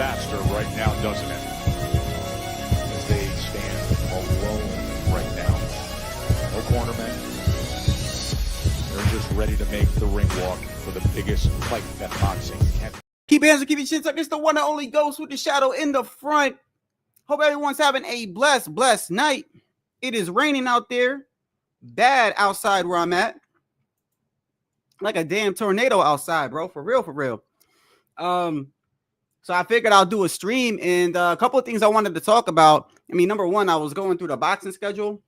faster right now, doesn't it? As they stand alone right now. No cornermen. They're just ready to make the ring walk for the biggest fight that boxing can. Keep hands and keep your chin tucked. It's the one and only Ghost with the shadow in the front. Hope everyone's having a blessed night. It is raining out there. Bad outside where I'm at. Like a damn tornado outside, bro. For real. So I figured I'll do a stream, and a couple of things I wanted to talk about. I mean, number one, I was going through the boxing schedule,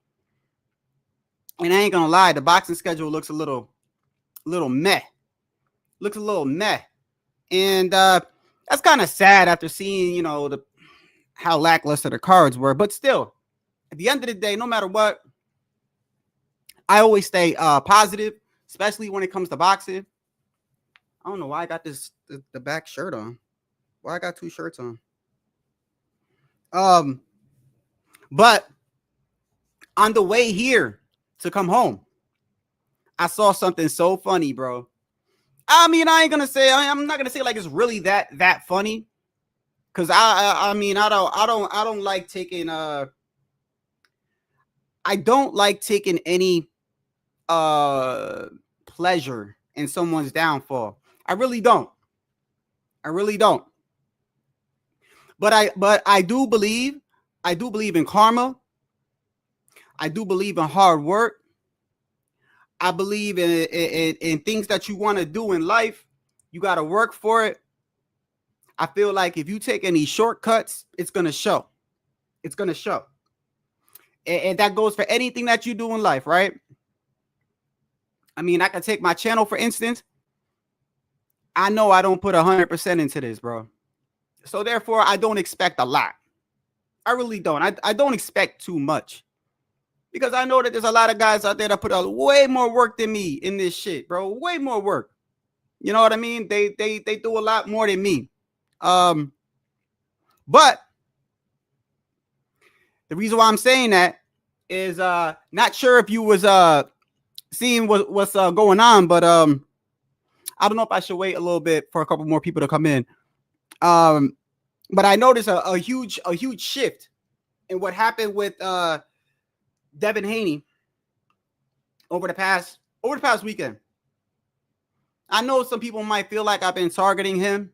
and I ain't gonna lie, the boxing schedule looks a little meh. Looks a little meh. And that's kind of sad after seeing, you know, how lackluster the cards were. But still, at the end of the day, no matter what, I always stay positive, especially when it comes to boxing. I don't know why I got the back shirt on. Why I got two shirts on. But on the way here to come home, I saw something so funny, bro. I mean, I'm not gonna say like it's really that funny, because I don't like taking I don't like taking any pleasure in someone's downfall. I really don't. But I do believe in karma. I do believe in hard work. I believe in things that you want to do in life. You got to work for it. I feel like if you take any shortcuts, it's going to show. It's going to show. And that goes for anything that you do in life, right? I mean, I can take my channel, for instance. I know I don't put 100% into this, bro. So therefore, I don't expect a lot. I really don't. I don't expect too much. Because I know that there's a lot of guys out there that put out way more work than me in this shit, bro. Way more work. You know what I mean? They do a lot more than me. But the reason why I'm saying that is not sure if you was seeing what's going on, but I don't know if I should wait a little bit for a couple more people to come in. But I noticed a huge shift in what happened with Devin Haney over the past weekend. I know some people might feel like I've been targeting him,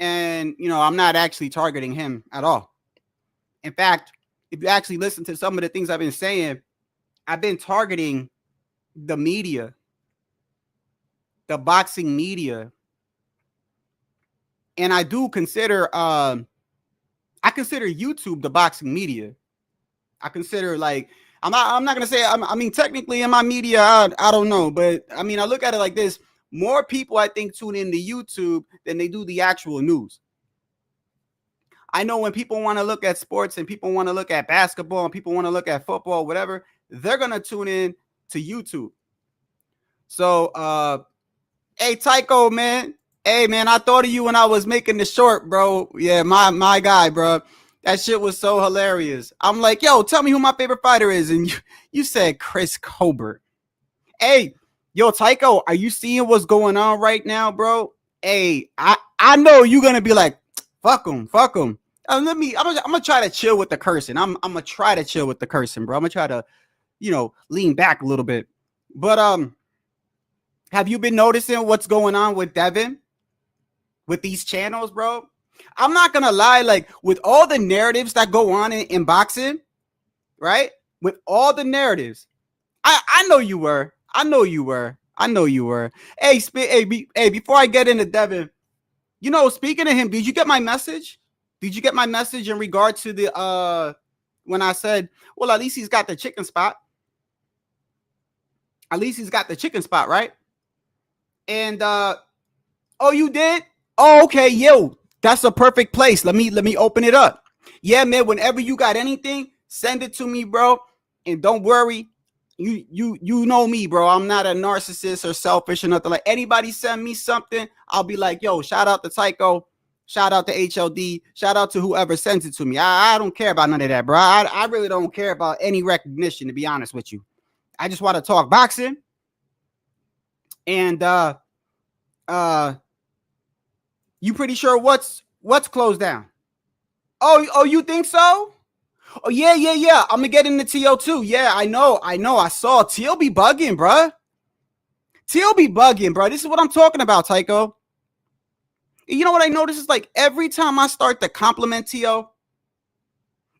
and you know, I'm not actually targeting him at all. In fact, if you actually listen to some of the things I've been saying, I've been targeting the media, the boxing media. And I do consider I consider YouTube the boxing media. I consider, like, I'm not gonna say I mean technically in my media, I don't know, but I mean I look at it like this: more people I think tune into YouTube than they do the actual news. I know when people want to look at sports and people want to look at basketball and people want to look at football, whatever, they're gonna tune in to YouTube. So hey Tycho, man. Hey man, I thought of you when I was making the short, bro. Yeah, my guy, bro. That shit was so hilarious. I'm like, yo, tell me who my favorite fighter is. And you said Chris Colbert. Hey, yo, Tycho, are you seeing what's going on right now, bro? Hey, I know you're going to be like, fuck him. I'm going to try to chill with the cursing. I'm going to try to chill with the cursing, bro. I'm going to try to, you know, lean back a little bit. But have you been noticing what's going on with Devin? With these channels, bro? I'm not gonna lie, like with all the narratives that go on in boxing, right? With all the narratives, I know you were. Hey, before I get into Devin, you know, speaking of him, did you get my message? Did you get my message in regard to the when I said, well, at least he's got the chicken spot. At least he's got the chicken spot, right? And oh, you did? Oh, okay, yo. That's a perfect place. Let me open it up. Yeah, man, whenever you got anything, send it to me, bro. And don't worry. You know me, bro. I'm not a narcissist or selfish or nothing. Like, anybody send me something, I'll be like, yo, shout out to Tycho, shout out to HLD, shout out to whoever sends it to me. I don't care about none of that, bro. I really don't care about any recognition, to be honest with you. I just want to talk boxing. And you pretty sure what's What's closed down? Oh, you think so? Oh, yeah. I'm gonna get into TO too. Yeah, I know. I saw TO be bugging, bruh. TO be bugging, bro. This is what I'm talking about, Tycho. You know what I notice is like every time I start to compliment TO,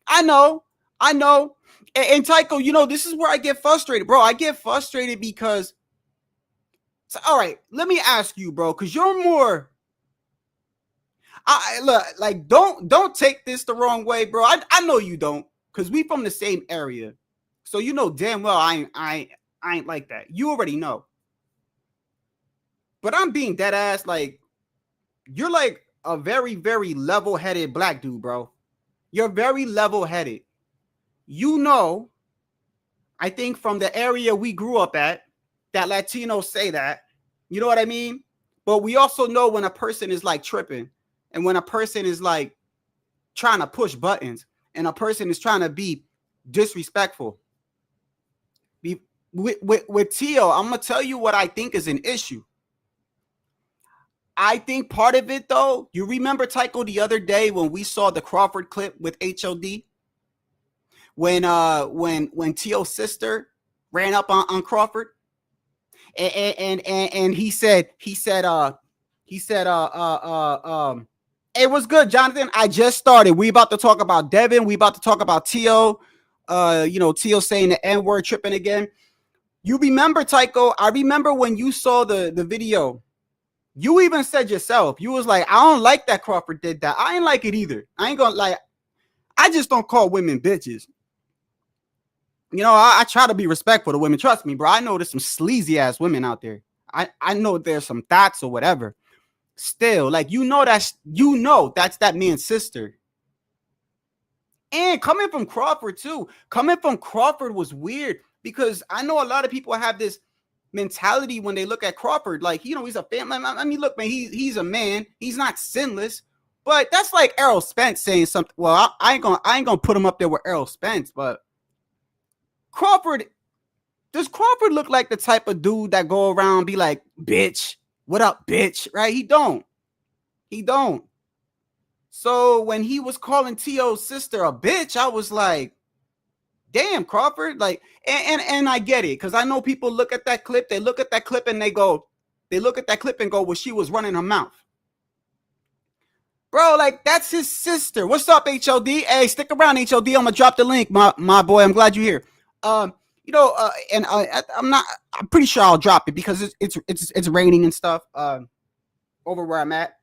I know. And Tycho, you know, this is where I get frustrated, bro. I get frustrated because, so, all right, let me ask you, bro, because you're more. I look like don't take this the wrong way, bro. I know you don't, because we from the same area, so you know damn well I ain't like that. You already know. But I'm being dead ass. Like, you're like a very, very level-headed black dude, bro. You're very level-headed. You know, I think from the area we grew up at, that Latinos say that. You know what I mean? But we also know when a person is like tripping, and when a person is like trying to push buttons, and a person is trying to be disrespectful. With Tio, I'm gonna tell you what I think is an issue. I think part of it, though, you remember, Tycho, the other day when we saw the Crawford clip with HOD, when Tio's sister ran up on Crawford, and he said it was good, Jonathan. I just started. We about to talk about Devin. We about to talk about Tio. You know, Tio saying the N-word, tripping again. You remember, Tycho? I remember when you saw the video. You even said yourself, you was like, I don't like that Crawford did that. I ain't like it either. I ain't gonna like, I just don't call women bitches. You know, I try to be respectful to women. Trust me, bro. I know there's some sleazy ass women out there. I know there's some thoughts or whatever. Still, like, you know that's that man's sister. And coming from Crawford too. Coming from Crawford was weird because I know a lot of people have this mentality when they look at Crawford, like, you know, he's a family. I mean, look, man, he's a man. He's not sinless, but that's like Errol Spence saying something. Well, I ain't gonna put him up there with Errol Spence, but Crawford. Does Crawford look like the type of dude that go around and be like, bitch, what up, bitch? Right? He don't. So when he was calling Tio's sister a bitch, I was like, damn, Crawford, like, and I get it, because I know people look at that clip, and they look at that clip and go, well, she was running her mouth. Bro, like, that's his sister. What's up, HOD? Hey, stick around, HOD. I'm gonna drop the link, my boy. I'm glad you're here. You know, and I'm pretty sure I'll drop it because it's raining and stuff over where I'm at.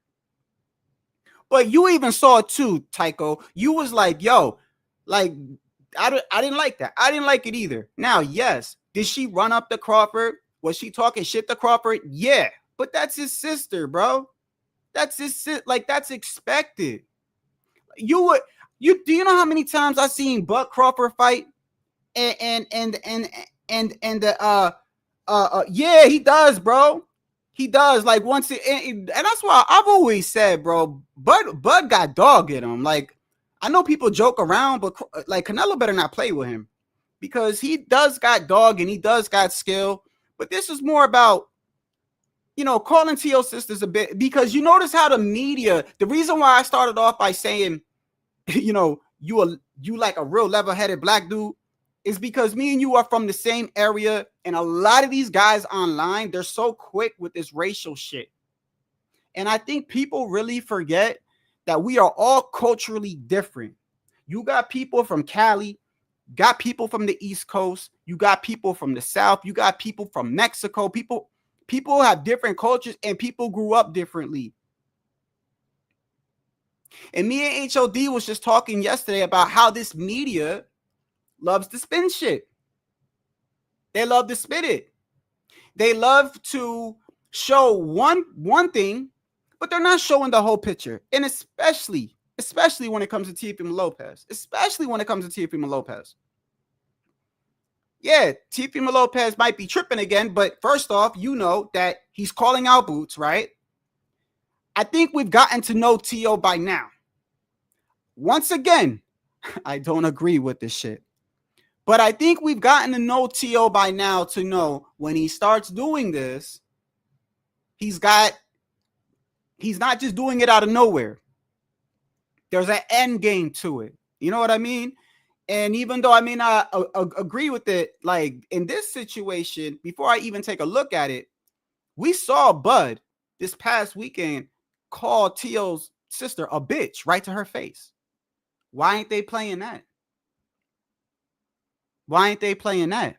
But you even saw it too, Tycho. You was like, yo, like, I didn't like that. I didn't like it either. Now, yes, did she run up to Crawford? Was she talking shit to Crawford? Yeah, but that's his sister, bro. That's his like, that's expected. Do you know how many times I seen Buck Crawford fight? And yeah, he does, bro. He does. Like, once and that's why I've always said, bro, Bud got dog in him. Like, I know people joke around, but like, Canelo better not play with him because he does got dog and he does got skill. But this is more about, you know, calling Tio sisters a bit, because you notice how the media, the reason why I started off by saying, you know, you like a real level-headed black dude is because me and you are from the same area. And a lot of these guys online, they're so quick with this racial shit. And I think people really forget that we are all culturally different. You got people from Cali, got people from the East Coast, you got people from the South, you got people from Mexico. People have different cultures and people grew up differently. And me and HOD was just talking yesterday about how this media loves to spin shit. They love to spin it. They love to show one thing, but they're not showing the whole picture. And especially when it comes to Teofimo Lopez. Yeah, Teofimo Lopez might be tripping again, but first off, you know that he's calling out Boots, right? I think we've gotten to know Tio by now. Once again, I don't agree with this shit. But I think we've gotten to know Tio by now to know when he starts doing this, he's not just doing it out of nowhere. There's an end game to it. You know what I mean? And even though I may not agree with it, like in this situation, before I even take a look at it, we saw Bud this past weekend call T.O.'s sister a bitch right to her face. Why ain't they playing that? Why ain't they playing that?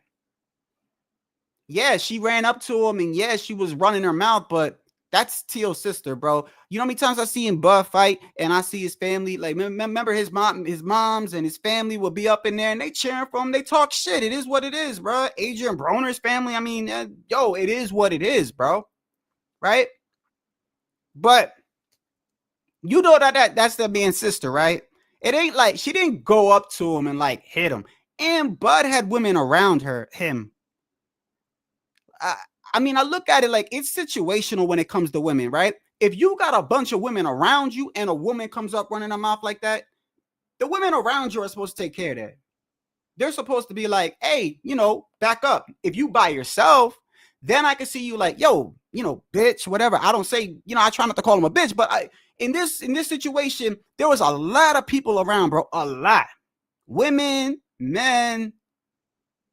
Yeah, she ran up to him and yeah, she was running her mouth, but that's T.O.'s sister, bro. You know how many times I see him Bud fight and I see his family? Like, remember his moms and his family will be up in there and they cheering for him. They talk shit. It is what it is, bro. Adrian Broner's family. I mean, yo, it is what it is, bro. Right? But you know that's the man's sister, right? It ain't like she didn't go up to him and like hit him. And Bud had women around him. I mean, I look at it like it's situational when it comes to women, right? If you got a bunch of women around you and a woman comes up running her mouth like that, the women around you are supposed to take care of that. They're supposed to be like, hey, you know, back up. If you by yourself, then I can see you like, yo, you know, bitch, whatever. I don't say, you know, I try not to call him a bitch, but in this situation, there was a lot of people around, bro. A lot. Women, men.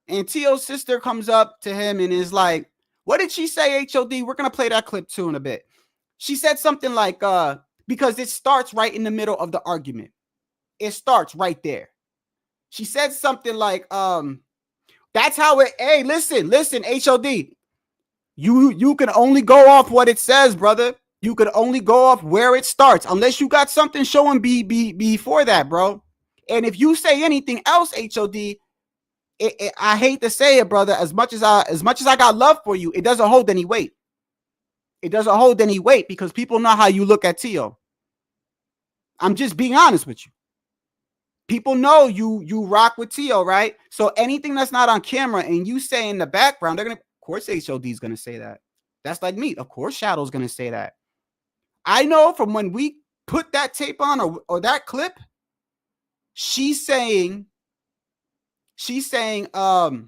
And T.O.'s sister comes up to him and is like, what did she say, HOD? We're going to play that clip too in a bit. She said something like, because it starts right in the middle of the argument. It starts right there. She said something like, that's how it, hey, listen, HOD. You can only go off what it says, brother. You could only go off where it starts, unless you got something showing before that, bro. And if you say anything else, HOD, I hate to say it, brother. As much as I got love for you, it doesn't hold any weight. It doesn't hold any weight because people know how you look at T.O. I'm just being honest with you. People know you rock with T.O., right? So anything that's not on camera and you say in the background, they're gonna, of course, HOD is gonna say that. That's like me. Of course, Shadow's gonna say that. I know from when we put that tape on or that clip, she's saying, or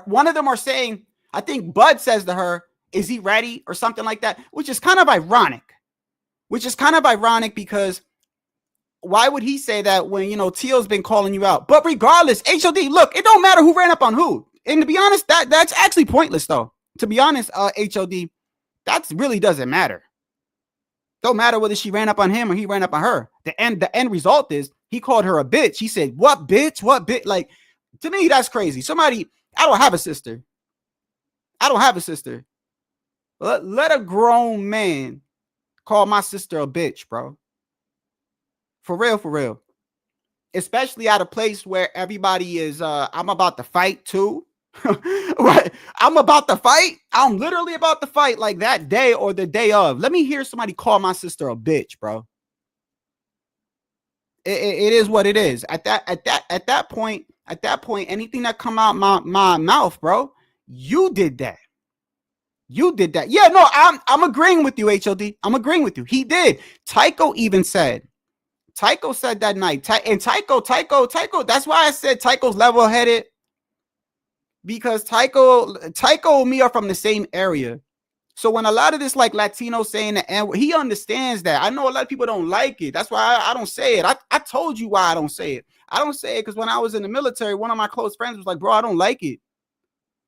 one of them are saying, I think Bud says to her, is he ready? Or something like that, which is kind of ironic. Because why would he say that when, you know, T.O.'s been calling you out? But regardless, HOD, look, it don't matter who ran up on who. And to be honest, that's actually pointless, though. To be honest, HOD, that really doesn't matter. Don't matter whether she ran up on him or he ran up on her. The end result is he called her a bitch. He said, what bitch? What bitch? Like, to me, that's crazy. I don't have a sister. Let a grown man call my sister a bitch, bro. For real. Especially at a place where everybody is, I'm about to fight too. Right? I'm about to fight. I'm literally about to fight like that day or the day of. Let me hear somebody call my sister a bitch, bro. It is what it is. At that point, anything that come out my mouth, bro, you did that. Yeah, no, I'm agreeing with you, HOD. I'm agreeing with you. He did. Tycho said that night. And Tycho, that's why I said Tycho's level-headed. Because Tycho and me are from the same area. So when a lot of this like Latino saying the N-word, he understands that. I know a lot of people don't like it. That's why I don't say it. I told you why I don't say it. I don't say it because when I was in the military, one of my close friends was like, bro, I don't like it.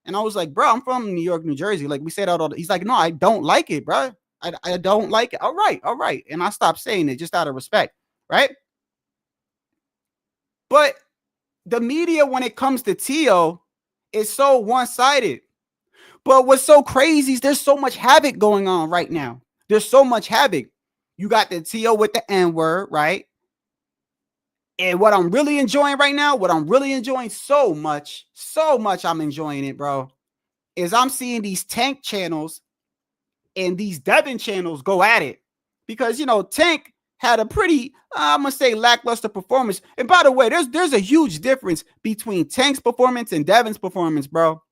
And I was like, bro, I'm from New York, New Jersey. Like we said all the, he's like, no, I don't like it, bro. I don't like it. All right. And I stopped saying it just out of respect, right? But the media, when it comes to T.O., is so one-sided. But what's so crazy is there's so much havoc going on right now. There's so much havoc. You got the T.O. with the N-word, right? And what I'm really enjoying right now, so much, I'm enjoying it, bro, is I'm seeing these Tank channels and these Devin channels go at it. Because, you know, Tank had a pretty, I'm going to say, lackluster performance. And by the way, there's a huge difference between Tank's performance and Devin's performance, bro.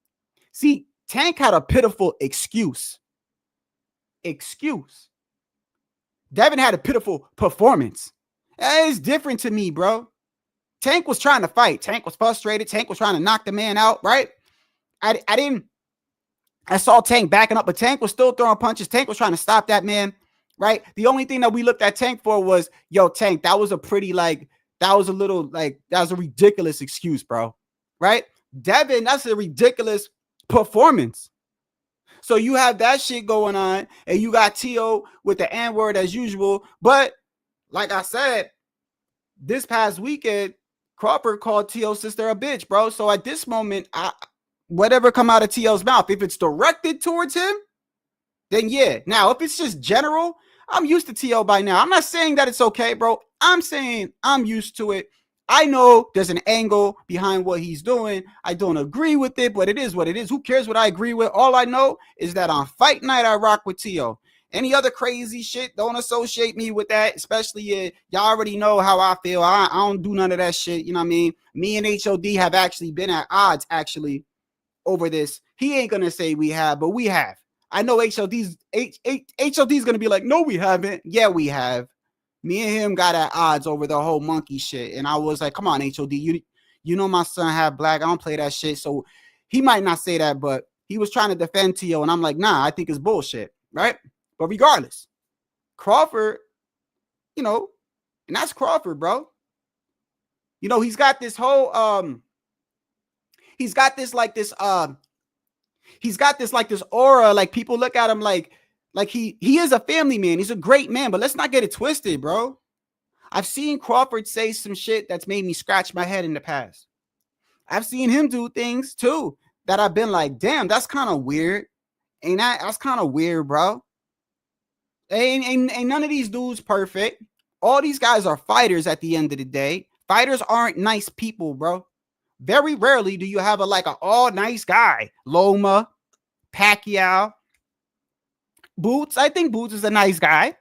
See, Tank had a pitiful excuse. Devin had a pitiful performance. It's different to me, bro. Tank was trying to fight. Tank was frustrated. Tank was trying to knock the man out, right? I saw Tank backing up, but Tank was still throwing punches. Tank was trying to stop that man. right? The only thing that we looked at Tank for was, yo, Tank, that was a pretty that was a ridiculous excuse, bro. Right? Devin, that's a ridiculous performance. So you have that shit going on, and you got T.O. with the N-word as usual. But like I said, this past weekend, Crawford called T.O.'s sister a bitch, bro. So at this moment, whatever come out of T.O.'s mouth, if it's directed towards him, then yeah. Now, if it's just general, I'm used to T.O. by now. I'm not saying that it's okay, bro. I'm saying I'm used to it. I know there's an angle behind what he's doing. I don't agree with it, but it is what it is. Who cares what I agree with? All I know is that on fight night, I rock with T.O. Any other crazy shit, don't associate me with that, especially y'all already know how I feel. I don't do none of that shit, you know what I mean? Me and HOD have actually been at odds, actually, over this. He ain't going to say we have, but we have. I know HOD's going to be like, no, we haven't. Yeah, we have. Me and him got at odds over the whole monkey shit. And I was like, come on, HOD, you know my son half black. I don't play that shit. So he might not say that, but he was trying to defend T.O. And I'm like, nah, I think it's bullshit, right? But regardless, Crawford, you know, and that's Crawford, bro. You know, he's got this whole, he's got this aura. Like people look at him like he is a family man. He's a great man, but let's not get it twisted, bro. I've seen Crawford say some shit that's made me scratch my head in the past. I've seen him do things too that I've been like, damn, that's kind of weird. Ain't that's kind of weird, bro. Ain't none of these dudes perfect. All these guys are fighters at the end of the day. Fighters aren't nice people, bro. Very rarely do you have an all nice guy. Loma, Pacquiao, Boots. I think Boots is a nice guy,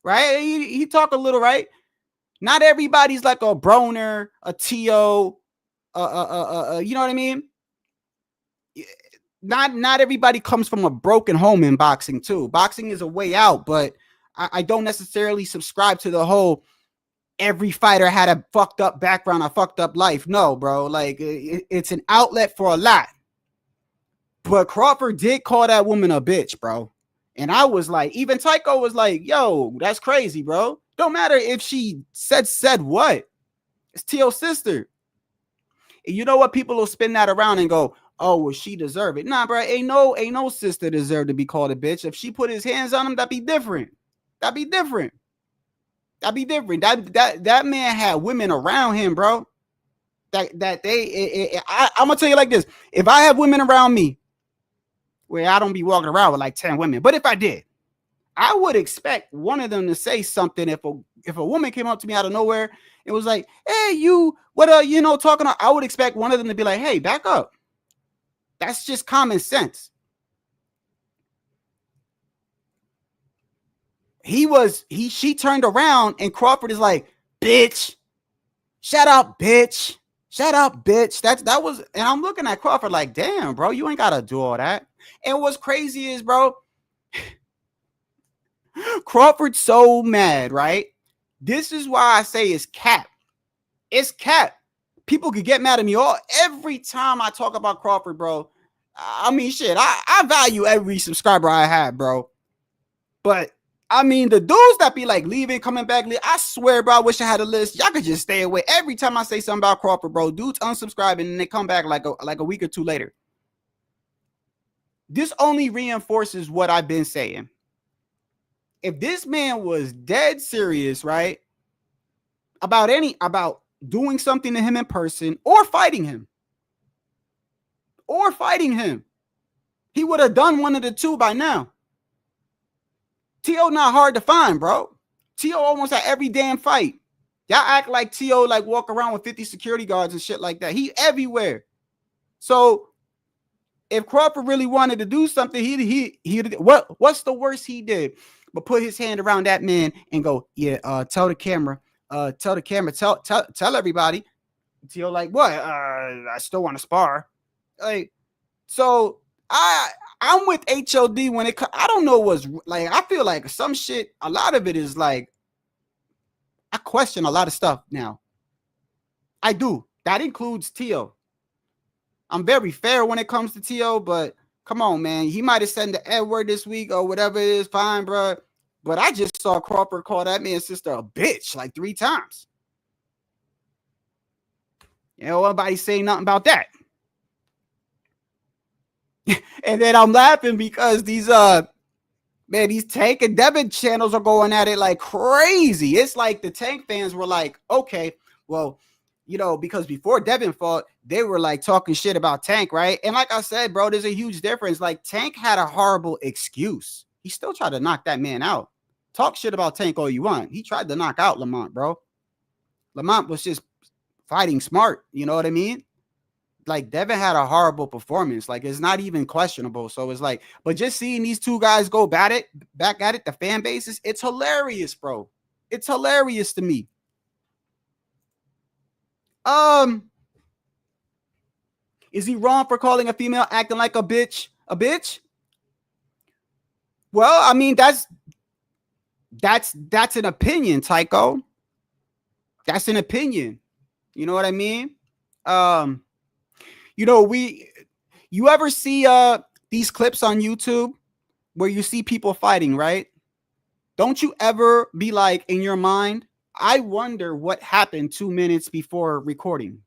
right? He talk a little, right? Not everybody's like a Broner, a T.O., you know what I mean? Not everybody comes from a broken home in boxing too. Boxing is a way out, but I don't necessarily subscribe to the whole every fighter had a fucked up background, a fucked up life. No, bro. Like it's an outlet for a lot. But Crawford did call that woman a bitch, bro. And I was like, even Tycho was like, yo, that's crazy, bro. Don't matter if she said what. It's T.O.'s sister. And you know what? People will spin that around and go, oh, well, she deserve it. Nah, bro, ain't no sister deserve to be called a bitch. If she put his hands on him, that'd be different. That'd be different. That man had women around him, bro. I'm gonna tell you like this. If I have women around me, where I don't be walking around with like 10 women, but if I did, I would expect one of them to say something. If a woman came up to me out of nowhere and was like, hey, you, what are you know talking about? I would expect one of them to be like, hey, back up. That's just common sense. She turned around and Crawford is like, bitch, shut up, bitch. Shut up, bitch. That was, and I'm looking at Crawford like, damn, bro, you ain't gotta do all that. And what's crazy is, bro, Crawford's so mad, right? This is why I say it's cap. It's cap. People could get mad at me every time I talk about Crawford, bro. I mean, shit, I value every subscriber I have, bro. But I mean, the dudes that be like leaving, coming back, I swear, bro, I wish I had a list. Y'all could just stay away. Every time I say something about Crawford, bro, dudes unsubscribing and they come back like a week or two later. This only reinforces what I've been saying. If this man was dead serious, right, about doing something to him in person or fighting him, he would have done one of the two by now. T.O. not hard to find, bro. T.O. almost at every damn fight. Y'all act like T.O. like walk around with 50 security guards and shit like that. He everywhere. So if Crawford really wanted to do something, what's the worst he did? But put his hand around that man and go, yeah, tell the camera, tell everybody. T.O. like, what? I still want to spar. Like, so I'm with HOD when I don't know what's like. I feel like some shit, a lot of it is like, I question a lot of stuff now. I do. That includes T.O. I'm very fair when it comes to T.O., but come on, man. He might have said the N word this week or whatever it is. Fine, bro. But I just saw Crawford call that man's sister a bitch like 3 times. You know, nobody saying nothing about that. And then I'm laughing because these Tank and Devin channels are going at it like crazy. It's like the Tank fans were like, okay, well, you know, because before Devin fought, they were like talking shit about Tank, right? And like I said, bro, there's a huge difference. Like Tank had a horrible excuse. He still tried to knock that man out. Talk shit about Tank all you want. He tried to knock out Lamont, bro. Lamont was just fighting smart. You know what I mean? Like Devin had a horrible performance. Like it's not even questionable. So it's like, but just seeing these two guys go back at it, the fan bases, it's hilarious, bro. It's hilarious to me. Is he wrong for calling a female acting like a bitch? A bitch? Well, I mean, that's an opinion, Tycho. That's an opinion. You know what I mean? You know, you ever see these clips on YouTube where you see people fighting, right? Don't you ever be like in your mind, I wonder what happened 2 minutes before recording.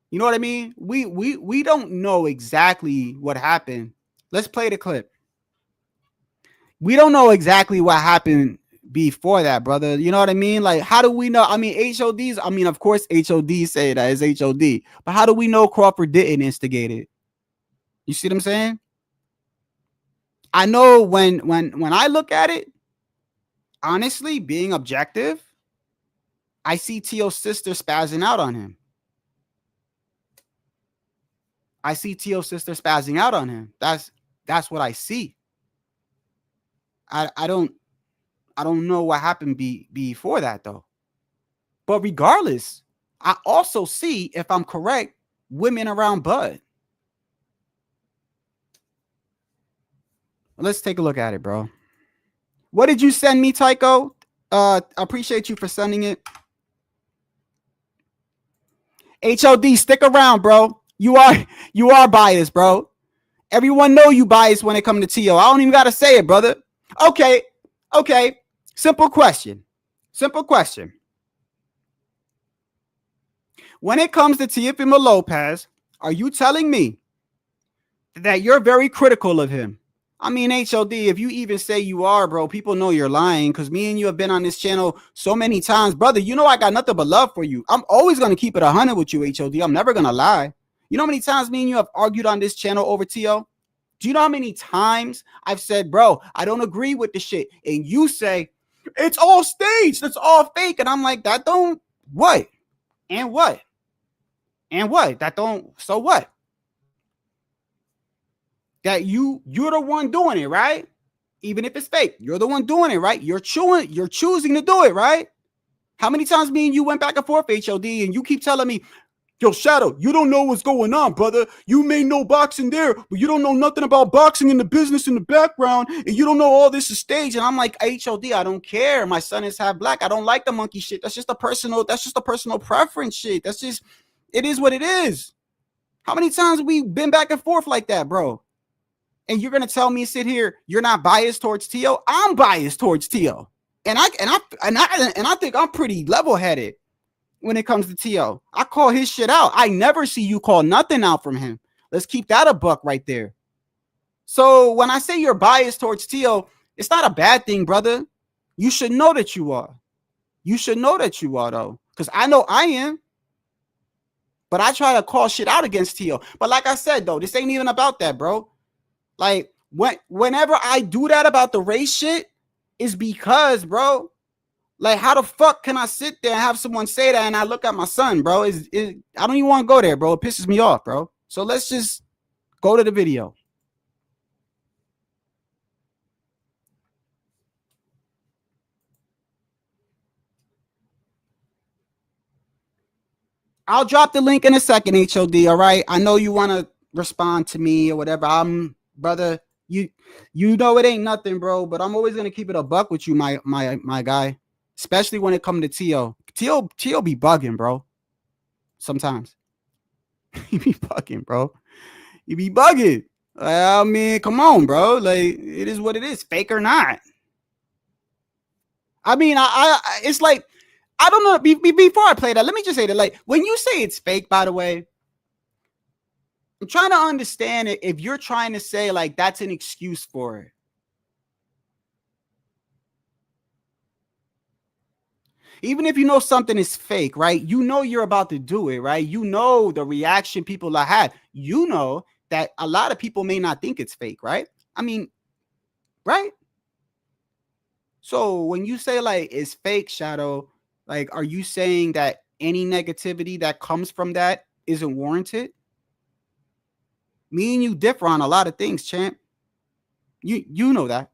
You know what I mean? We don't know exactly what happened. Let's play the clip. We don't know exactly what happened before that, brother. You know what I mean? Like, how do we know? I mean, HODs, I mean, of course, HODs say that is HOD, but how do we know Crawford didn't instigate it? You see what I'm saying? I know when I look at it, honestly, being objective, I see Tio's sister spazzing out on him. I see Tio's sister spazzing out on him. That's what I see. I don't know what happened before that though. But regardless, I also see, if I'm correct, women around Bud. Let's take a look at it, bro. What did you send me, Tycho? Appreciate you for sending it. HOD, stick around, bro. You are biased, bro. Everyone know you biased when it comes to Tio. I don't even gotta say it, brother. Okay. Simple question. When it comes to Teofimo Lopez, are you telling me that you're very critical of him? I mean, HOD, if you even say you are, bro, people know you're lying, because me and you have been on this channel so many times. Brother, you know I got nothing but love for you. I'm always going to keep it 100 with you, HOD. I'm never going to lie. You know how many times me and you have argued on this channel over Tio? Do you know how many times I've said, bro, I don't agree with the shit? And you say, it's all staged. It's all fake. And I'm like, that don't, what? And what? And what? That don't, so what? That you're the one doing it, right? Even if it's fake, you're the one doing it, right? You're choosing to do it, right? How many times me and you went back and forth, HOD, and you keep telling me, yo, Shadow, you don't know what's going on, brother. You may know boxing there, but you don't know nothing about boxing in the business in the background, and you don't know all this is staged. And I'm like, HOD, I don't care. My son is half black. I don't like the monkey shit. That's just a personal preference shit. It is what it is. How many times have we been back and forth like that, bro? And you're gonna tell me, sit here, you're not biased towards Tio? I'm biased towards Tio. And I think I'm pretty level-headed when it comes to Tio. I call his shit out. I never see you call nothing out from him. Let's keep that a buck right there. So when I say you're biased towards Tio, it's not a bad thing, brother. You should know that you are. You should know that you are, though. Because I know I am. But I try to call shit out against Tio. But like I said, though, this ain't even about that, bro. Like, whenever I do that about the race shit, is because, bro, like, how the fuck can I sit there and have someone say that and I look at my son, bro? I don't even want to go there, bro. It pisses me off, bro. So let's just go to the video. I'll drop the link in a second, HOD, all right? I know you want to respond to me or whatever. Brother, you know it ain't nothing, bro, but I'm always going to keep it a buck with you, my guy. Especially when it comes to Tio. Tio be bugging, bro. Sometimes. He be bugging, bro. He be bugging. I mean, come on, bro. Like, it is what it is, fake or not. I mean, it's like, I don't know. Before I play that, let me just say that, like, when you say it's fake, by the way, I'm trying to understand it if you're trying to say, like, that's an excuse for it. Even if you know something is fake, right? You know you're about to do it, right? You know the reaction people will have. You know that a lot of people may not think it's fake, right? I mean, right? So when you say like it's fake, Shadow, like, are you saying that any negativity that comes from that isn't warranted? Me and you differ on a lot of things, champ. You know that.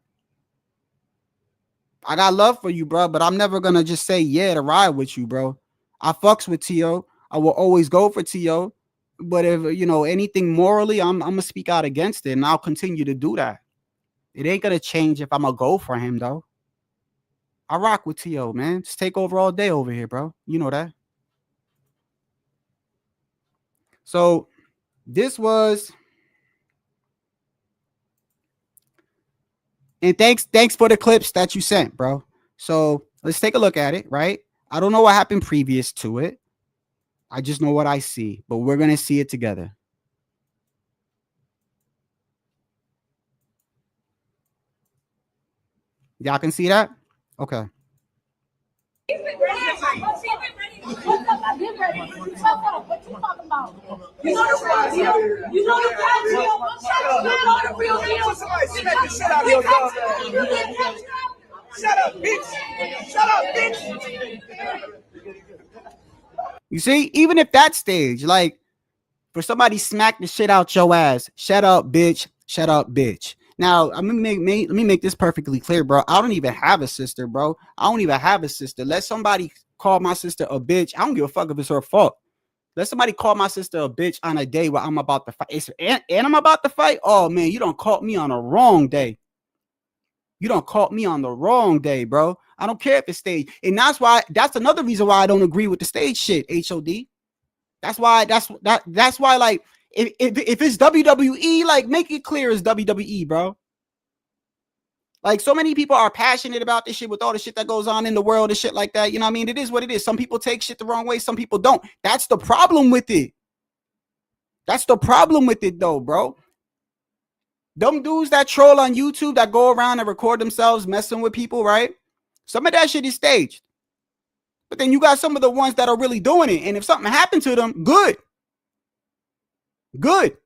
I got love for you, bro, but I'm never gonna just say yeah to ride with you, bro. I fucks with T.O. I will always go for T.O. But if you know anything morally, I'm gonna speak out against it, and I'll continue to do that. It ain't gonna change if I'm gonna go for him, though. I rock with T.O., man. Just take over all day over here, bro. You know that. So this was, and thanks for the clips that you sent, bro. So let's take a look at it, right? I don't know what happened previous to it. I just know what I see, but we're gonna see it together. Y'all can see that? Okay. He's been ready. I've been ready. Shut up. What you talking about? You know the real deal. You know the real deal. Shut up. You know the real deal. Somebody smack the shit out of your dumb ass. Shut up, bitch. Shut up, bitch. You see, even if that stage, like, for somebody smack the shit out your ass, shut up, bitch. Shut up, bitch. Now, let me make this perfectly clear, bro. I don't even have a sister, bro. I don't even have a sister. Let somebody call my sister a bitch. I don't give a fuck if it's her fault. Let somebody call my sister a bitch on a day where I'm about to fight. And I'm about to fight? Oh, man, you don't caught me on the wrong day. You don't caught me on the wrong day, bro. I don't care if it's staged. And that's another reason why I don't agree with the stage shit, HOD. That's why, like, if it's WWE, like, make it clear it's WWE, bro. Like, so many people are passionate about this shit with all the shit that goes on in the world and shit like that. You know what I mean? It is what it is. Some people take shit the wrong way. Some people don't. That's the problem with it. That's the problem with it, though, bro. Them dudes that troll on YouTube that go around and record themselves messing with people, right? Some of that shit is staged. But then you got some of the ones that are really doing it. And if something happened to them, good. Good.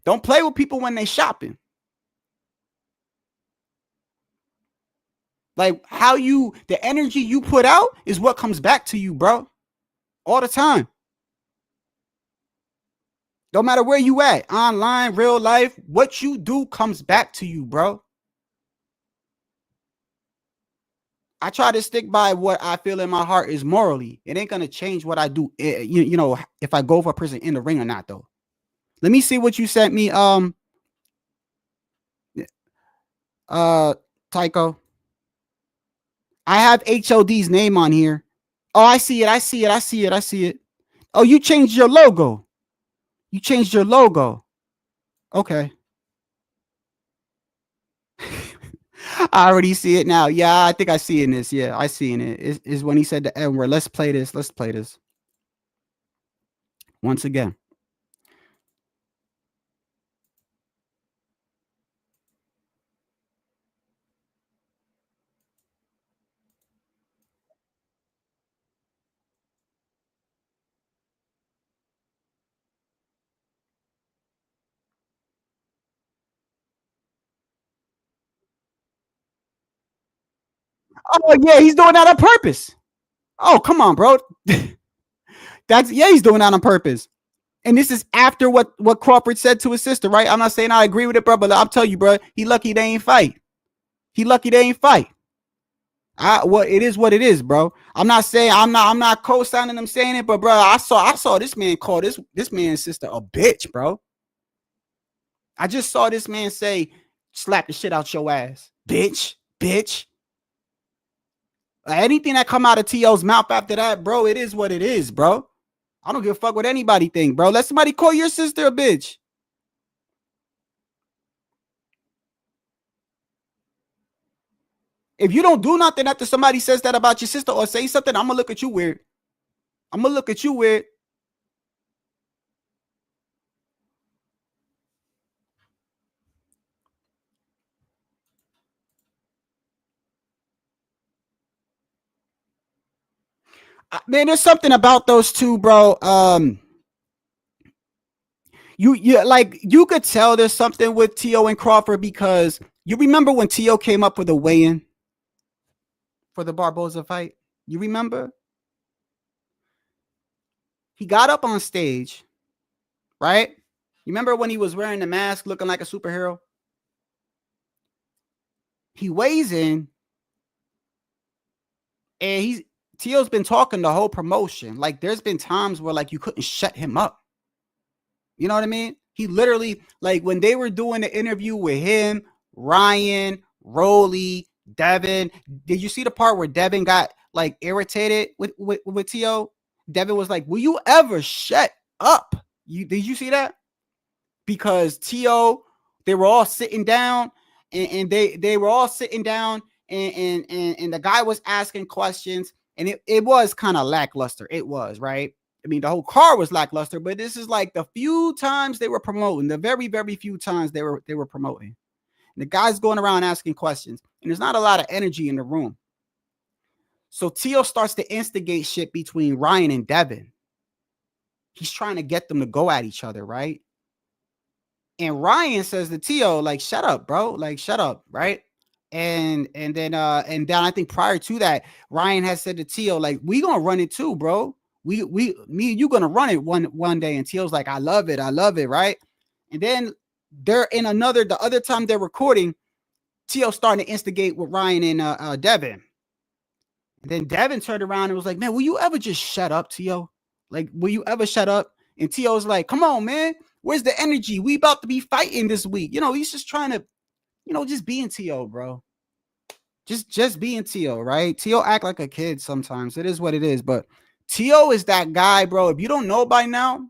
Don't play with people when they shopping. Like, the energy you put out is what comes back to you, bro. All the time. No matter where you at, online, real life, what you do comes back to you, bro. I try to stick by what I feel in my heart is morally. It ain't gonna change what I do. You know, if I go for a person in the ring or not, though. Let me see what you sent me. Tycho. I have HOD's name on here. Oh, I see it. Oh, you changed your logo. Okay. I already see it now. Yeah, I think I see in this. Yeah, I see in it. Is when he said the N word. Let's play this. Once again. Oh, yeah, he's doing that on purpose. Oh, come on, bro. He's doing that on purpose. And this is after what Crawford said to his sister, right? I'm not saying I agree with it, bro, but I'll tell you, bro, he lucky they ain't fight. Well, it is what it is, bro. I'm not co-signing them saying it, but bro, I saw this man call this man's sister a bitch, bro. I just saw this man say, slap the shit out your ass. Bitch. Anything that come out of T.O.'s mouth after that, bro, it is what it is, bro. I don't give a fuck what anybody think, bro. Let somebody call your sister a bitch. If you don't do nothing after somebody says that about your sister or say something, I'm gonna look at you weird. I'm gonna look at you weird. Man, there's something about those two, bro. You like you could tell there's something with T.O. and Crawford because you remember when T.O. came up with a weigh-in for the Barboza fight? You remember? He got up on stage, right? You remember when he was wearing the mask looking like a superhero? He weighs in and T.O.'s been talking the whole promotion. Like there's been times where like you couldn't shut him up. You know what I mean? He literally, like when they were doing the interview with him, Ryan, Rolly, Devin, did you see the part where Devin got like irritated with T.O.? Devin was like, will you ever shut up? Did you see that? Because T.O., they were all sitting down and they were all sitting down and the guy was asking questions and it was kind of lackluster. It was, right? I mean, the whole car was lackluster, but this is like the few times they were promoting, the very, very few times they were promoting. And the guy's going around asking questions, and there's not a lot of energy in the room. So T.O. starts to instigate shit between Ryan and Devin. He's trying to get them to go at each other, right? And Ryan says to T.O., like, shut up, bro. Like, shut up, right? And then I think prior to that, Ryan has said to T.O., like, we gonna run it too, bro. Me and you gonna run it one day. And T.O.'s like, I love it, right? And then they're in the other time they're recording, T.O. starting to instigate with Ryan and Devin. And then Devin turned around and was like, man, will you ever just shut up, T.O.? Like, will you ever shut up? And T.O.'s like, come on, man. Where's the energy? We about to be fighting this week. You know, he's just trying to, you know, just being T.O., bro. Just being T.O., right? T.O. act like a kid sometimes. It is what it is. But T.O. is that guy, bro. If you don't know by now,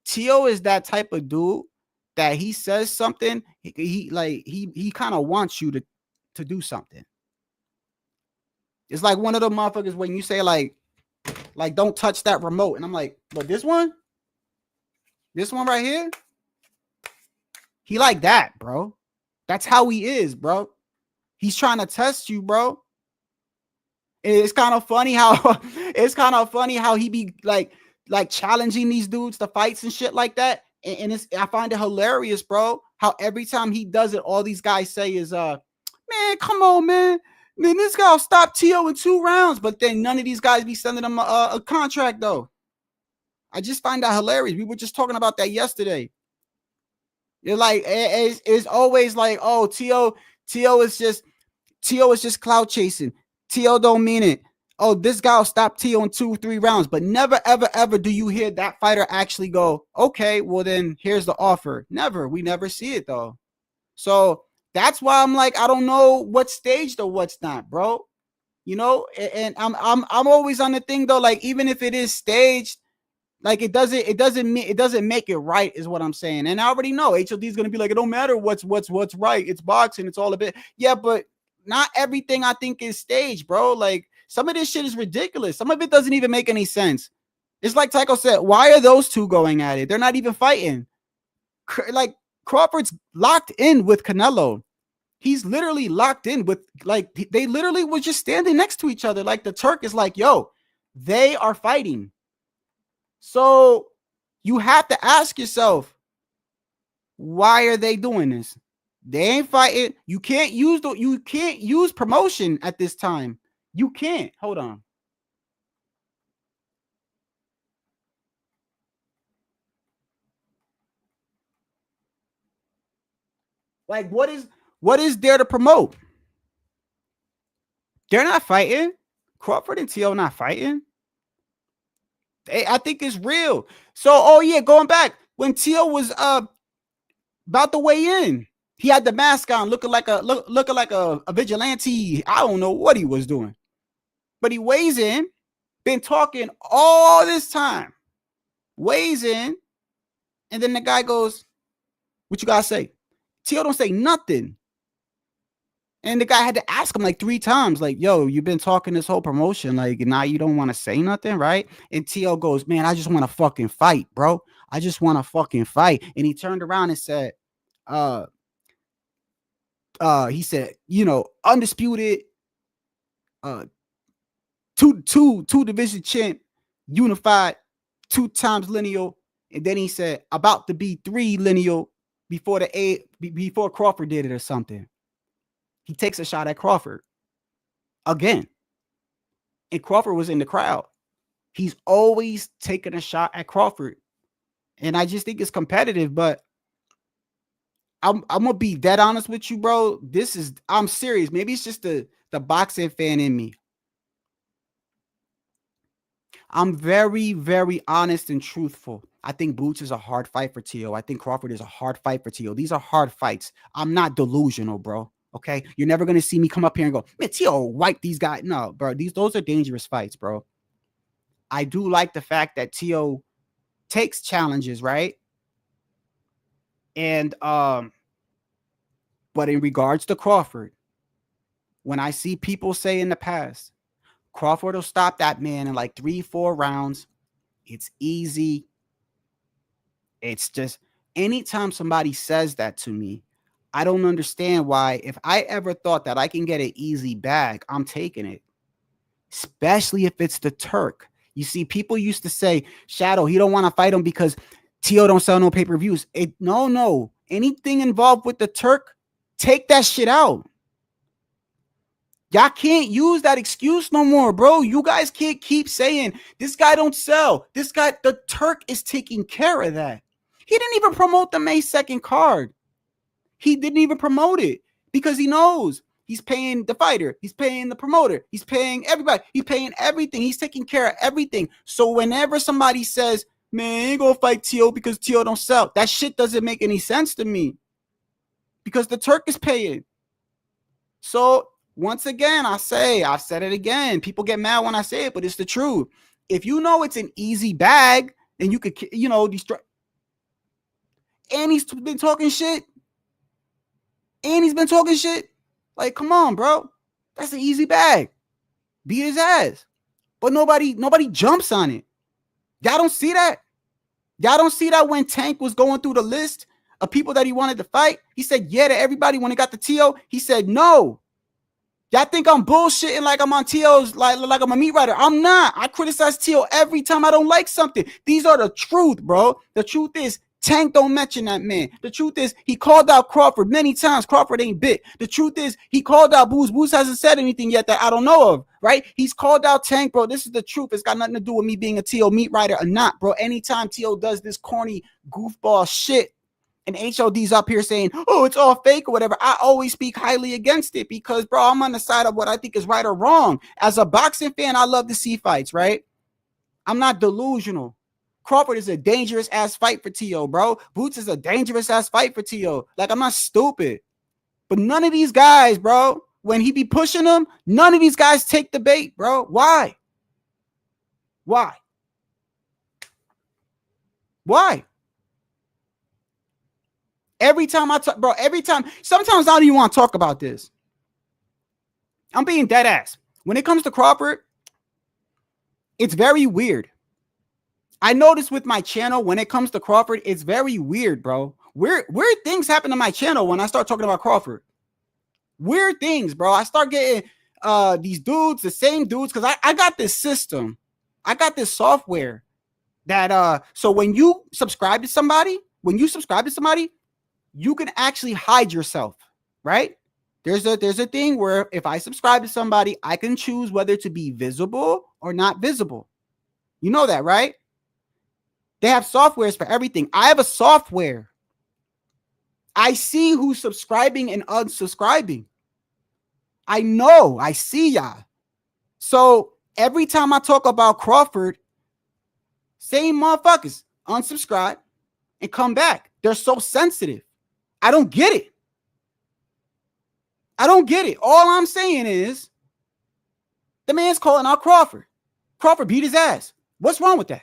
T.O. is that type of dude that he says something, he kind of wants you to do something. It's like one of the motherfuckers when you say like don't touch that remote. And I'm like, but this one right here, he like that, bro. That's how he is, bro. He's trying to test you, bro. It's kind of funny how he be like challenging these dudes to fights and shit like that. And I find it hilarious, bro, how every time he does it, all these guys say is, man, come on, man. Man, this guy will stop T.O. in 2 rounds, but then none of these guys be sending him a contract, though. I just find that hilarious. We were just talking about that yesterday. You're like, it's always like, oh, T.O. is just clout chasing. T.O. don't mean it. Oh, this guy will stop T.O. in 2-3 rounds, but never, ever, ever do you hear that fighter actually go, okay, well then here's the offer. Never. We never see it though. So that's why I'm like, I don't know what's staged or what's not, bro. You know, and I'm always on the thing though, like even if it is staged, like it doesn't make it right, is what I'm saying. And I already know HOD is gonna be like, it don't matter what's right. It's boxing. It's all a bit. Yeah, but not everything I think is staged, bro. Like some of this shit is ridiculous. Some of it doesn't even make any sense. It's like Tycho said, why are those two going at it? They're not even fighting. Like Crawford's locked in with Canelo. He's literally locked in with, like, they literally was just standing next to each other. Like the Turk is like, yo, they are fighting. So you have to ask yourself, why are they doing this? They ain't fighting. You can't use promotion at this time. You can't. Hold on. Like, what is there to promote? They're not fighting. Crawford and T.O. not fighting. I think it's real. So, oh yeah, going back when T.O. was about to weigh in, he had the mask on, looking like a vigilante. I don't know what he was doing, but he weighs in. Been talking all this time. Weighs in, and then the guy goes, "What you gotta say?" T.O. don't say nothing. And the guy had to ask him like 3 times, like, yo, you've been talking this whole promotion, like, now you don't want to say nothing, right? And T.O. goes, man, I just want to fucking fight, bro. I just want to fucking fight. And he turned around and said, he said, you know, undisputed, two division champ, unified, 2 times lineal. And then he said, about to be 3 lineal before before Crawford did it or something. He takes a shot at Crawford again. And Crawford was in the crowd. He's always taking a shot at Crawford. And I just think it's competitive, but I'm gonna be dead honest with you, bro. I'm serious. Maybe it's just the boxing fan in me. I'm very, very honest and truthful. I think Boots is a hard fight for T.O. I think Crawford is a hard fight for T.O. These are hard fights. I'm not delusional, bro. Okay, you're never gonna see me come up here and go, man, T.O. wipe these guys. No, bro. Those are dangerous fights, bro. I do like the fact that T.O. takes challenges, right? And but in regards to Crawford, when I see people say in the past, Crawford will stop that man in like 3-4 rounds. It's easy. It's just anytime somebody says that to me, I don't understand why. If I ever thought that I can get an easy bag, I'm taking it. Especially if it's the Turk. You see, people used to say, Shadow, he don't want to fight him because T.O. don't sell no pay-per-views. No. Anything involved with the Turk, take that shit out. Y'all can't use that excuse no more, bro. You guys can't keep saying, this guy don't sell. This guy, the Turk is taking care of that. He didn't even promote the May 2nd card. He didn't even promote it because he knows he's paying the fighter. He's paying the promoter. He's paying everybody. He's paying everything. He's taking care of everything. So whenever somebody says, man, ain't gonna fight T.O. because T.O. don't sell, that shit doesn't make any sense to me because the Turk is paying. So once again, I've said it again. People get mad when I say it, but it's the truth. If you know it's an easy bag, then you could, you know, destroy. And he's been talking shit. Like, come on, bro. That's an easy bag. Beat his ass. But nobody jumps on it. Y'all don't see that? Y'all don't see that when Tank was going through the list of people that he wanted to fight? He said, yeah, to everybody when it got to T.O. He said, no. Y'all think I'm bullshitting like I'm on T.O.'s, like I'm a meat writer. I'm not. I criticize T.O. every time I don't like something. These are the truth, bro. The truth is, Tank don't mention that man. The truth is, he called out Crawford many times. Crawford ain't bit. The truth is, he called out Boots. Boots hasn't said anything yet that I don't know of, right? He's called out Tank, bro. This is the truth. It's got nothing to do with me being a T.O. meat writer or not, bro. Anytime T.O. does this corny goofball shit, and HOD's up here saying, oh, it's all fake or whatever, I always speak highly against it because, bro, I'm on the side of what I think is right or wrong. As a boxing fan, I love to see fights, right? I'm not delusional. Crawford is a dangerous ass fight for T.O., bro. Boots is a dangerous ass fight for T.O. Like, I'm not stupid. But none of these guys, bro, when he be pushing them, none of these guys take the bait, bro. Why? Every time I talk, bro, sometimes I don't even want to talk about this. I'm being dead ass. When it comes to Crawford, it's very weird. I noticed with my channel, when it comes to Crawford, it's very weird, bro. Weird things happen to my channel when I start talking about Crawford. Weird things, bro. I start getting these dudes, the same dudes, because I got this system. I got this software that so when you subscribe to somebody, you can actually hide yourself, right? There's a thing where if I subscribe to somebody, I can choose whether to be visible or not visible. You know that, right? They have softwares for everything. I have a software. I see who's subscribing and unsubscribing. I know. I see y'all. So every time I talk about Crawford, same motherfuckers unsubscribe and come back. They're so sensitive. I don't get it. All I'm saying is the man's calling out Crawford. Crawford beat his ass. What's wrong with that?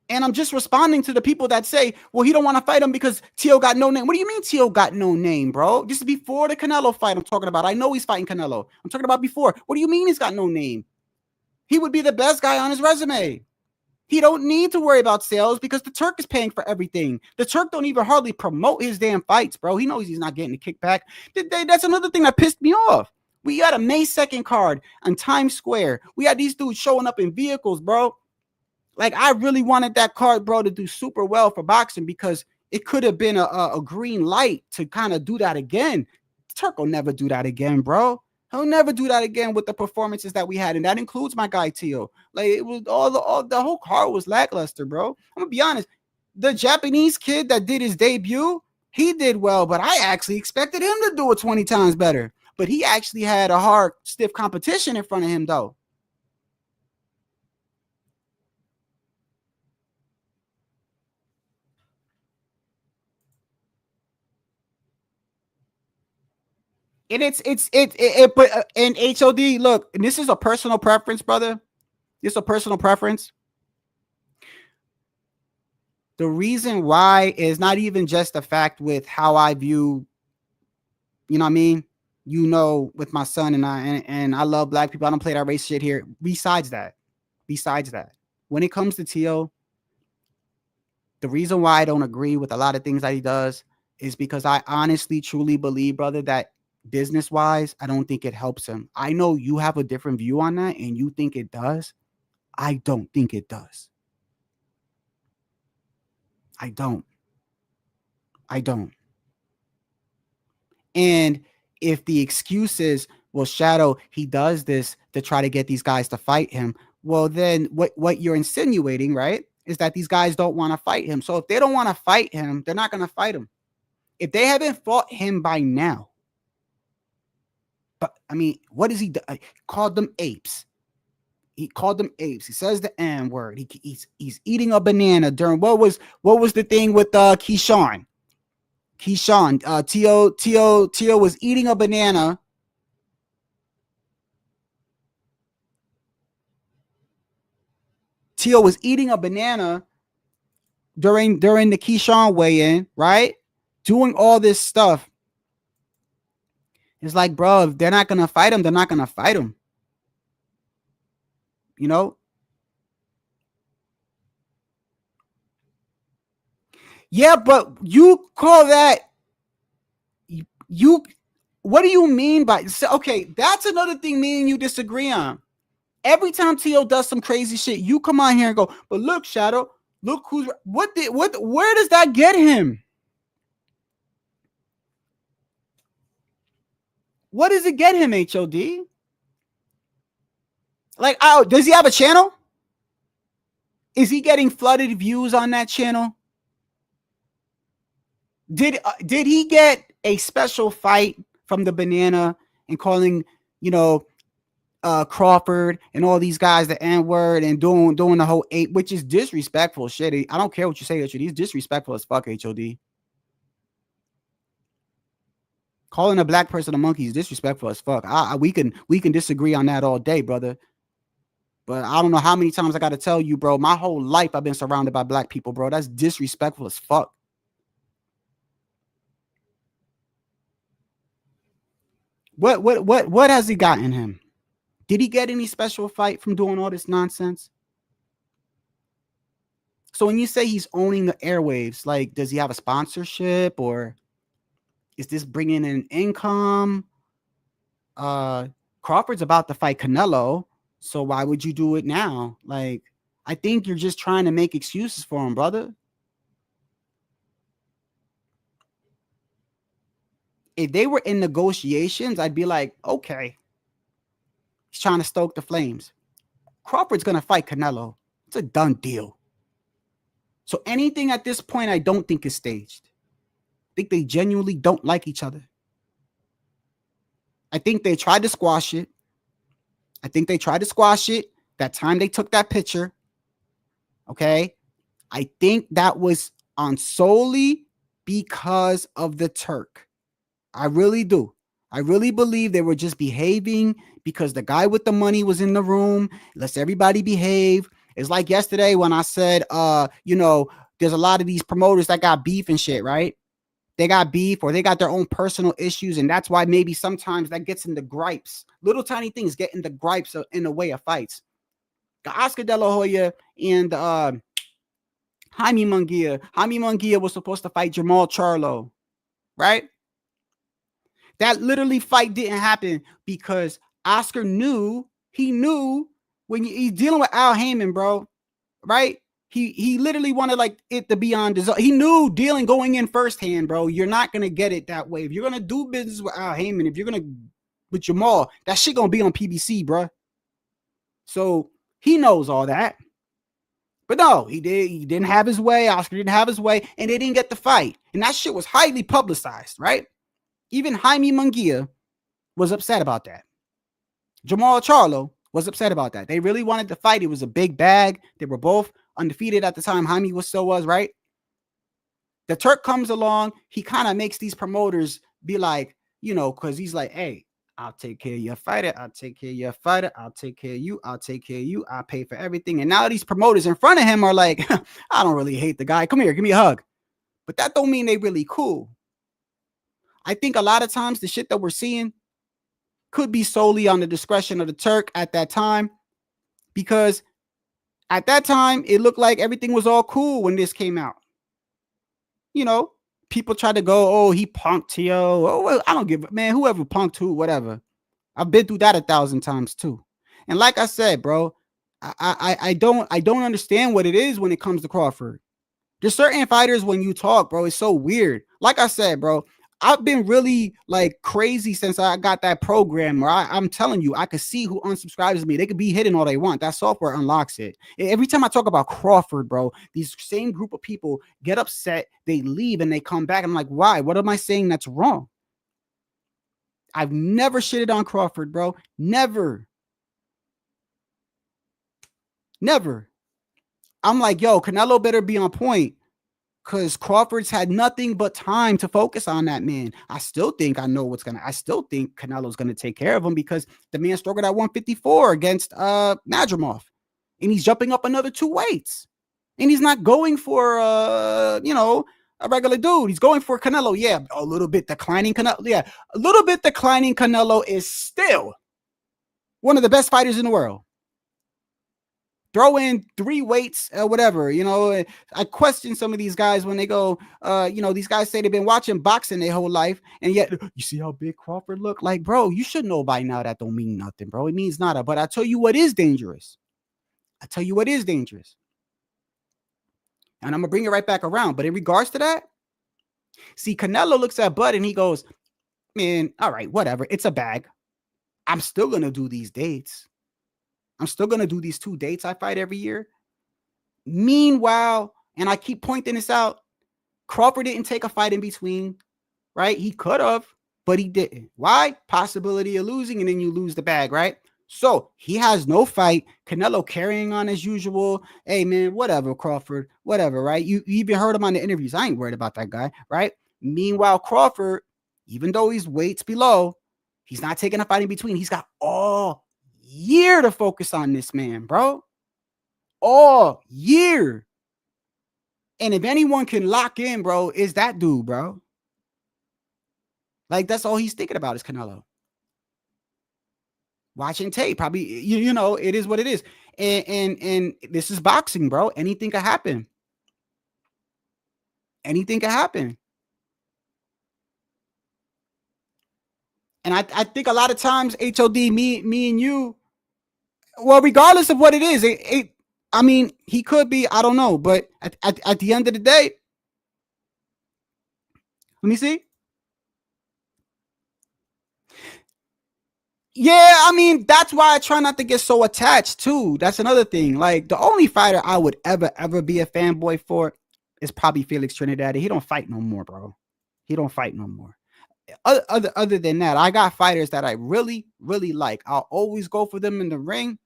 And I'm just responding to the people that say, well, he don't want to fight him because Tio got no name. What do you mean Tio got no name, bro? This is before the Canelo fight I'm talking about. I know he's fighting Canelo. I'm talking about before. What do you mean he's got no name? He would be the best guy on his resume. He don't need to worry about sales because the Turk is paying for everything. The Turk don't even hardly promote his damn fights, bro. He knows he's not getting the kickback. That's another thing that pissed me off. We got a May 2nd card on Times Square. We had these dudes showing up in vehicles, bro. Like, I really wanted that card, bro, to do super well for boxing because it could have been a green light to kind of do that again. Turk will never do that again, bro. He'll never do that again with the performances that we had, and that includes my guy Tio. Like, it was all the whole card was lackluster, bro. I'm gonna be honest. The Japanese kid that did his debut, he did well, but I actually expected him to do it 20 times better. But he actually had a hard, stiff competition in front of him, though. And but in HOD, look, and this is a personal preference, brother. This is a personal preference. The reason why is not even just the fact with how I view, you know what I mean? You know, with my son and I love black people. I don't play that race shit here. Besides that, when it comes to Tio, the reason why I don't agree with a lot of things that he does is because I honestly, truly believe, brother, that business-wise, I don't think it helps him. I know you have a different view on that and you think it does. I don't think it does. I don't. And if the excuse is, well, Shadow, he does this to try to get these guys to fight him, well, then what you're insinuating, right, is that these guys don't want to fight him. So if they don't want to fight him, they're not going to fight him. If they haven't fought him by now, but I mean, what does he do? He called them apes. He says the N word. He's eating a banana during what was the thing with Keyshawn? Tio was eating a banana. Tio was eating a banana during the Keyshawn weigh-in, right? Doing all this stuff. It's like, bro, if they're not gonna fight him, they're not gonna fight him. You know? Yeah, but you call that what do you mean by, okay, that's another thing me and you disagree on. Every time Tio does some crazy shit, you come on here and go, but look, Shadow, look who's where does that get him? What does it get him, HOD? Like, oh, does he have a channel? Is he getting flooded views on that channel? Did he get a special fight from the banana and calling, you know, Crawford and all these guys the N-word and doing the whole ape, which is disrespectful shit. I don't care what you say, HOD. He's disrespectful as fuck, HOD. Calling a black person a monkey is disrespectful as fuck. We can disagree on that all day, brother. But I don't know how many times I got to tell you, bro. My whole life I've been surrounded by black people, bro. That's disrespectful as fuck. What has he gotten him? Did he get any special fight from doing all this nonsense? So when you say he's owning the airwaves, like, does he have a sponsorship or is this bringing in income? Crawford's about to fight Canelo, so why would you do it now? Like, I think you're just trying to make excuses for him, brother. If they were in negotiations, I'd be like, okay, he's trying to stoke the flames. Crawford's going to fight Canelo. It's a done deal. So anything at this point, I don't think is staged. I think they genuinely don't like each other. I think they tried to squash it. That time they took that picture. Okay. I think that was on solely because of the Turk. I really do. I really believe they were just behaving because the guy with the money was in the room. Let's everybody behave. It's like yesterday when I said, there's a lot of these promoters that got beef and shit, right? They got beef or they got their own personal issues. And that's why maybe sometimes that gets into gripes. Little tiny things get into gripes in the way of fights. The Oscar De La Hoya and Jaime Munguia. Jaime Munguia was supposed to fight Jamal Charlo, right? That literally fight didn't happen because Oscar knew when he's dealing with Al Heyman, bro, right? He literally wanted like it to be on design. He knew dealing going in firsthand, bro. You're not gonna get it that way. If you're gonna do business with Al Heyman, if you're gonna with Jamal, that shit gonna be on PBC, bro. So he knows all that. But no, he didn't have his way. Oscar didn't have his way, and they didn't get the fight. And that shit was highly publicized, right? Even Jaime Munguia was upset about that. Jamal Charlo was upset about that. They really wanted to fight. It was a big bag. They were both undefeated at the time. Jaime was, right? The Turk comes along. He kind of makes these promoters be like, because he's like, hey, I'll take care of your fighter. I'll take care of your fighter. I'll take care of you. I'll take care of you. I'll pay for everything. And now these promoters in front of him are like, I don't really hate the guy. Come here, give me a hug. But that don't mean they really cool. I think a lot of times the shit that we're seeing could be solely on the discretion of the Turk at that time, because at that time it looked like everything was all cool when this came out. People try to go, oh, he punked Tio. Oh, well, I don't give a man, whoever punked who, whatever. I've been through that 1,000 times too. And like I said, bro, I don't understand what it is when it comes to Crawford. There's certain fighters when you talk, bro, it's so weird. Like I said, bro, I've been really like crazy since I got that program where I'm telling you, I could see who unsubscribes to me. They could be hidden all they want. That software unlocks it. Every time I talk about Crawford, bro, these same group of people get upset, they leave and they come back. I'm like, why? What am I saying that's wrong? I've never shitted on Crawford, bro. Never. I'm like, yo, Canelo better be on point, because Crawford's had nothing but time to focus on that man. I still think Canelo's gonna take care of him, because the man struggled at 154 against Madrimov, and he's jumping up another 2 weights, and he's not going for a regular dude. He's going for Canelo. Yeah, a little bit declining Canelo. Yeah, a little bit declining Canelo is still one of the best fighters in the world. Throw in 3 weights, whatever. I question some of these guys when they go, these guys say they've been watching boxing their whole life, and yet you see how big Crawford look. Like, bro, you should know by now that don't mean nothing, bro. It means nada. But I tell you what is dangerous. And I'm gonna bring it right back around. But in regards to that, see, Canelo looks at Bud and he goes, man, all right, whatever. It's a bag. I'm still gonna do these dates. I'm still going to do these 2 dates I fight every year. Meanwhile, and I keep pointing this out, Crawford didn't take a fight in between, right? He could have, but he didn't. Why? Possibility of losing, and then you lose the bag, right? So he has no fight. Canelo carrying on as usual. Hey, man, whatever, Crawford, whatever, right? You even heard him on the interviews. I ain't worried about that guy, right? Meanwhile, Crawford, even though he's weights below, he's not taking a fight in between. He's got all year to focus on this man, bro. All year. And if anyone can lock in, bro, is that dude, bro. Like, that's all he's thinking about is Canelo. Watching tape, probably, it is what it is. And this is boxing, bro. Anything can happen. Anything can happen. And I think a lot of times, HOD, me and you, well, regardless of what it is, I mean, he could be, I don't know. But at the end of the day, let me see. Yeah, I mean, that's why I try not to get so attached too. That's another thing. Like, the only fighter I would ever be a fanboy for is probably Felix Trinidad. He don't fight no more, bro. He don't fight no more. Other than that, I got fighters that I really, really like. I'll always go for them in the ring,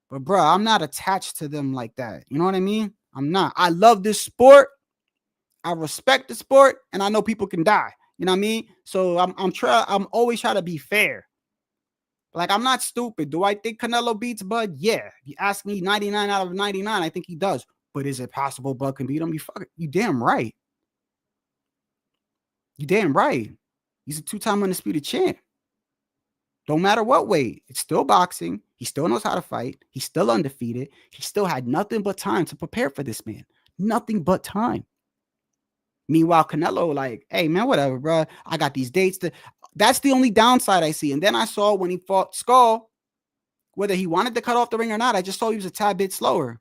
but bro, I'm not attached to them like that. You know what I mean? I'm not. I love this sport. I respect the sport, and I know people can die. You know what I mean? So I'm always trying to be fair. Like, I'm not stupid. Do I think Canelo beats Bud? Yeah. If you ask me 99 out of 99, I think he does. But is it possible Bud can beat him? You damn right. You damn right. He's a 2-time undisputed champ. Don't matter what weight. It's still boxing. He still knows how to fight. He's still undefeated. He still had nothing but time to prepare for this man. Nothing but time. Meanwhile, Canelo, like, hey, man, whatever, bro. I got these dates. That's the only downside I see. And then I saw when he fought Skull, whether he wanted to cut off the ring or not, I just saw he was a tad bit slower.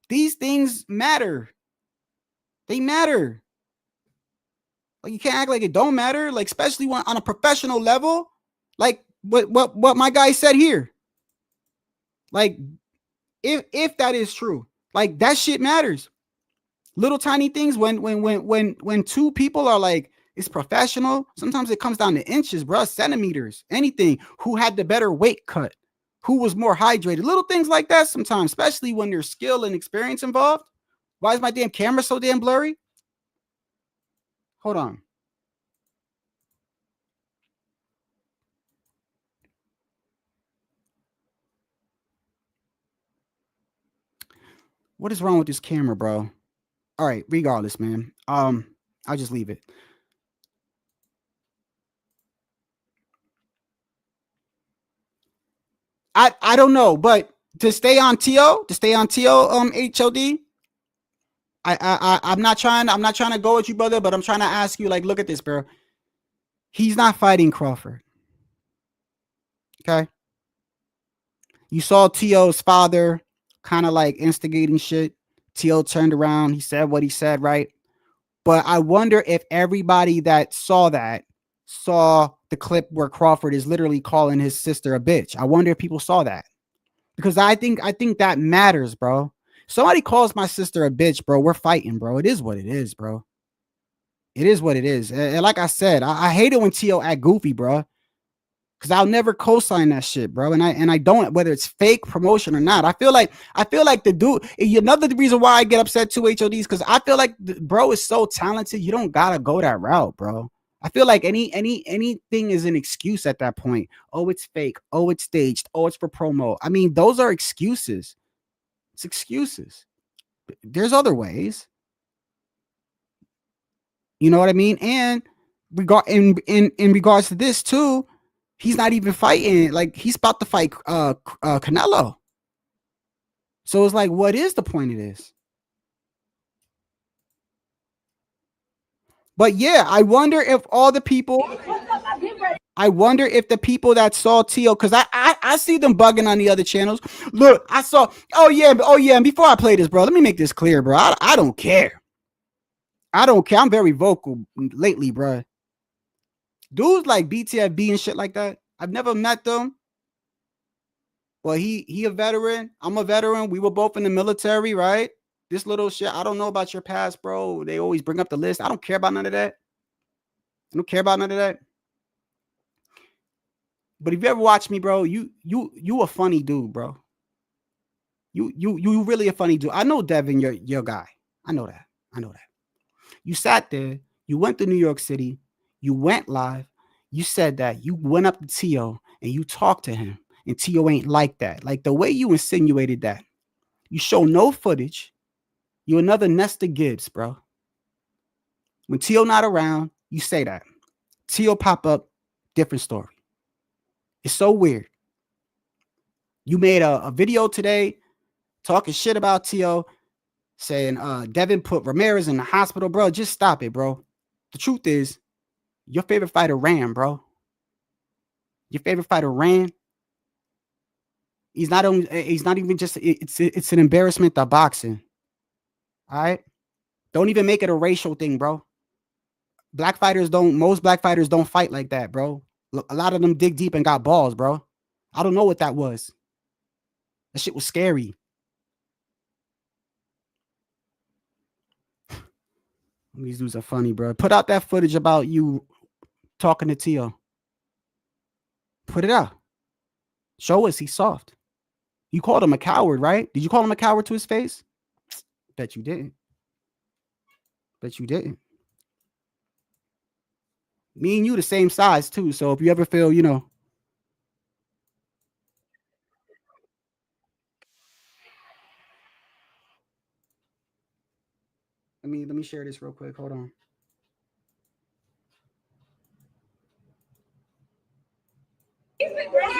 These things matter. They matter. Like, you can't act like it don't matter. Like, especially when on a professional level, like what my guy said here. Like, if that is true, like, that shit matters. Little tiny things when two people are like, it's professional. Sometimes it comes down to inches, bro, centimeters, anything. Who had the better weight cut? Who was more hydrated? Little things like that sometimes, especially when there's skill and experience involved. Why is my damn camera so damn blurry? Hold on. What is wrong with this camera, bro? All right, regardless, man. I'll just leave it. I don't know, but to stay on TO, HOD. I'm not trying to go with you, brother, but I'm trying to ask you, like, look at this, bro. He's not fighting Crawford. Okay. You saw TO's father kind of like instigating shit. TO turned around. He said what he said, right? But I wonder if everybody that saw that saw the clip where Crawford is literally calling his sister a bitch. I wonder if people saw that. Because I think that matters, bro. Somebody calls my sister a bitch, bro. We're fighting, bro. It is what it is, bro. It is what it is. And like I said, I hate it when TO act goofy, bro. Because I'll never co-sign that shit, bro. And I don't, whether it's fake promotion or not. I feel like the dude, another reason why I get upset too, HODs, because I feel like the bro is so talented, you don't gotta go that route, bro. I feel like anything is an excuse at that point. Oh, it's fake. Oh, it's staged. Oh, it's for promo. I mean, those are excuses. It's excuses. There's other ways. You know what I mean? And in regards to this too, he's not even fighting. Like, he's about to fight Canelo. So it's like, what is the point of this? But yeah, I wonder if all the people, I wonder if the people that saw TO, because I see them bugging on the other channels. Look, I saw, oh yeah. And before I play this, bro, let me make this clear, bro. I don't care. I don't care. I'm very vocal lately, bro. Dudes like BTFB and shit like that, I've never met them. Well, he a veteran. I'm a veteran. We were both in the military, right? This little shit. I don't know about your past, bro. They always bring up the list. I don't care about none of that. I don't care about none of that. But if you ever watch me, bro, you a funny dude, bro. You really a funny dude. I know Devin, your guy. I know that. You sat there. You went to New York City. You went live. You said that. You went up to TO and you talked to him. And TO ain't like that. Like the way you insinuated that. You show no footage. You're another Nesta Gibbs, bro. When TO not around, you say that. TO pop up, different story. It's so weird. You made a video today talking shit about TO, saying Devin put Ramirez in the hospital, bro. Just stop it, bro. The truth is, your favorite fighter ran, bro. Your favorite fighter ran. He's not even just, it's an embarrassment to boxing. All right. Don't even make it a racial thing, bro. Most black fighters don't fight like that, bro. A lot of them dig deep and got balls, bro. I don't know what that was. That shit was scary. These dudes are funny, bro. Put out that footage about you talking to TO. Put it out. Show us he's soft. You called him a coward, right? Did you call him a coward to his face? Bet you didn't. Me and you the same size too. So if you ever feel, me share this real quick. Hold on. He's been ready.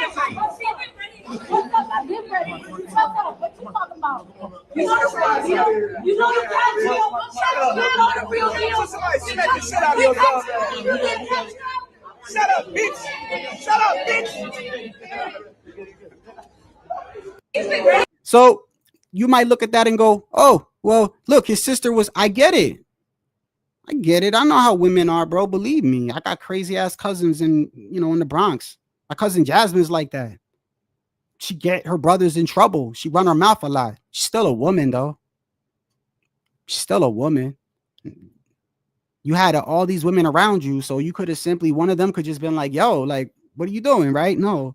What's up? I've been ready. Shut up. What you talking about? You know the real deal. You know the real deal. Shut up, man. On the real deal. Somebody smack the shit out of your dumb ass. You didn't catch it. Shut up, bitch. Shut up, bitch. He's been ready. So you might look at that and go, oh, well, look, his sister was, I get it. I get it. I know how women are, bro. Believe me. I got crazy ass cousins in the Bronx. My cousin Jasmine's like that. She get her brothers in trouble. She run her mouth a lot. She's still a woman, though. She's still a woman. You had all these women around you, so you could have simply, one of them could just been like, yo, like, what are you doing, right? No.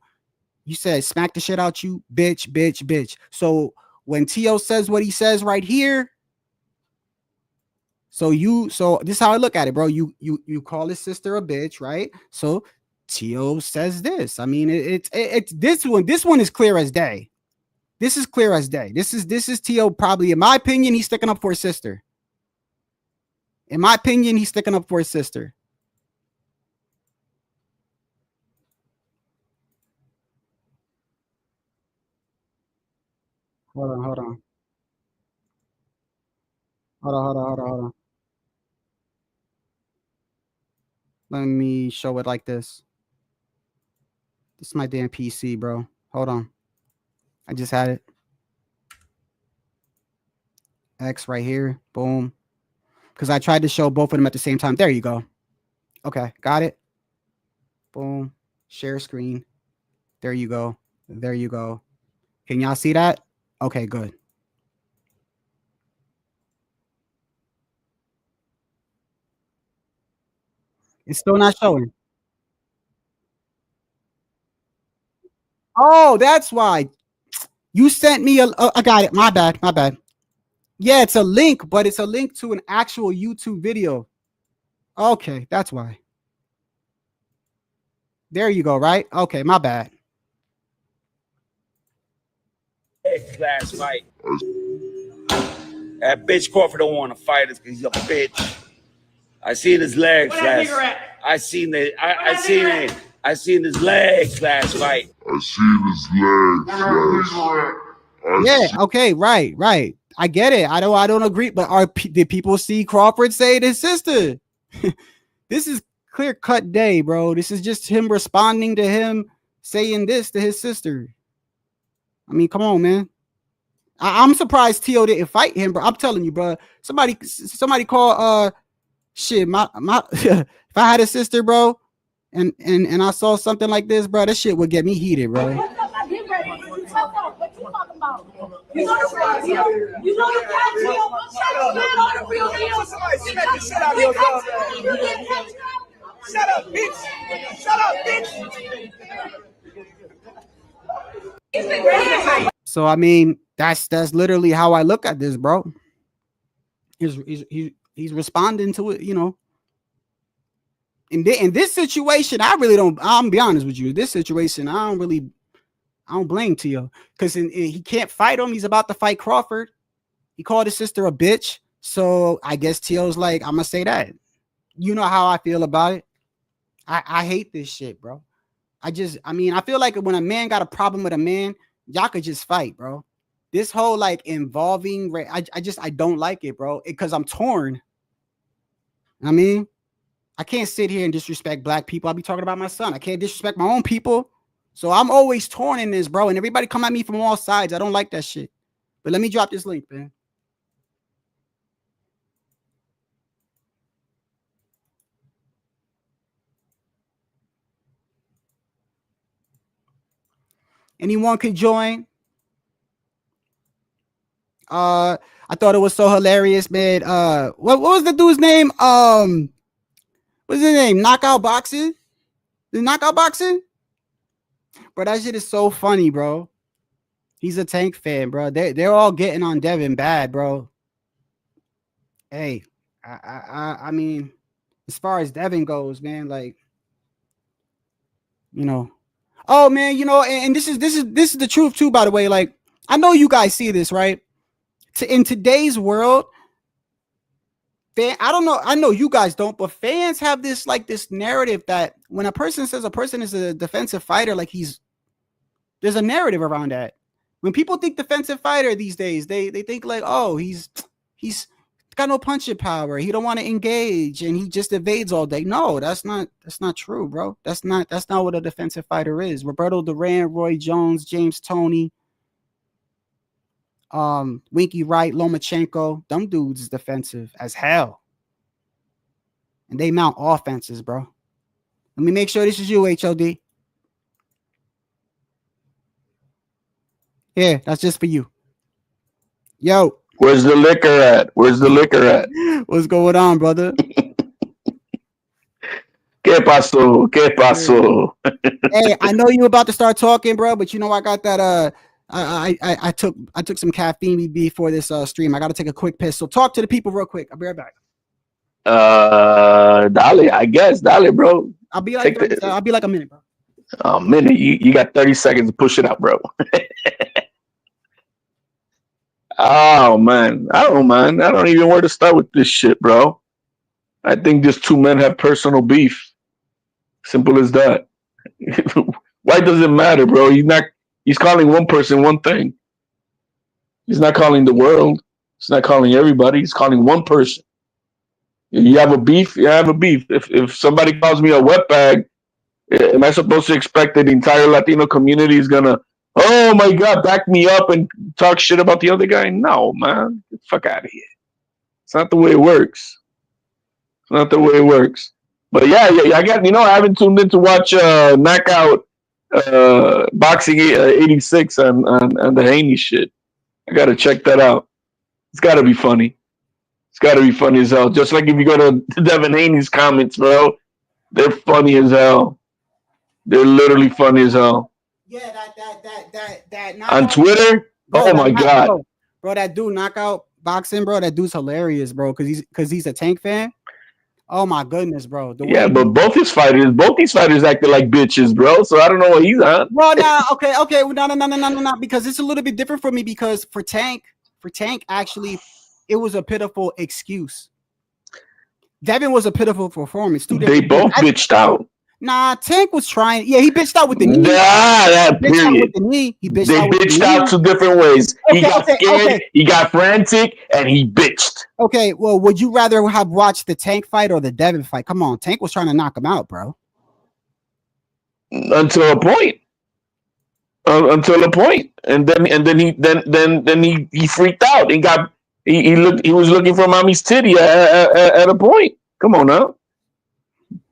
You said, smack the shit out you, bitch, bitch, bitch. So when T.O. says what he says right here, so this is how I look at it, bro. You call his sister a bitch, right? So T.O. says this. I mean, it's this one is clear as day. This is clear as day. This is T.O. probably, in my opinion, he's sticking up for his sister. In my opinion, he's sticking up for his sister. Hold on. Let me show it like this. This is my damn PC, bro. Hold on. I just had it. X right here. Boom. Because I tried to show both of them at the same time. There you go. Okay, got it. Boom. Share screen. There you go. There you go. Can y'all see that? Okay, good. It's still not showing. Oh, that's why. You sent me I got it. My bad. Yeah, it's a link, but it's a link to an actual YouTube video. Okay, that's why. There you go, right? Okay, my bad. Last fight. That bitch Crawford don't want to fight us because he's a bitch. I seen his legs last. I seen his legs last fight. Yeah. Okay. Right. I get it. I don't agree. But did people see Crawford say to his sister? This is clear cut day, bro. This is just him responding to him saying this to his sister. I mean, come on, man. I'm surprised T.O. didn't fight him, bro. I'm telling you, bro. Somebody call shit. My if I had a sister, bro, and I saw something like this, bro, that shit would get me heated, bro. What you talking about? You know the real deal. You know the real deal. Shut up, man. On the real deal. Somebody smack the shit out of your dumb ass. You didn't catch it. Shut up, bitch. Shut up, bitch. He's been ready. So I mean, that's literally how I look at this, bro. He's responding to it, In this situation, I'm gonna be honest with you. This situation, I don't blame T.O. because he can't fight him. He's about to fight Crawford. He called his sister a bitch. So I guess T.O.'s like, I'm gonna say that. You know how I feel about it. I hate this shit, bro. I feel like when a man got a problem with a man, y'all could just fight, bro. This whole like involving, I don't like it, bro, because I'm torn. I mean, I can't sit here and disrespect black people. I'll be talking about my son. I can't disrespect my own people. So I'm always torn in this, bro. And everybody come at me from all sides. I don't like that shit. But let me drop this link, man. Anyone could join. I thought it was so hilarious, man. What was the dude's name? What's his name? Knockout Boxing? The Knockout Boxing? Bro, that shit is so funny, bro. He's a Tank fan, bro. They're all getting on Devin bad, bro. Hey, I mean, as far as Devin goes, man, like, oh man, and this is the truth too, by the way. Like, I know you guys see this, right? In today's world, I don't know. I know you guys don't, but fans have this this narrative that when a person says a person is a defensive fighter, like there's a narrative around that. When people think defensive fighter these days, they think like, oh, he's got no punching power. He don't want to engage and he just evades all day. No, that's not true, bro. That's not what a defensive fighter is. Roberto Duran, Roy Jones, James Toney, Winky Wright, Lomachenko, them dudes is defensive as hell. And they mount offenses, bro. Let me make sure this is you, HOD. Yeah, that's just for you. Yo. Where's the liquor at? Where's the liquor at? What's going on, brother? ¿Qué pasó? ¿Qué pasó? Hey, I know you about to start talking, bro, but you know I got that I took some caffeine before this stream. I got to take a quick piss. So talk to the people real quick. I'll be right back. Dale, I guess. Dale, bro. I'll be like a minute, bro. A minute. You got 30 seconds to push it out, bro. Oh man, I don't know, man. I don't even know where to start with this shit, bro. I think just two men have personal beef. Simple as that. Why does it matter, bro? He's calling one person one thing. He's not calling the world. He's not calling everybody. He's calling one person. You have a beef, you have a beef. If somebody calls me a wetbag, am I supposed to expect that the entire Latino community is gonna, oh my God, back me up and talk shit about the other guy? No, man. Get the fuck out of here. It's not the way it works. It's not the way it works. But yeah, I got, I haven't tuned in to watch Knockout Boxing 86 and the Haney shit. I gotta check that out. It's gotta be funny. It's gotta be funny as hell. Just like if you go to Devin Haney's comments, bro, they're funny as hell. They're literally funny as hell. Yeah, that on Twitter. Oh my God, bro, that dude Knockout Boxing, bro, that dude's hilarious, bro, because he's a Tank fan. Oh my goodness, bro. But both these fighters acted like bitches, bro. So I don't know what he's on. Well, now, okay, no, because it's a little bit different for me because for Tank, actually, it was a pitiful excuse. Devin was a pitiful performance. They both bitched out. Nah, Tank was trying. Yeah, he bitched out with the knee. That period. They bitched out two different ways. He got scared, he got frantic, and he bitched. Okay, well, would you rather have watched the Tank fight or the Devin fight? Come on, Tank was trying to knock him out, bro. Until a point. And then he freaked out and he was looking for mommy's titty at a point. Come on now.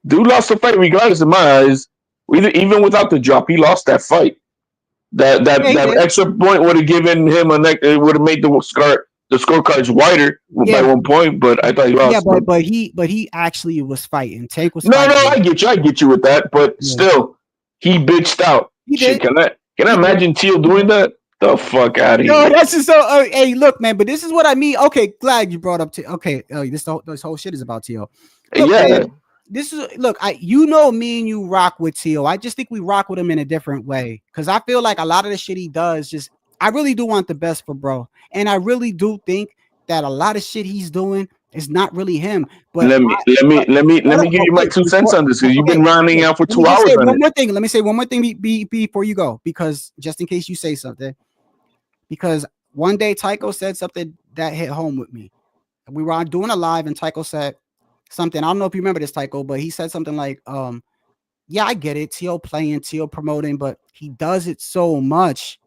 Dude lost the fight regardless of my eyes. Even without the drop, he lost that fight. That extra point would have given him it would have made the scorecards wider by 1 point, but I thought he lost. Yeah, but he actually was fighting. Tank was fighting. No, I get you with that, but still, he bitched out. He did. Can I imagine Teal doing that? The fuck out of here. No, that's just so. Hey, look, man, but this is what I mean. Okay, glad you brought up Teal. Okay, this whole shit is about Teal. Look, yeah. Man, this is me and you rock with Teal. I just think we rock with him in a different way because I feel like a lot of the shit he does I really do want the best for bro, and I really do think that a lot of shit he's doing is not really him. But let me give you my 2 cents on this because you've been rounding out for 2 hours. Let me say one more thing before you go, because just in case you say something, because one day Tycho said something that hit home with me. We were doing a live and Tycho said something. I don't know if you remember this, Tycho, but he said something like, yeah, I get it. Teal playing, Teal promoting, but he does it so much.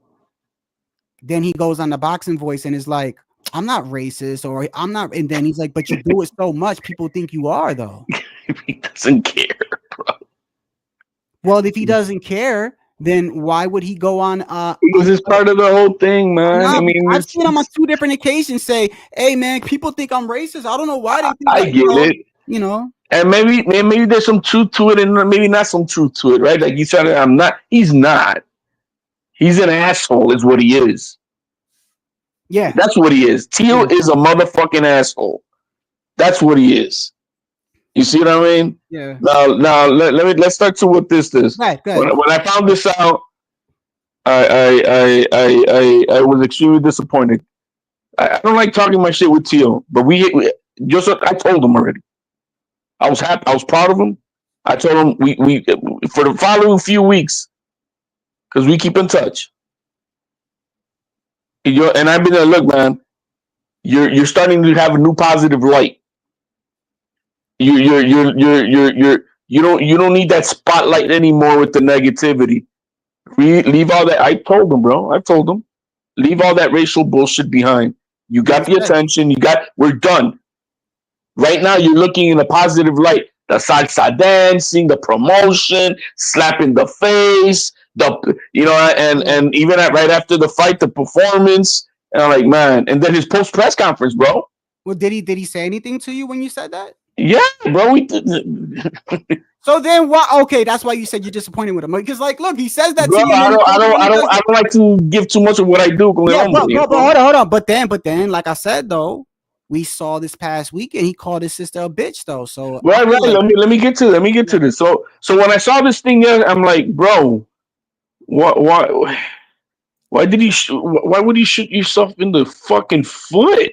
Then he goes on the Boxing Voice and is like, I'm not racist or I'm not. And then he's like, but you do it so much. People think you are, though. He doesn't care, bro. Well, if he doesn't care, then why would he go on? Because it's part of the whole thing, man. I mean, I've seen him on 2 different occasions say, hey, man, people think I'm racist. I don't know why they think I get it. And maybe there's some truth to it and maybe not some truth to it, right? Like you said, he's not. He's an asshole is what he is. Yeah. That's what he is. Teal is a motherfucking asshole. That's what he is. You see what I mean? Yeah. Now let's start to what this is. Right, when I found this out, I was extremely disappointed. I don't like talking my shit with Teal, but just I told him already. I was happy. I was proud of him. I told him we for the following few weeks, because we keep in touch. And I've been there. Look, man, you're starting to have a new positive light. You don't need that spotlight anymore with the negativity. Leave all that. I told him, bro. I told him, leave all that racial bullshit behind. You got the attention. We're done. Right now, you're looking in a positive light. The salsa dancing, the promotion, slapping the face, and even right after the fight, the performance. And I'm like, man. And then his post press conference, bro. Well, did he say anything to you when you said that? Yeah, bro. So then what? Okay, that's why you said you're disappointed with him. Because, like, look, he says that bro, to you. I don't like to give too much of what I do. Yeah, but hold on. But then, like I said, though, we saw this past weekend he called his sister a bitch, though. So right. Let me get to this. So when I saw this thing, I'm like, bro, why would you shoot yourself in the fucking foot?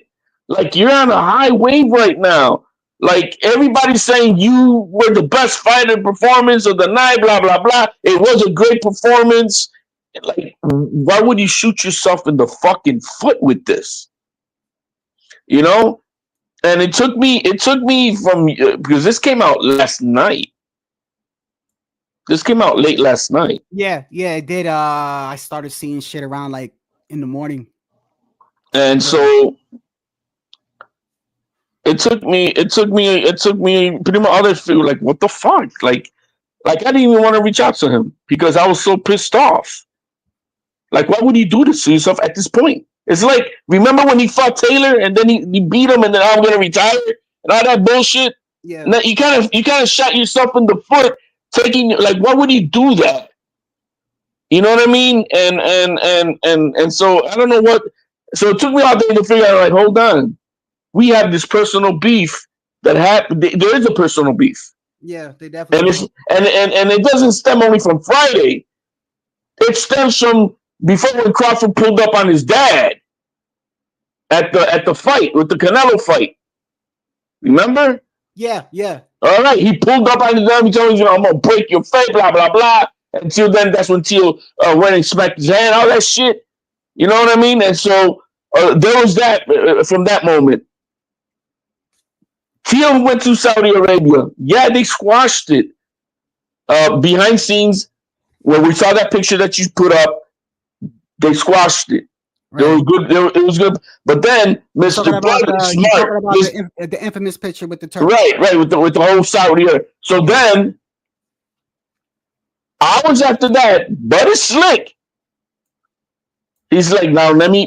Like, you're on a high wave right now. Like, everybody's saying you were the best fighter performance of the night, blah, blah, blah. It was a great performance. Like, why would you shoot yourself in the fucking foot with this? You know? And it took me from, because this came out last night. This came out late last night. Yeah, it did. I started seeing shit around like in the morning. And so it took me pretty much others feel like, what the fuck? Like I didn't even want to reach out to him because I was so pissed off. Like, why would he do this to himself at this point? It's like, remember when he fought Taylor and then he beat him and then I'm gonna retire and all that bullshit? Yeah. Now, you kind of shot yourself in the foot, taking, like, why would he do that? You know what I mean? And so I don't know what. So it took me all day to figure out, like, hold on. We have this personal beef that happened. There is a personal beef. Yeah, they definitely. And it doesn't stem only from Friday. It stems from before when Crawford pulled up on his dad at the fight with the Canelo fight. Remember? Yeah. All right, he pulled up on his dad. He told him, I'm gonna break your face, blah blah blah. Until then, that's when Teal went and smacked his hand, all that shit. You know what I mean? And so there was that from that moment. Teal went to Saudi Arabia. Yeah, they squashed it. Behind scenes, when we saw that picture that you put up, they squashed it. Right. It was good. But then Mr. Blood Smart, the infamous picture with the turtle. Right, with the whole Saudi Arabia. So then, hours after that, Buddy Slick, he's like, now let me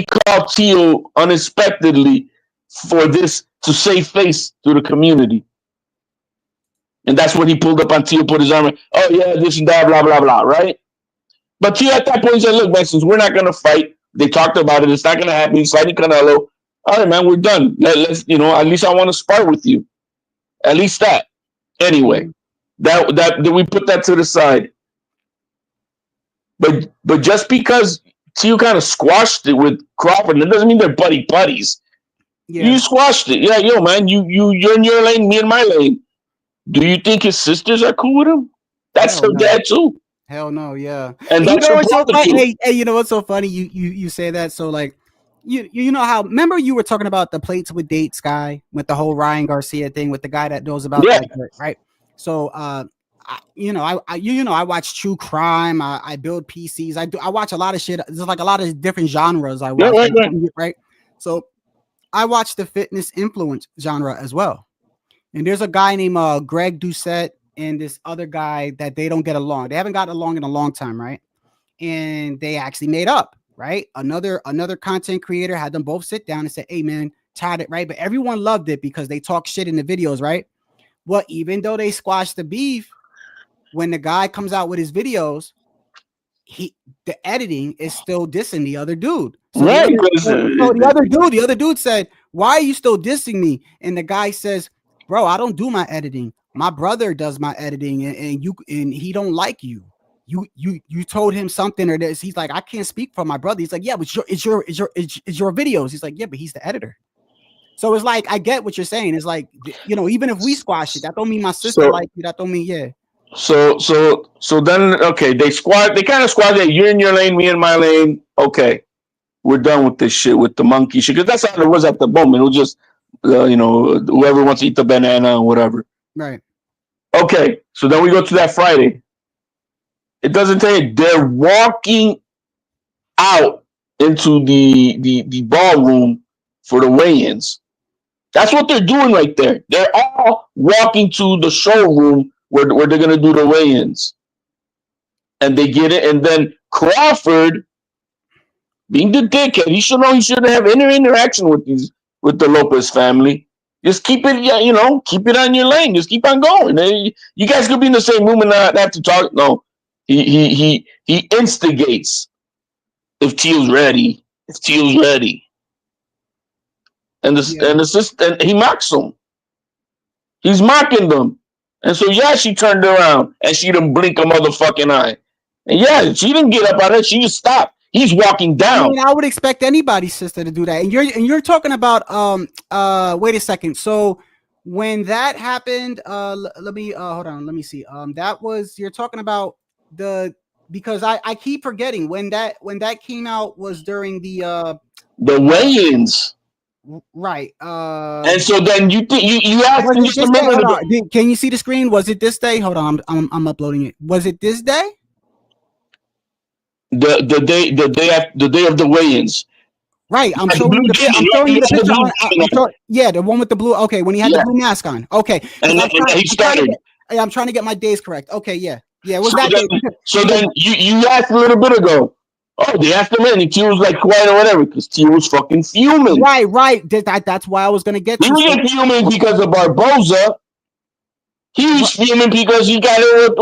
call Teal unexpectedly for this to save face to the community. And that's when he pulled up on Teal, put his arm, oh yeah, this and that, blah, blah, blah, right? But Teal at that point said, look, man, since we're not going to fight, they talked about it, it's not going to happen, he's fighting Canelo. All right, man, we're done. Let's, at least I want to spar with you. At least that. Anyway, that we put that to the side. But just because Teal kind of squashed it with Crawford, that doesn't mean they're buddies. Yeah. You squashed it. Yeah, yo, man, you're in your lane, me in my lane. Do you think his sisters are cool with him? That's her dad too. Hell no, yeah. And that's so funny. Hey, you know what's so funny? You say that, so like you know how, remember you were talking about the plates with dates guy with the whole Ryan Garcia thing with the guy that knows about that, right? So I watch true crime, I build PCs, I watch a lot of shit. There's like a lot of different genres I watch, right? So I watch the fitness influence genre as well. And there's a guy named Greg Doucette and this other guy that they don't get along. They haven't gotten along in a long time, right? And they actually made up, right? Another content creator had them both sit down and say, hey, man, tired it, right? But everyone loved it because they talk shit in the videos, right? Well, even though they squashed the beef, when the guy comes out with his videos, the editing is still dissing the other dude. So the other dude said, why are you still dissing me? And the guy says, bro, I don't do my editing. My brother does my editing, and he don't like you. You told him something or this. He's like, I can't speak for my brother. He's like, yeah, but it's your videos. He's like, yeah, but he's the editor. So it's like I get what you're saying. It's like, you know, even if we squash it, that don't mean my sister So- like you. That don't mean So then okay, they kind of squad that you're in your lane, me in my lane. Okay, we're done with this shit with the monkey shit, because that's how it was at the moment. It was just you know, whoever wants to eat the banana or whatever. right. Okay, so then we go to that Friday. It doesn't tell you they're walking out into the ballroom for the weigh-ins. That's what they're doing right there. They're all walking to the showroom where they're gonna do the weigh-ins, and they get it. And then Crawford, being the dickhead, he should know he shouldn't have any interaction with the Lopez family. Just keep it, you know, keep it on your lane. Just keep on going. You guys could be in the same room and not have to talk. No, he instigates. If Teal's ready, and the assistant, he mocks them. He's mocking them. And so, yeah, she turned around and she didn't blink a motherfucking eye. And yeah, she didn't get up on it. She just stopped. He's walking I down. mean, I would expect anybody's sister to do that. And you're talking about wait a second. So when that happened, let me hold on, let me see. That was, you're talking about because I keep forgetting when that came out was during the weigh-ins. Right. And so then you asked was me it just a this day? minute Hold ago. on. Can you see the screen? Was it this day? Hold on, I'm uploading it. Was it this day? The day of the weigh-ins. Right, I'm Yeah, showing you the picture. I'm showing you the picture. Yeah, the one with the blue. Okay, when he had the blue mask on. Okay, And he started. I'm trying to get my days correct. Okay, yeah. It was So that then, day. so then you asked a little bit ago. Oh, they asked him in, and T was like quiet or whatever, because T was fucking fuming. Right. That's why I was gonna get He to. wasn't fuming because of Barboza. He was fuming because he got it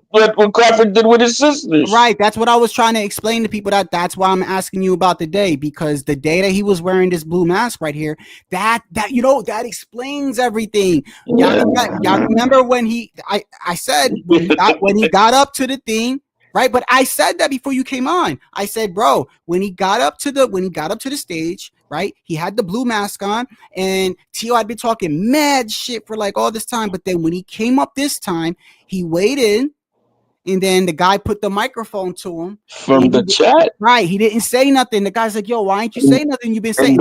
what Crawford did with his sisters. Right, that's what I was trying to explain to people. That's why I'm asking you about the day, because the day that he was wearing this blue mask right here, that you know, that explains everything. Y'all remember when I said when he got up to the thing, right? But I said that before you came on. I said, bro, when he got up to the stage, right? He had the blue mask on, and Tio had been talking mad shit for like all this time. But then when he came up this time, he waited, and then the guy put the microphone to him from the chat. Right, he didn't say nothing. The guy's like, "Yo, why ain't you say nothing? You've been saying."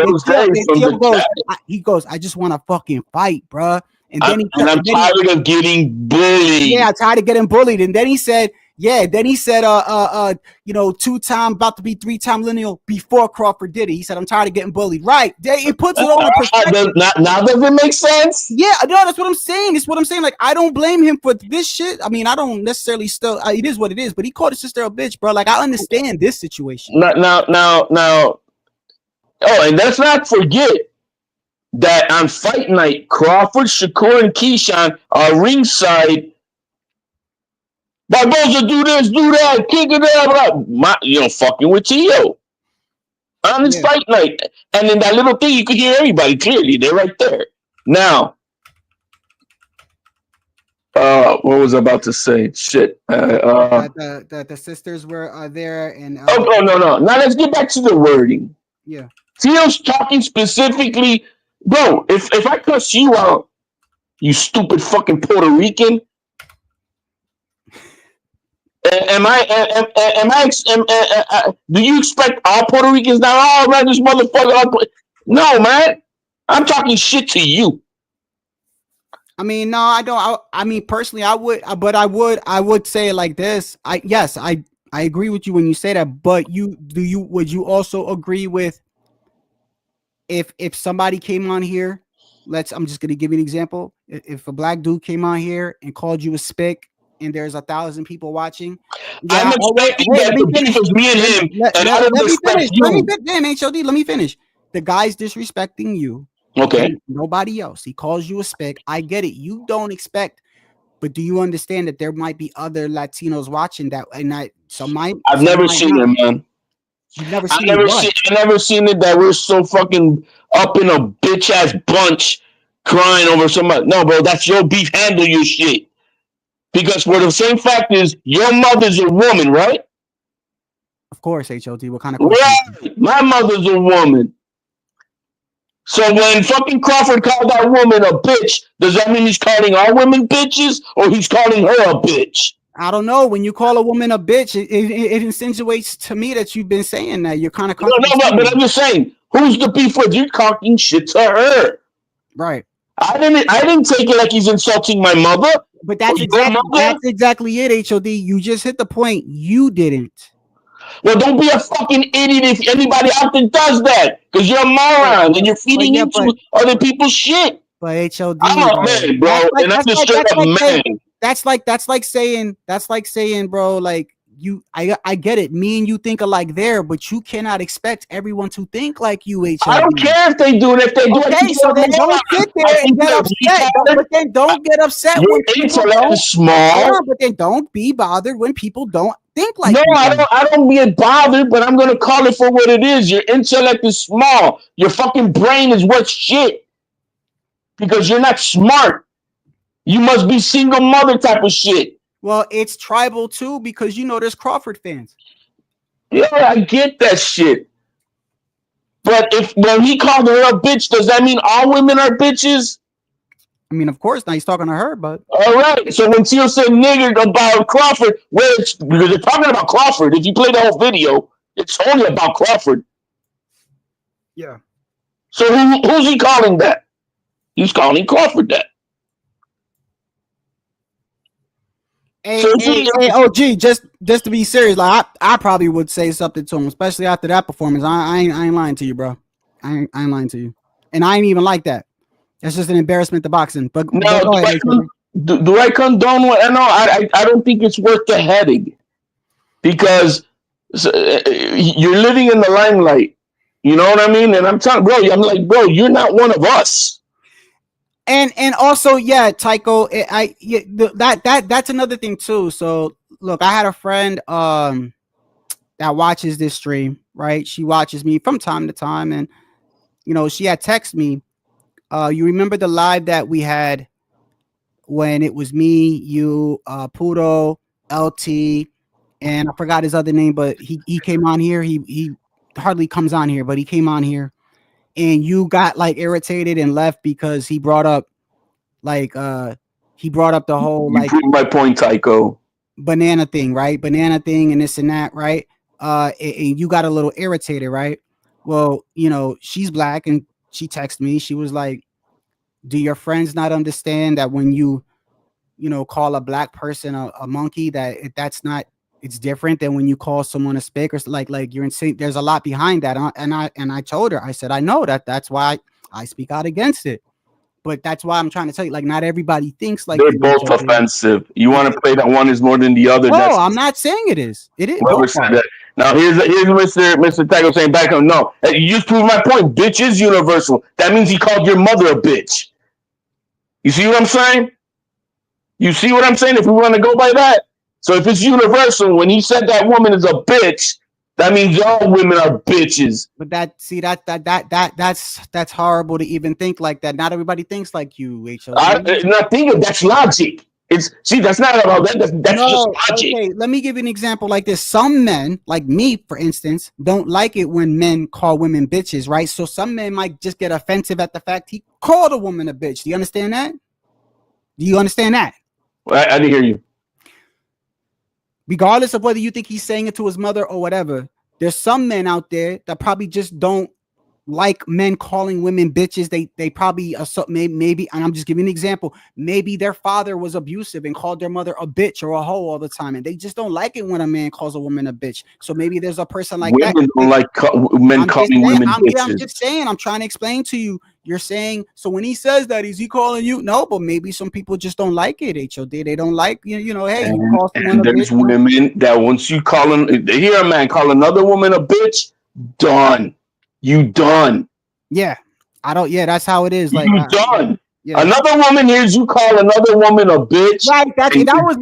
He goes, "I just want to fucking fight, bruh." And then I'm tired of getting bullied. Yeah, I'm tired of getting bullied. And then he said, you know, 2-time, about to be 3-time lineal before Crawford did it. He said, I'm tired of getting bullied. Right. It puts it all in perspective. Now does it make sense? Yeah, no, that's what I'm saying. It's what I'm saying. Like, I don't blame him for this shit. I mean, I don't necessarily it is what it is, but he called his sister a bitch, bro. Like, I understand this situation. Now. Oh, and let's not forget that on fight night, Crawford, Shakur, and Keyshawn are ringside. Barboza, do this, do that, kick it out, fucking with Tio on this fight night. And in that little thing, you could hear everybody clearly. They're right there. Now, what was I about to say? Shit. The sisters were there, and no. Now let's get back to the wording. Yeah. Tio's talking specifically, bro. If I cuss you out, you stupid fucking Puerto Rican. Do you expect all Puerto Ricans now? Oh man, this motherfucker. No, man. I'm talking shit to you. I mean, no, I don't. I mean, personally, I would, but I would say it like this. I agree with you when you say that. But would you also agree with if somebody came on here? I'm just gonna give you an example. If a black dude came on here and called you a spick, and there's 1,000 people watching. Yeah, I'm expecting that the beef is me and him, and I don't respect you. Damn, HOD, let me finish. The guy's disrespecting you. Okay. Nobody else. He calls you a spick. I get it. You don't expect, but do you understand that there might be other Latinos watching that? And I've never seen it, man. You've never seen it. I've never seen it that we're so fucking up in a bitch ass bunch crying over somebody. No, bro, that's your beef. Handle your shit. Because for the same fact is, your mother's a woman, right? Of course, HOD. What kind of question? Right. My mother's a woman. So when fucking Crawford called that woman a bitch, does that mean he's calling all women bitches or he's calling her a bitch? I don't know. When you call a woman a bitch, it insinuates to me that you've been saying that. You're kind of No, but I'm just saying, who's the beef with? You're talking shit to her. right. I didn't take it like he's insulting my mother. But that's exactly it, HOD. You just hit the point. You didn't. Well, don't be a fucking idiot if anybody out there does that, because you're a moron and you're feeding into other people's shit. But HOD, I'm a man, bro, and I'm just straight up man. That's like saying, bro, like I get it. Me and you think alike there, but you cannot expect everyone to think like you, HOD. I don't care if they do it. If they do it, so then don't sit there and get upset. But then don't get upset when people don't. Small. But then don't be bothered when people don't think like no, you. I don't be bothered, but I'm gonna call it for what it is. Your intellect is small. Your fucking brain is worth shit because you're not smart. You must be single mother type of shit. Well, it's tribal too because there's Crawford fans. Yeah, I get that shit. But when he called her a bitch, does that mean all women are bitches? I mean, of course, now he's talking to her, but all right. So when Teal said nigger about Crawford, because they're talking about Crawford. If you play the whole video, it's only about Crawford. Yeah. So who's he calling that? He's calling Crawford that. Hey, OG, just to be serious, like I probably would say something to him, especially after that performance. I ain't lying to you, bro. I ain't lying to you, and I ain't even like that. That's just an embarrassment to boxing. But no, go ahead, do I condone what? No, I don't think it's worth the headache because you're living in the limelight. You know what I mean? And I'm telling, bro, you're not one of us. And also, yeah, Tycho, that's another thing too. So look, I had a friend that watches this stream, right? She watches me from time to time, and she had texted me. You remember the live that we had when it was me, you, Pudo, LT, and I forgot his other name, but he came on here. He hardly comes on here, but he came on here. And you got like irritated and left because he brought up the whole like my point, Tycho. Banana thing, right? Banana thing and this and that, right? And you got a little irritated, right? Well, she's black and she texted me. She was like, do your friends not understand that when you call a black person a monkey, it's different than when you call someone a spick or like you're insane. There's a lot behind that. And I told her, I said, I know that's why I speak out against it. But that's why I'm trying to tell you, like, not everybody thinks like they're both offensive. You want to play that one is more than the other? No, I'm not saying it is. It is. Whoever said that. Now here's Mr. Tycho saying back home. No, you just proved my point. Bitch is universal. That means he called your mother a bitch. You see what I'm saying? You see what I'm saying? If we want to go by that. So if it's universal, when he said that woman is a bitch, that means all women are bitches. But that's horrible to even think like that. Not everybody thinks like you, HO. Not thinking, that's logic. That's not about that. That's just logic. Okay, let me give you an example like this. Some men, like me, for instance, don't like it when men call women bitches, right? So some men might just get offensive at the fact he called a woman a bitch. Do you understand that? Do you understand that? I didn't hear you. Regardless of whether you think he's saying it to his mother or whatever, there's some men out there that probably just don't like men calling women bitches. They probably maybe, and I'm just giving an example. Maybe their father was abusive and called their mother a bitch or a hoe all the time, and they just don't like it when a man calls a woman a bitch. So maybe there's a person like women that. Don't like men calling women bitches. I'm just saying. I'm trying to explain to you. You're saying, so when he says that, is he calling you? No, but maybe some people just don't like it, HOD. They don't like, hey, you call someone a bitch. There's women that once you they hear a man call another woman a bitch, done. You done. Yeah. That's how it is. Like you done. Yeah. Another woman hears you call another woman a bitch. Right. That was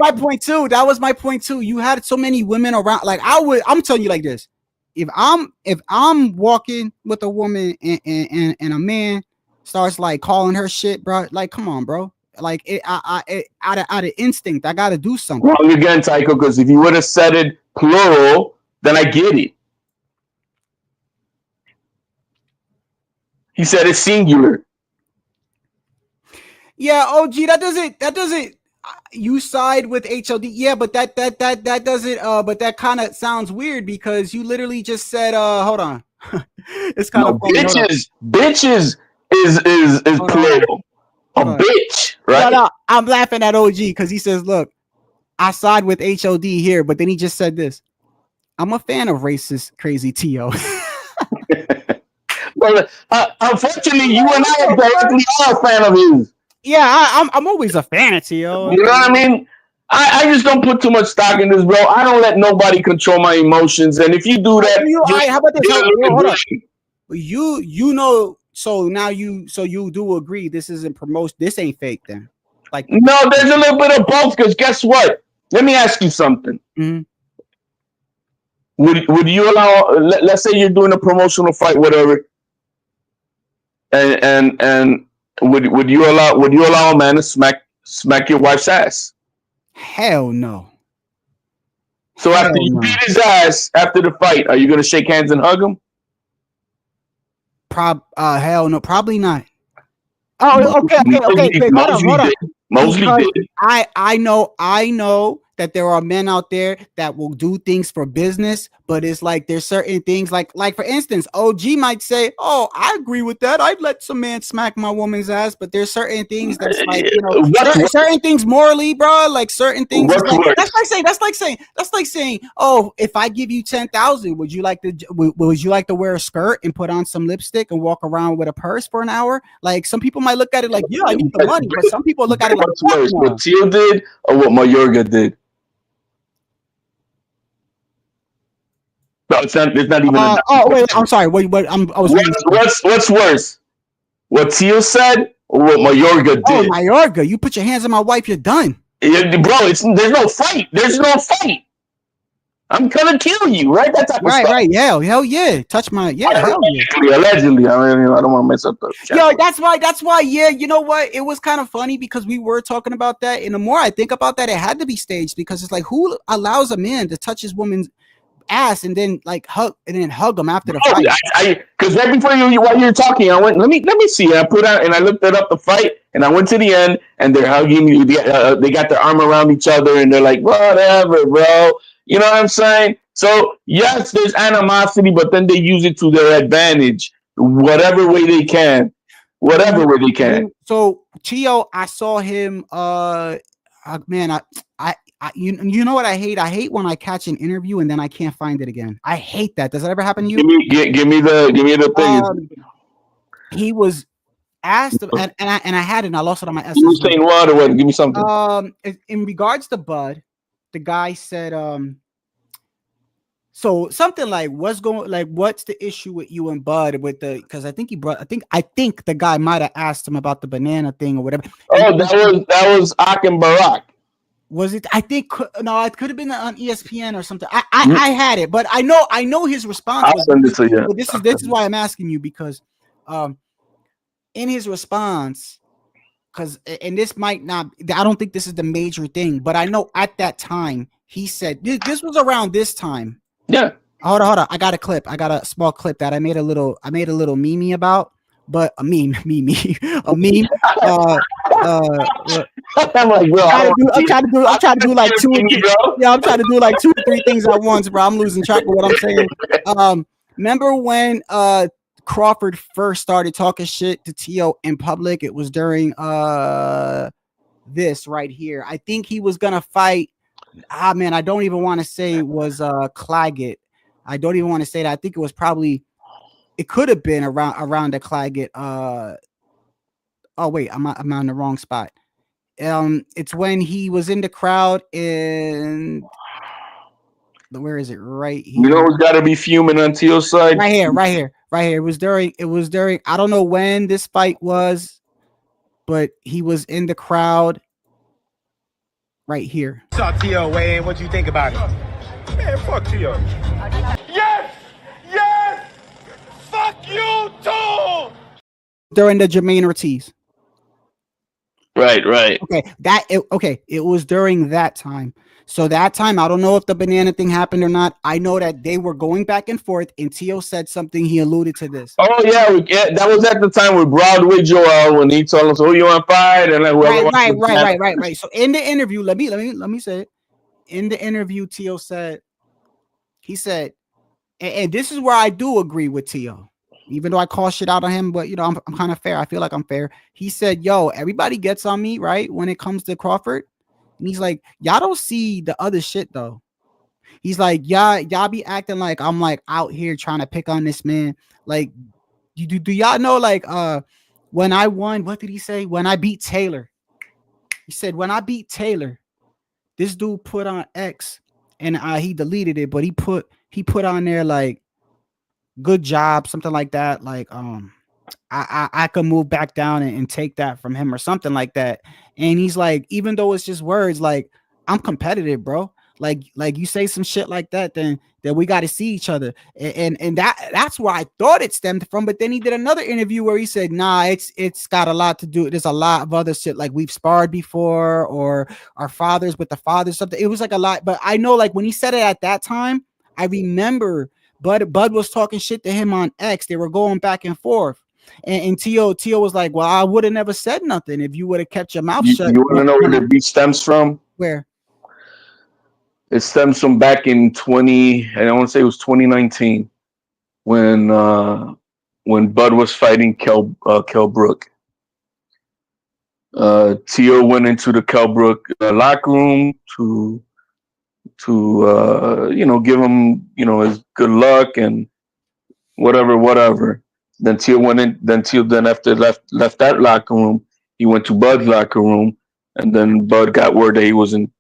my point too. You had so many women around. Like I'm telling you like this. If I'm walking with a woman and a man starts like calling her shit, bro, like come on, bro. Like out of instinct, I gotta do something. Wrong again, Tycho, because if you would have said it plural, then I get it. He said it's singular. Yeah, OG, that doesn't you side with HOD. Yeah, but that doesn't but that kind of sounds weird because you literally just said hold on. It's kind of funny. Bitches is plural. A bitch, right? No, I'm laughing at OG because he says, look, I side with HOD here, but then he just said this. I'm a fan of racist crazy T.O. Well, unfortunately, you and I basically are a fan of his. Yeah, I'm always a fan of T.O. You know what I mean? I just don't put too much stock in this, bro. I don't let nobody control my emotions, and if you do that, how about this? Hold on. You know, so now you do agree this isn't promotion. This ain't fake then. Like no, there's a little bit of both. Because guess what? Let me ask you something. Mm-hmm. Would you allow? Let's say you're doing a promotional fight, whatever, and would you allow a man to smack your wife's ass? Hell no. So after you beat his ass after the fight, are you gonna shake hands and hug him? Hell no, probably not. Oh, okay. Hold on. Mosley did. I know that there are men out there that will do things for business, but it's like there's certain things like for instance, OG might say, "Oh, I agree with that. I'd let some man smack my woman's ass," but there's certain things that's like, you know, certain things morally, bro, like certain things. Like, that's like saying, "Oh, if I give you 10,000, would you like to wear a skirt and put on some lipstick and walk around with a purse for an hour?" Like some people might look at it like, "Yeah, I need the money," but some people look at it like, what's worse, what Teal did or what Mayorga did? No, it's not even. Wait, I'm sorry. What's worse? What Teal said or what Mayorga did? Oh, Mayorga, you put your hands on my wife, you're done. Yeah, bro, there's no fight. There's no fight. I'm gonna kill you, right? That type of stuff. Right. Hell yeah. Touch my hell yeah. Allegedly. I mean, I don't want to mess up the chat. Yo, that's why, yeah, you know what? It was kind of funny because we were talking about that. And the more I think about that, it had to be staged because it's like, who allows a man to touch his woman's ass and then hug them after the fight? Because right before while you're talking, I went, let me see. I put out and I looked up the fight and I went to the end and they're hugging you. They got their arm around each other and they're like, whatever, bro. You know what I'm saying? So yes, there's animosity, but then they use it to their advantage, whatever way they can. So T.O., I saw him. Man, you know what I hate? I hate when I catch an interview and then I can't find it again. I hate that. Does that ever happen to you? Give me the thing. He was asked, and I had it, and I lost it on my essay. You saying what or what? Give me something. In regards to Bud, the guy said, so something like, what's the issue with you and Bud with the? Because I think the guy might have asked him about the banana thing or whatever. Oh, that was Akim Barak. Was it? I think no, it could have been on ESPN or something. I had it, but I know his response. I'll send it to you. This is why I'm asking you because, in his response, and this might not. I don't think this is the major thing, but I know at that time he said this was around this time. Yeah. Hold on. I got a clip. I got a small clip that I made a little meme about. But a meme. I'm like, bro, I'm trying to do like two. Yeah, I'm trying to do like 2 to 3 things at once, bro. I'm losing track of what I'm saying. Remember when Crawford first started talking shit to T.O. in public? It was during this right here. I think he was gonna fight. Man, I don't even want to say it was Claggett. I don't even want to say that. I think it was probably. It could have been around the Claggett. Oh wait, I'm on the wrong spot. It's when he was in the crowd and where is it? Right here. You know who's got to be fuming on Teal's side? Right here. It was during. I don't know when this fight was, but he was in the crowd. Right here. Saw T.O. weigh in. What you think about it? Man, fuck T.O. Yes! Fuck you too! During the Jermaine Ortiz. Right. Okay, it was during that time. So that time, I don't know if the banana thing happened or not. I know that they were going back and forth, and Tio said something. He alluded to this. Oh yeah, that was at the time with Broadway Joel when he told us who you want to fight and like whoever. Right. So in the interview, let me say it. In the interview, Tio said, he said, and this is where I do agree with Tio, even though I call shit out on him, but you know, I'm kind of fair. I feel like I'm fair. He said, yo, everybody gets on me, right? When it comes to Crawford. And he's like, y'all don't see the other shit though. He's like, y'all be acting like I'm like out here trying to pick on this man. Like, do y'all know, like, when I won, what did he say? When I beat Taylor. He said, when I beat Taylor, this dude put on X and he deleted it, but he put on there like, good job, something like that. Like, I could move back down and take that from him or something like that. And he's like, even though it's just words, like, I'm competitive, bro. Like you say some shit like that, then we got to see each other. And that's where I thought it stemmed from. But then he did another interview where he said, nah, it's got a lot to do. There's a lot of other shit, like we've sparred before, or our fathers with the fathers, something. It was like a lot. But I know, like, when he said it at that time, I remember Bud was talking shit to him on X. They were going back and forth. And Tio was like, well, I would have never said nothing if you would have kept your mouth shut. You want to know where the beef stems from? Where? It stems from back in I want to say it was 2019 when Bud was fighting Kell Brook. Tio went into the Kell Brook locker room to give him, his good luck and whatever. Then Tio went in. Then Tio after left that locker room, he went to Bud's locker room, and then Bud got word that he was in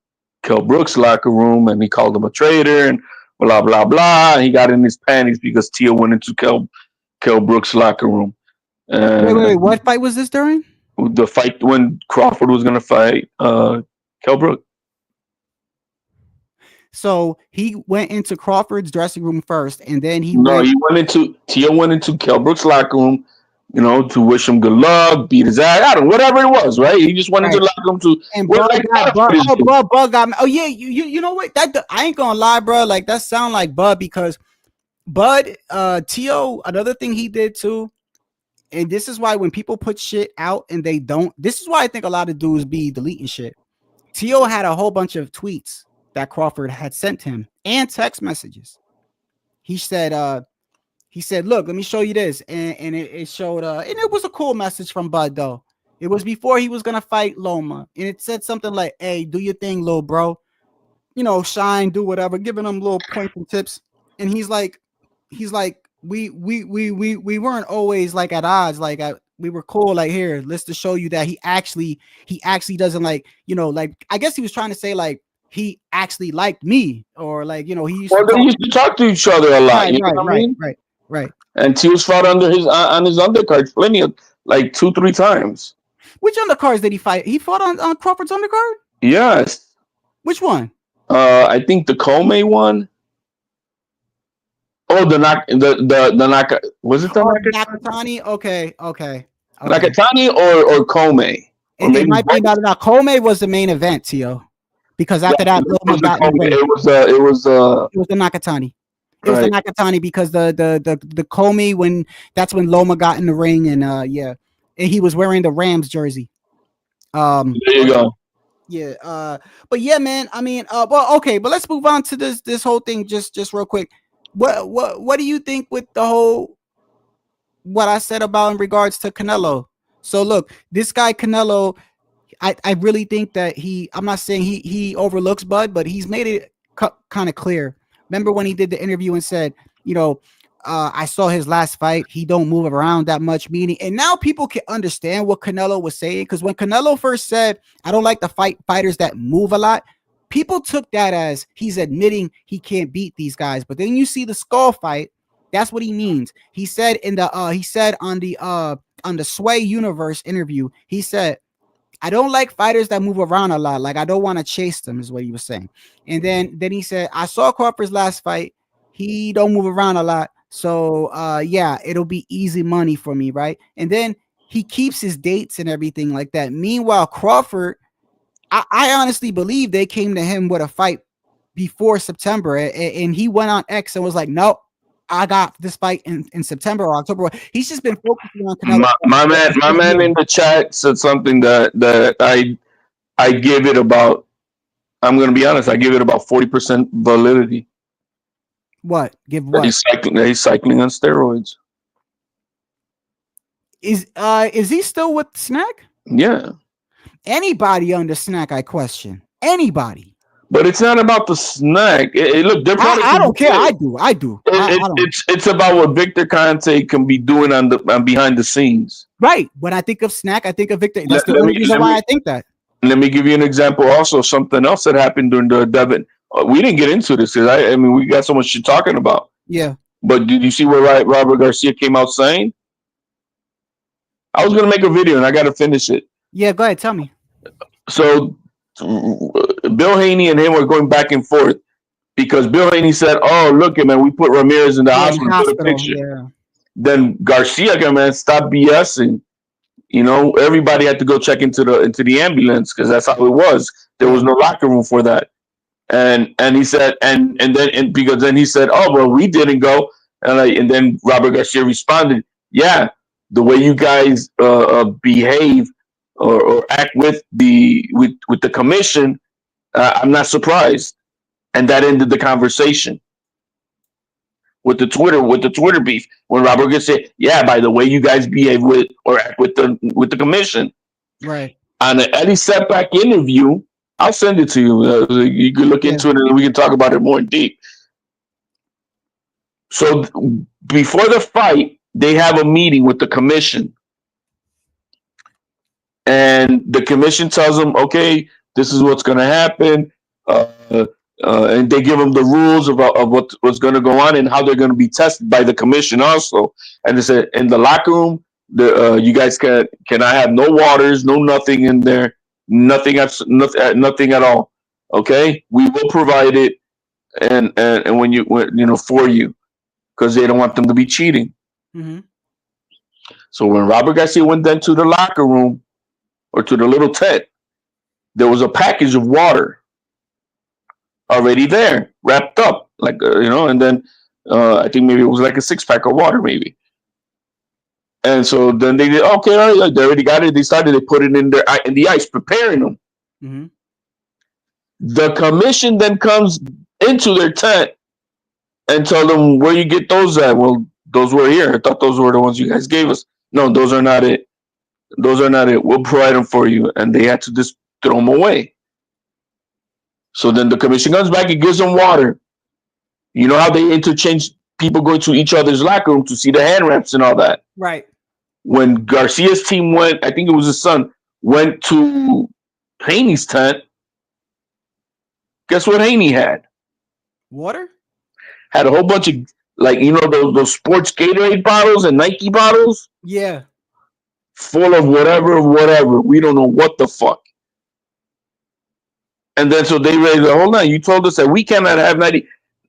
Kell Brook's locker room, and he called him a traitor and blah blah blah. And he got in his panties because Tio went into Kell Brook's locker room. Wait, what fight was this during? The fight when Crawford was gonna fight Kell Brook. So he went into Crawford's dressing room first, and then Tio went into Kell Brook's locker room, to wish him good luck, beat his ass, I don't know, whatever it was, right? He just went into the locker room to. And Bud got me. Oh yeah, you know what? I ain't gonna lie, bro. Like, that sound like Bud, because Bud, Tio, another thing he did too, and this is why when people put shit out and they don't, this is why I think a lot of dudes be deleting shit. Tio had a whole bunch of tweets that Crawford had sent him and text messages. He said, look, let me show you this. And it showed, and it was a cool message from Bud though. It was before he was going to fight Loma. And it said something like, hey, do your thing, little bro, shine, do whatever, giving him little points and tips. And he's like, we weren't always like at odds. Like, we were cool. Like, here, let's just show you that he actually doesn't like, like, I guess he was trying to say like, he actually liked me, or like, he used to talk to each other a lot. Right. And Tio's fought on his undercard plenty of, like, 2-3 times. Which undercards did he fight? He fought on Crawford's undercard? Yes. Which one? I think the Comey one. Oh, was it the Nakatani? Okay. Nakatani or Comey? It might be not. Comey was the main event, Tio. Because after that, Loma got in the ring. It was the Nakatani. It was the Nakatani, because the Comey, that's when Loma got in the ring, and and he was wearing the Rams jersey. There you go. Yeah. But yeah, man. I mean, well, okay, but let's move on to this whole thing just real quick. What do you think with the whole what I said about in regards to Canelo? So look, this guy Canelo, I really think that I'm not saying he overlooks Bud, but he's made it kind of clear. Remember when he did the interview and said, I saw his last fight, he don't move around that much, meaning, and now people can understand what Canelo was saying, because when Canelo first said, I don't like to fight fighters that move a lot, people took that as he's admitting he can't beat these guys. But then you see the Skull fight, that's what he means. He said on the Sway Universe interview, he said, I don't like fighters that move around a lot. Like, I don't want to chase them, is what he was saying. And then he said, I saw Crawford's last fight. He don't move around a lot. So, it'll be easy money for me, right? And then he keeps his dates and everything like that. Meanwhile, Crawford, I honestly believe they came to him with a fight before September, and he went on X and was like, "Nope, I got this fight in September or October." He's just been focusing on Canelo. My man in the chat said something that I give it about. I'm going to be honest. I give it about 40% validity. What? Give what? He's cycling on steroids. Is he still with Snack? Yeah. Anybody under Snack, I question. Anybody. But it's not about the Snack. Look, I don't care. I do. It's about what Victor Conte can be doing on behind the scenes. Right. When I think of Snack, I think of Victor. That's the only reason why I think that. Let me give you an example. Also, something else that happened during the Devin. We didn't get into this because I mean we got so much shit talking about. Yeah. But did you see what Robert Garcia came out saying? I was gonna make a video and I gotta finish it. Yeah, go ahead. Tell me. So Bill Haney and him were going back and forth because Bill Haney said, "Oh, look, man, we put Ramirez in the hospital for the picture." Yeah. Then Garcia came, man, stop BSing. You know, everybody had to go check into the ambulance because that's how it was. There was no locker room for that. And he said, because then he said, "Oh, well, we didn't go." And then Robert Garcia responded, "Yeah, the way you guys behave or act with the commission, I'm not surprised." And that ended the conversation with the Twitter beef when Robert Garcia said, "Yeah, by the way you guys behave with or act with the commission." Right. On an Eddie Setback interview, I'll send it to you. You can look into it and we can talk about it more in deep. So before the fight, they have a meeting with the commission. And the commission tells them, okay, this is what's going to happen. And they give them the rules of what's going to go on and how they're going to be tested by the commission also. And they said, in the locker room, you guys cannot have no waters, no nothing in there. Nothing at all. Okay, we will provide it, and for you, because they don't want them to be cheating. Mm-hmm. So when Robert Garcia went then to the locker room or to the little tent, there was a package of water already there, wrapped up, like and then I think maybe it was like a 6-pack of water, maybe. And so then they did, okay, all right, they already got it. They put it in the ice, preparing them. Mm-hmm. The commission then comes into their tent and tell them, where you get those at? Well, those were here. I thought those were the ones you guys gave us. No, those are not it. Those are not it. We'll provide them for you. And they had to just throw them away. So then the commission comes back and gives them water. You know how they interchange people going to each other's locker room to see the hand wraps and all that? Right. When Garcia's team went, I think it was his son, went to Haney's tent, guess what Haney had? Water? Had a whole bunch of, those sports Gatorade bottles and Nike bottles? Yeah. Full of whatever. We don't know what the fuck. And then so they raised, hold on, you told us that we cannot have 90.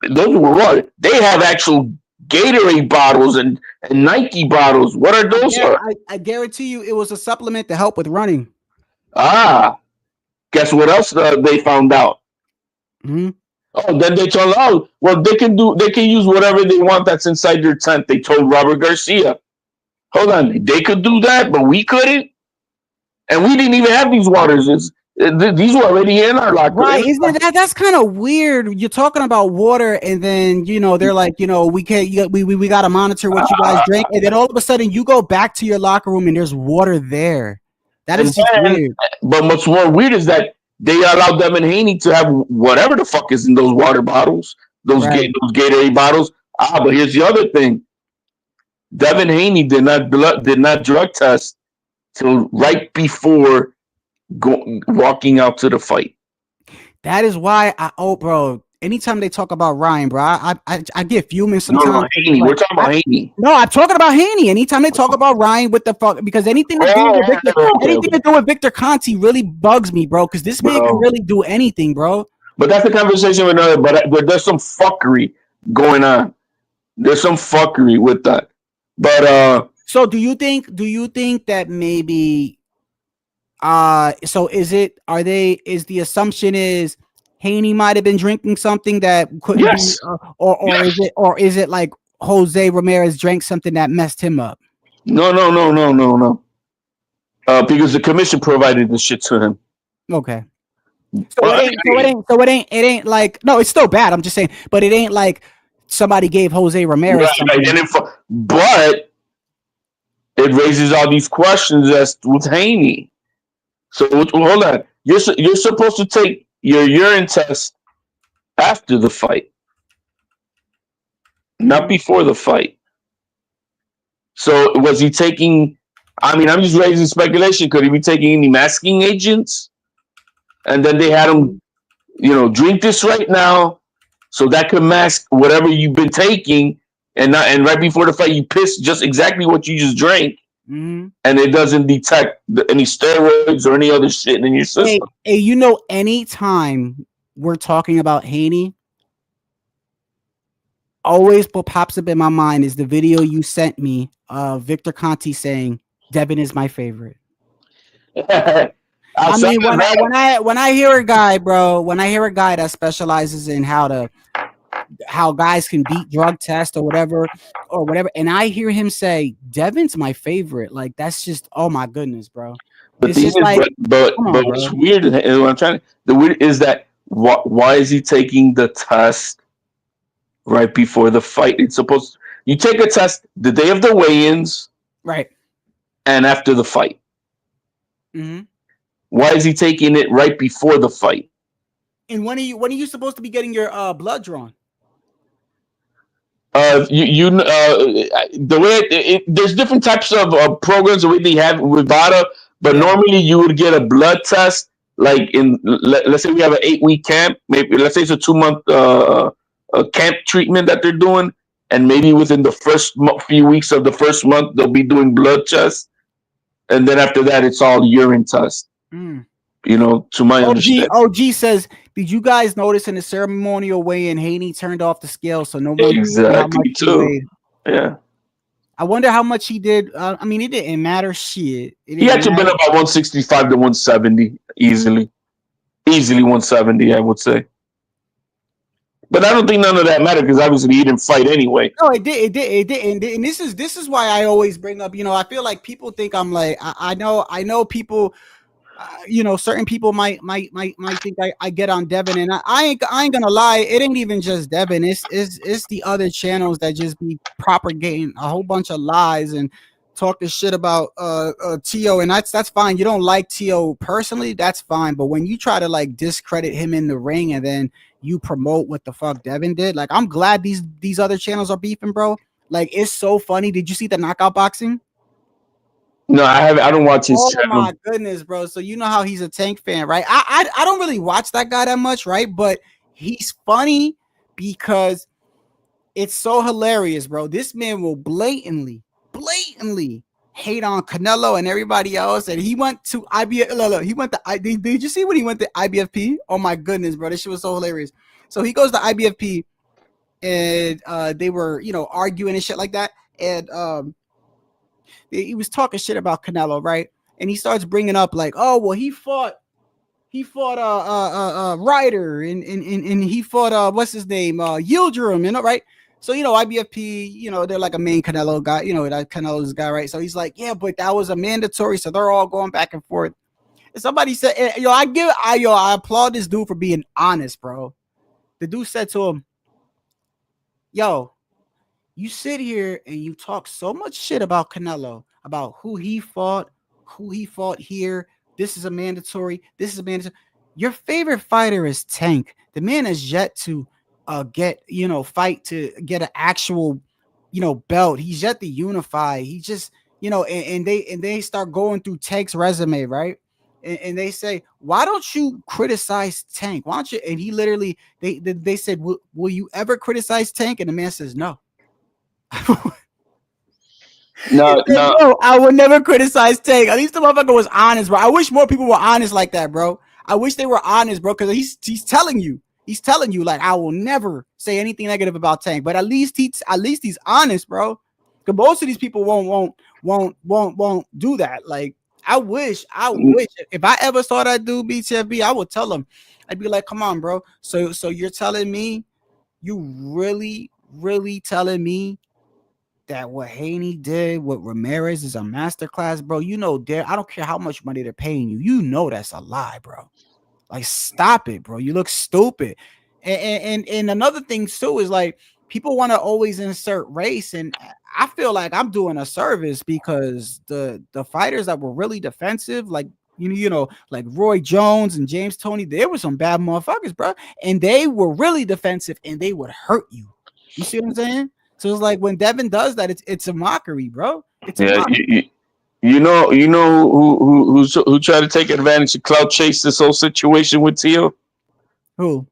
Those were what? They have actual Gatorade bottles and Nike bottles. What are those? I guarantee you it was a supplement to help with running. Guess what else they found out? Mm-hmm. Oh, then they told, they can use whatever they want that's inside their tent. They told Robert Garcia. Hold on, they could do that, but we couldn't? And we didn't even have these waters. These were already in our locker. Right, isn't that's kind of weird. You're talking about water, and then they're like, we can't. We got to monitor what you guys drink, and then all of a sudden you go back to your locker room and there's water there. That is just weird. But what's more weird is that they allowed Devin Haney to have whatever the fuck is in those water bottles, those Gatorade bottles. But here's the other thing: Devin Haney did not drug test till right before walking out to the fight. That is why bro, anytime they talk about Ryan, bro, I get fuming sometimes. No, Haney. We're talking about Haney. No, I'm talking about Haney. Anytime they talk about Ryan, with the fuck, because anything to do with Victor Conte really bugs me, bro. Because this man can really do anything, bro. But that's the conversation with another. But there's some fuckery going on. There's some fuckery with that. But so do you think that maybe So is the assumption is Haney might have been drinking something that couldn't Yes. be, or is it like Jose Ramirez drank something that messed him up? No. Because the commission provided the shit to him. Okay. So it ain't like, no, it's still bad. I'm just saying, but it ain't like somebody gave Jose Ramirez something. But it raises all these questions as with Haney. So hold on, you're supposed to take your urine test after the fight, not before the fight. So was he taking? I mean, I'm just raising speculation. Could he be taking any masking agents? And then they had him, drink this right now, so that could mask whatever you've been taking, and right before the fight you piss just exactly what you just drank, and it doesn't detect any steroids or any other shit in your system. Hey, anytime we're talking about Haney, always what pops up in my mind is the video you sent me of Victor Conti saying Devin is my favorite. I mean, when I hear a guy, bro, that specializes in how guys can beat drug tests or whatever, and I hear him say Devin's my favorite, like that's just, oh my goodness, bro. But what's weird, and the weird is that why is he taking the test right before the fight? It's supposed you take a test the day of the weigh-ins, right, and after the fight. Mm-hmm. Why is he taking it right before the fight? And when are you supposed to be getting your blood drawn? The way there's different types of programs the way they have with VADA, but normally you would get a blood test like let's say we have an 8-week camp, maybe let's say it's a 2-month camp treatment that they're doing, and maybe within the first few weeks of the first month they'll be doing blood tests, and then after that it's all urine tests. To my understanding. OG says, did you guys notice in the ceremonial weigh-in Haney turned off the scale so no one exactly too. Yeah. I wonder how much he did. I mean, it didn't matter shit. He had to have been about 165 to 170 easily 170, I would say. But I don't think none of that mattered because obviously he didn't fight anyway. No, it did. And this is why I always bring up. I feel like people think I'm like I know people. Certain people might think I get on Devin, and I ain't gonna lie. It ain't even just Devin. It's the other channels that just be propagating a whole bunch of lies and talk this shit about Tio, and that's fine. You don't like Tio personally, that's fine. But when you try to like discredit him in the ring and then you promote what the fuck Devin did, like I'm glad these other channels are beefing, bro. Like it's so funny. Did you see the knockout boxing? No, I haven't. I don't watch his channel. Oh my goodness, bro. So you know how he's a Tank fan, right? I don't really watch that guy that much, right? But he's funny because it's so hilarious, bro. This man will blatantly hate on Canelo and everybody else. And he went to IBF. Look, he went to did you see when he went to IBFP? Oh my goodness, bro. This shit was so hilarious. So he goes to IBFP and they were, arguing and shit like that. And he was talking shit about Canelo, right? And he starts bringing up like, oh well, he fought Ryder and he fought what's his name, Yildirim, right? So IBFP, they're like a main Canelo guy, that Canelo's guy, right? So he's like, yeah, but that was a mandatory, so they're all going back and forth. And somebody said, I applaud this dude for being honest, bro. The dude said to him, yo, you sit here and you talk so much shit about Canelo, about who he fought here. This is a mandatory. Your favorite fighter is Tank. The man has yet to fight to get an actual, belt. He's yet to unify. He just, and they start going through Tank's resume, right? And they say, why don't you criticize Tank? Why don't you? And he literally, they said, will you ever criticize Tank? And the man says, no. No, I would never criticize Tank. At least the motherfucker was honest, bro. I wish more people were honest like that, bro. I wish they were honest, bro, because he's telling you, like, I will never say anything negative about Tank. But at least he's honest, bro. Because most of these people won't do that. Like, I wish if I ever saw that dude BTFB, I would tell him. I'd be like, come on, bro. So you're telling me, you really telling me that what Haney did with Ramirez is a masterclass, bro? You know, I don't care how much money they're paying you. You know that's a lie, bro. Like, stop it, bro. You look stupid. And another thing too is like people want to always insert race, and I feel like I'm doing a service because the fighters that were really defensive, like you know, like Roy Jones and James Toney, they were some bad motherfuckers, bro, and they were really defensive, and they would hurt you. You see what I'm saying? So it's like when Devin does that, it's a mockery, bro. It's a mockery. You know who tried to take advantage of clout chase this whole situation with Tio? Who?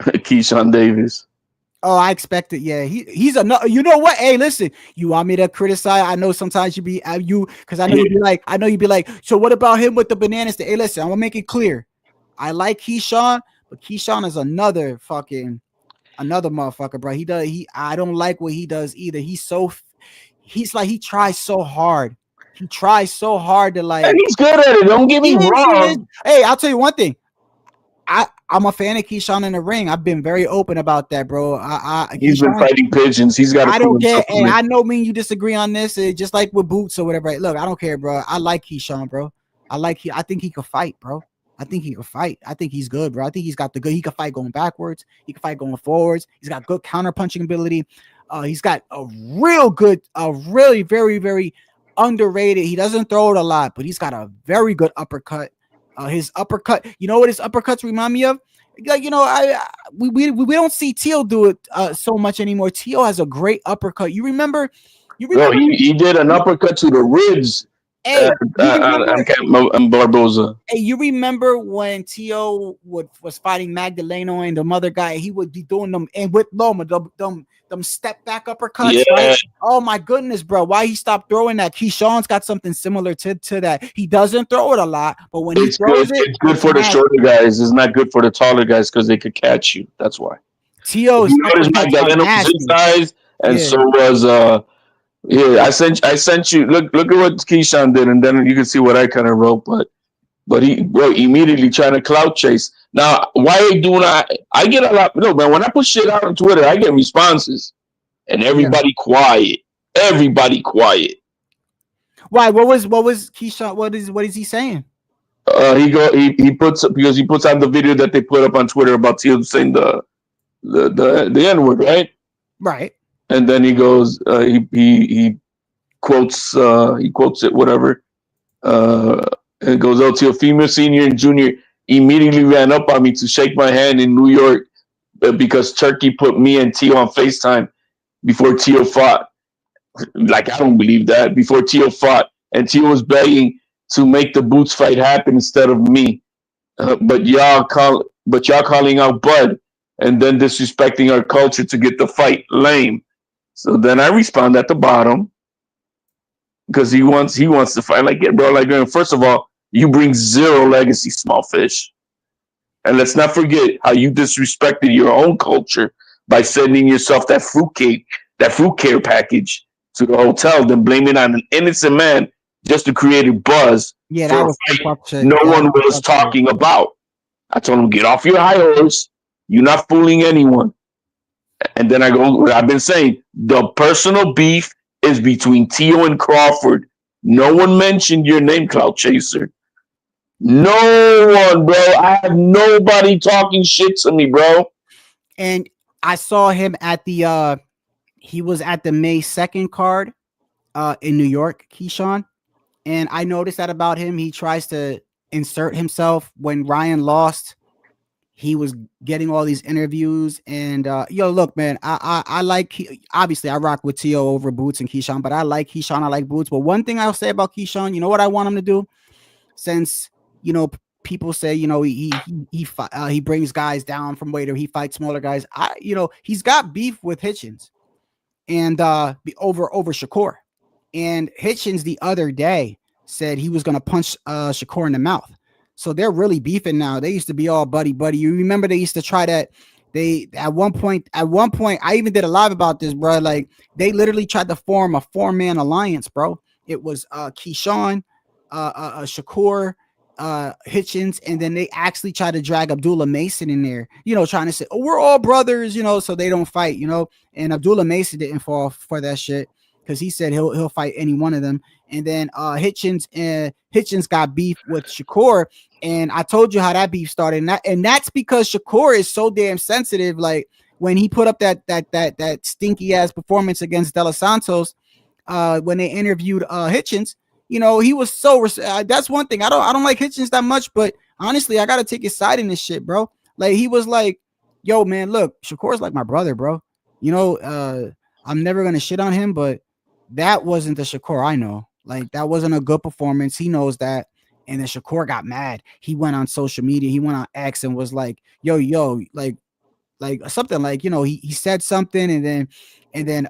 Keyshawn Davis. Oh, I expect it. Yeah, he's another. You know what? Hey, listen. You want me to criticize? I know sometimes you because I know you'd be like. So what about him with the bananas? Hey, listen. I'm gonna make it clear. I like Keyshawn, but Keyshawn is another motherfucker, bro. I don't like what he does either. He's like he tries so hard. He tries so hard to like. And he's good at it. Don't get me wrong. Hey, I'll tell you one thing. I'm a fan of Keyshawn in the ring. I've been very open about that, bro. He's been fighting pigeons. He's got. I don't care. And I know me and you disagree on this, just like with Boots or whatever. Look, I don't care, bro. I like Keyshawn, bro. I think he could fight, bro. I think he could fight. I think he's good, bro. I think he's got the good. He can fight going backwards. He can fight going forwards. He's got good counter punching ability. He's got a really very, very underrated. He doesn't throw it a lot, but he's got a very good uppercut. His uppercut, you know what his uppercuts remind me of? Like, you know, we don't see Teal do it so much anymore. Teal has a great uppercut. You remember? No, he did an uppercut to the ribs. Hey, Barboza. Hey, you remember when Tio was fighting Magdaleno and the other guy? He would be doing them, and with Loma, them step back uppercuts. Yeah. Right? Oh my goodness, bro! Why he stopped throwing that? Keyshawn's got something similar to that. He doesn't throw it a lot, but when he throws it's good for the shorter guys. It's not good for the taller guys because they could catch you. That's why. Tio's Magdaleno was his size, and so was Yeah, I sent you. Look at what Keyshawn did, and then you can see what I kind of wrote. But he immediately trying to clout chase. Now, why do I get a lot? No, man. When I put shit out on Twitter, I get responses, and everybody quiet. Everybody quiet. Why? What was Keyshawn? What is he saying? He puts out the video that they put up on Twitter about Teal saying the N-word, right? Right. And then he goes, he quotes it, whatever. And it goes, oh, Teofimo Sr. and Jr. immediately ran up on me to shake my hand in New York because Turkey put me and Tio on FaceTime before Tio fought. Like, I don't believe that. Before Tio fought. And Tio was begging to make the Boots fight happen instead of me. But y'all calling out Bud and then disrespecting our culture to get the fight. Lame. So then I respond at the bottom because he wants to fight. Like, yeah, bro, like, first of all, you bring zero legacy, small fish. And let's not forget how you disrespected your own culture by sending yourself that fruit care package to the hotel, then blaming on an innocent man just to create a buzz. Yeah, that was no one was talking about. I told him, get off your high horse. You're not fooling anyone. And then I've been saying the personal beef is between Tio and Crawford. No one mentioned your name, Clout Chaser. No one, bro. I have nobody talking shit to me, bro. And I saw him at he was at the May 2nd card in New York, Keyshawn. And I noticed that about him. He tries to insert himself. When Ryan lost, he was getting all these interviews. And look, man, I like, obviously I rock with Tio over Boots and Keyshawn, but I like Keyshawn. I like Boots. But one thing I'll say about Keyshawn, you know what I want him to do? Since, people say, he brings guys down from weight or he fights smaller guys. He's got beef with Hitchens and over Shakur. And Hitchens the other day said he was going to punch Shakur in the mouth. So they're really beefing now. They used to be all buddy. You remember they used to try that. They at one point, I even did a live about this, bro. Like they literally tried to form a 4-man alliance, bro. It was Keyshawn, Shakur, Hitchens, and then they actually try to drag Abdullah Mason in there, you know, trying to say, oh, we're all brothers, you know, so they don't fight, you know. And Abdullah Mason didn't fall for that shit because he said he'll fight any one of them. And then Hitchens got beef with Shakur, and I told you how that beef started, and that's because Shakur is so damn sensitive. Like when he put up that stinky ass performance against De Los Santos, when they interviewed Hitchens, you know, he was so that's one thing. I don't like Hitchens that much, but honestly, I gotta take his side in this shit, bro. Like he was like, yo, man, look, Shakur's like my brother, bro. You know, I'm never gonna shit on him, but that wasn't the Shakur I know. Like that wasn't a good performance. He knows that. And then Shakur got mad. He went on social media, he went on X and was like, yo, like something like, you know, he said something, and then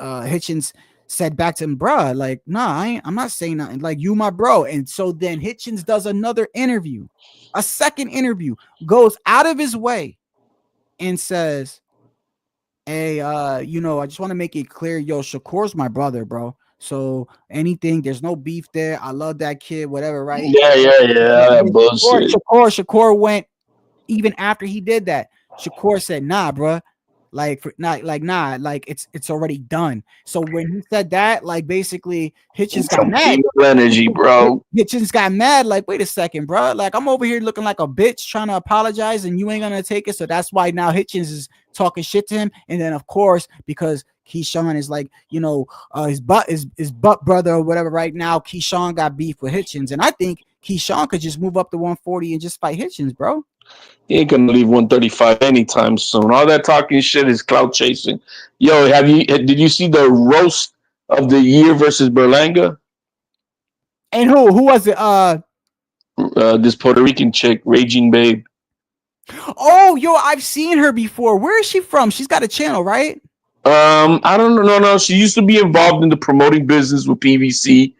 Hitchens said back to him, bruh, like, nah, I'm not saying nothing. Like, you my bro. And so then Hitchens does another interview, a second interview, goes out of his way and says, hey, you know, I just want to make it clear, yo, Shakur's my brother, bro. So anything, there's no beef there. I love that kid, whatever, right? Yeah. That bullshit. Shakur went, even after he did that, Shakur said, nah, bro. Like it's already done. So when he said that, like basically Hitchens got mad. Energy, bro. Hitchens got mad. Like, wait a second, bro. Like I'm over here looking like a bitch trying to apologize, and you ain't gonna take it. So that's why now Hitchens is talking shit to him. And then of course, because Keyshawn is like, you know, his butt brother or whatever. Right now, Keyshawn got beef with Hitchens, and I think Keyshawn could just move up to 140 and just fight Hitchens, bro. He ain't gonna leave 135 anytime soon. All that talking shit is clout chasing. Yo, did you see the roast of the year versus Berlanga? And who was it? This Puerto Rican chick, Raging Babe. Oh, yo, I've seen her before. Where is she from? She's got a channel, right? I don't know. No, she used to be involved in the promoting business with PVC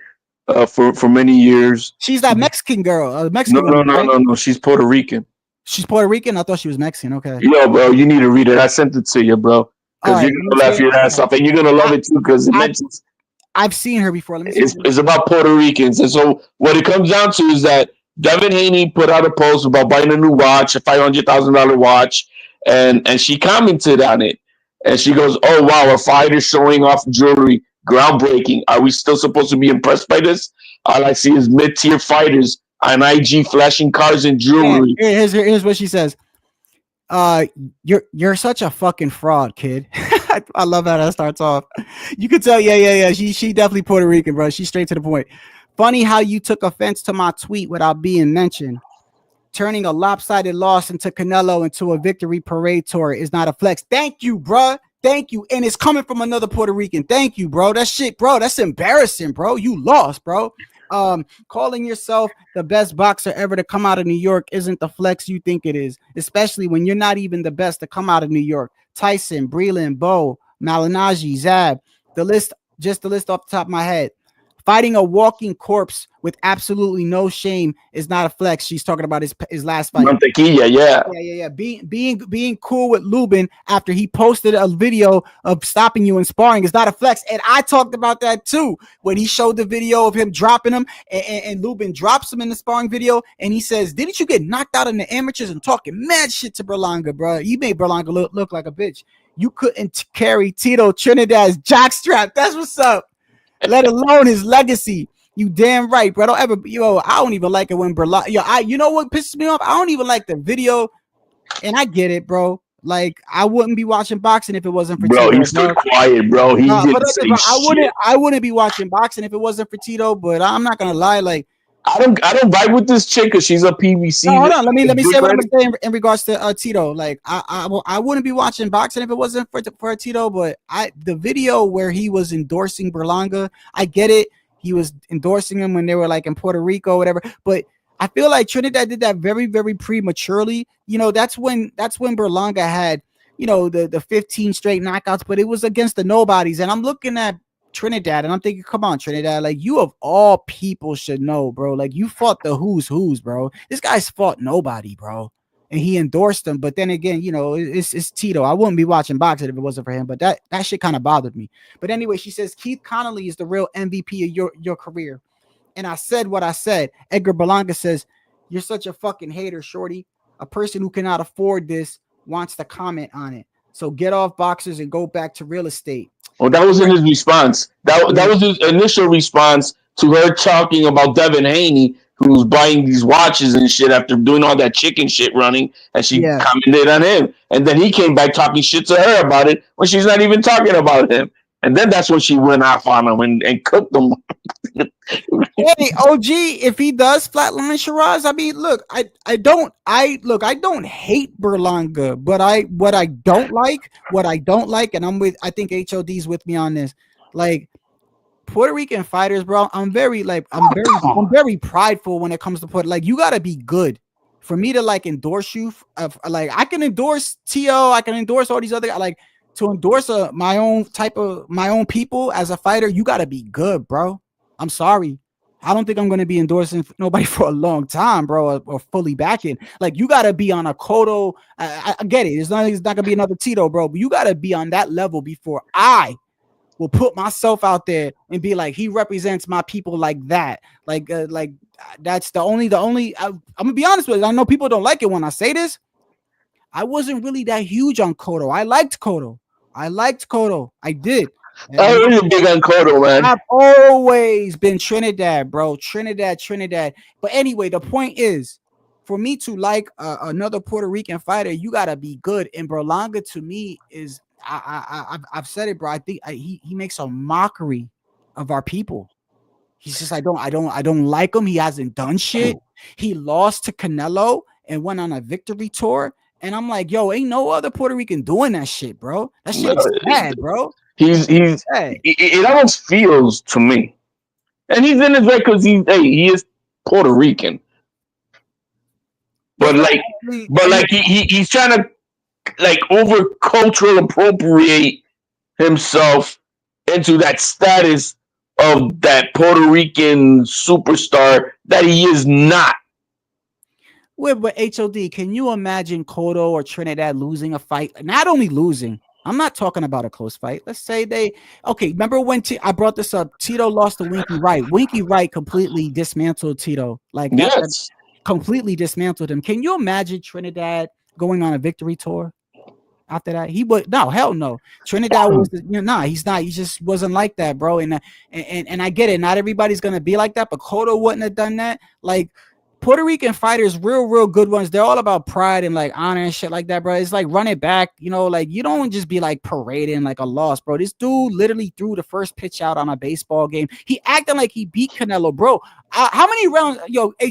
for many years. She's that Mexican girl. No. She's Puerto Rican. She's Puerto Rican? I thought she was Mexican. Okay. Yo, bro, you need to read it. I sent it to you, bro. Because you're going to laugh your ass off. And you're going to love it, too, because I've seen her before. Let me see. It's about Puerto Ricans. And so what it comes down to is that Devin Haney put out a post about buying a new watch, a $500,000 watch, and she commented on it. And she goes, oh, wow, a fighter showing off jewelry. Groundbreaking. Are we still supposed to be impressed by this? All I see is mid-tier fighters on IG flashing cars and jewelry. Yeah, here's what she says. You're such a fucking fraud, kid. I love how that starts off. You could tell, yeah. She definitely Puerto Rican, bro. She's straight to the point. Funny how you took offense to my tweet without being mentioned. Turning a lopsided loss into Canelo into a victory parade tour is not a flex. Thank you, bro. Thank you. And it's coming from another Puerto Rican. Thank you, bro. That shit, bro. That's embarrassing, bro. You lost, bro. Calling yourself the best boxer ever to come out of New York isn't the flex you think it is, especially when you're not even the best to come out of New York. Tyson, Breland, Bo, Malignaggi, Zab, the list off the top of my head. Fighting a walking corpse with absolutely no shame is not a flex. She's talking about his last fight. Mantequilla, yeah. Being cool with Lubin after he posted a video of stopping you in sparring is not a flex. And I talked about that too when he showed the video of him dropping him, and Lubin drops him in the sparring video, and he says, "Didn't you get knocked out in the amateurs?" And talking mad shit to Berlanga, bro. You made Berlanga look like a bitch. You couldn't carry Tito Trinidad's jockstrap. That's what's up. Let alone his legacy. You damn right, bro. I don't even like it when Berlanga. You know what pisses me off? I don't even like the video, and I get it, bro. Like I wouldn't be watching boxing if it wasn't for Tito. Bro, he's still quiet, bro. I wouldn't be watching boxing if it wasn't for Tito. But I'm not gonna lie, like I don't vibe with this chick because she's a PVC. No, hold on, let me say what I'm saying in regards to Tito. Like I wouldn't be watching boxing if it wasn't for Tito. But the video where he was endorsing Berlanga, I get it. He was endorsing him when they were like in Puerto Rico, or whatever. But I feel like Trinidad did that very, very prematurely. You know, that's when Berlanga had, you know, the 15 straight knockouts, but it was against the nobodies. And I'm looking at Trinidad and I'm thinking, come on, Trinidad, like you of all people should know, bro. Like you fought the who's, bro. This guy's fought nobody, bro. And he endorsed them. But then again, you know, it's Tito. I wouldn't be watching boxing if it wasn't for him. But that shit kind of bothered me. But anyway, she says Keith Connolly is the real MVP of your career. and I said what I said. Edgar Berlanga says, "You're such a fucking hater, shorty. A person who cannot afford this wants to comment on it. So get off boxers and go back to real estate." Well, that wasn't his response. That was his initial response to her talking about Devin Haney, who's buying these watches and shit after doing all that chicken shit running, and she commented on him. And then he came back talking shit to her about it when she's not even talking about him. And then that's when she went off on him and cooked him. Hey, OG, if he does flatline Shiraz, I mean, look, I don't hate Berlanga, but what I don't like, and I think HOD's with me on this, like Puerto Rican fighters, bro. I'm very prideful when it comes to like, you gotta be good for me to like endorse you. Like, I can endorse T.O., I can endorse all these other, like, to endorse my own people as a fighter, you gotta be good, bro. I'm sorry. I don't think I'm going to be endorsing nobody for a long time, bro, or fully backing. Like, you got to be on a Cotto. I get it. It's not going to be another Tito, bro, but you got to be on that level before I will put myself out there and be like, he represents my people like that. Like that's the only, I'm going to be honest with you. I know people don't like it when I say this. I wasn't really that huge on Cotto. I liked Cotto. I did. I'm really big on Cotto, man. I've always been Trinidad, bro. Trinidad. But anyway, the point is, for me to like another Puerto Rican fighter, you gotta be good. And Berlanga, to me, is I've said it, bro. I think he makes a mockery of our people. He's just I don't like him. He hasn't done shit. He lost to Canelo and went on a victory tour. And I'm like, yo, ain't no other Puerto Rican doing that shit, bro. That shit is bad, bro. It almost feels to me, and he's in his way because he is Puerto Rican, but he's trying to like over cultural appropriate himself into that status of that Puerto Rican superstar that he is not. Wait, but HOD, can you imagine Cotto or Trinidad losing a fight? Not only losing. I'm not talking about a close fight. Let's say remember when I brought this up? Tito lost to Winky Wright. Winky Wright completely dismantled Tito. Like, that completely dismantled him. Can you imagine Trinidad going on a victory tour after that? He would, no, hell no. Trinidad was, he's not. He just wasn't like that, bro. And I get it. Not everybody's going to be like that, but Cotto wouldn't have done that. Like, Puerto Rican fighters, real good ones, they're all about pride and like honor and shit like that, bro. It's like run it back, like you don't just be like parading like a loss, bro. This dude literally threw the first pitch out on a baseball game. He acted like he beat Canelo, bro. How many rounds,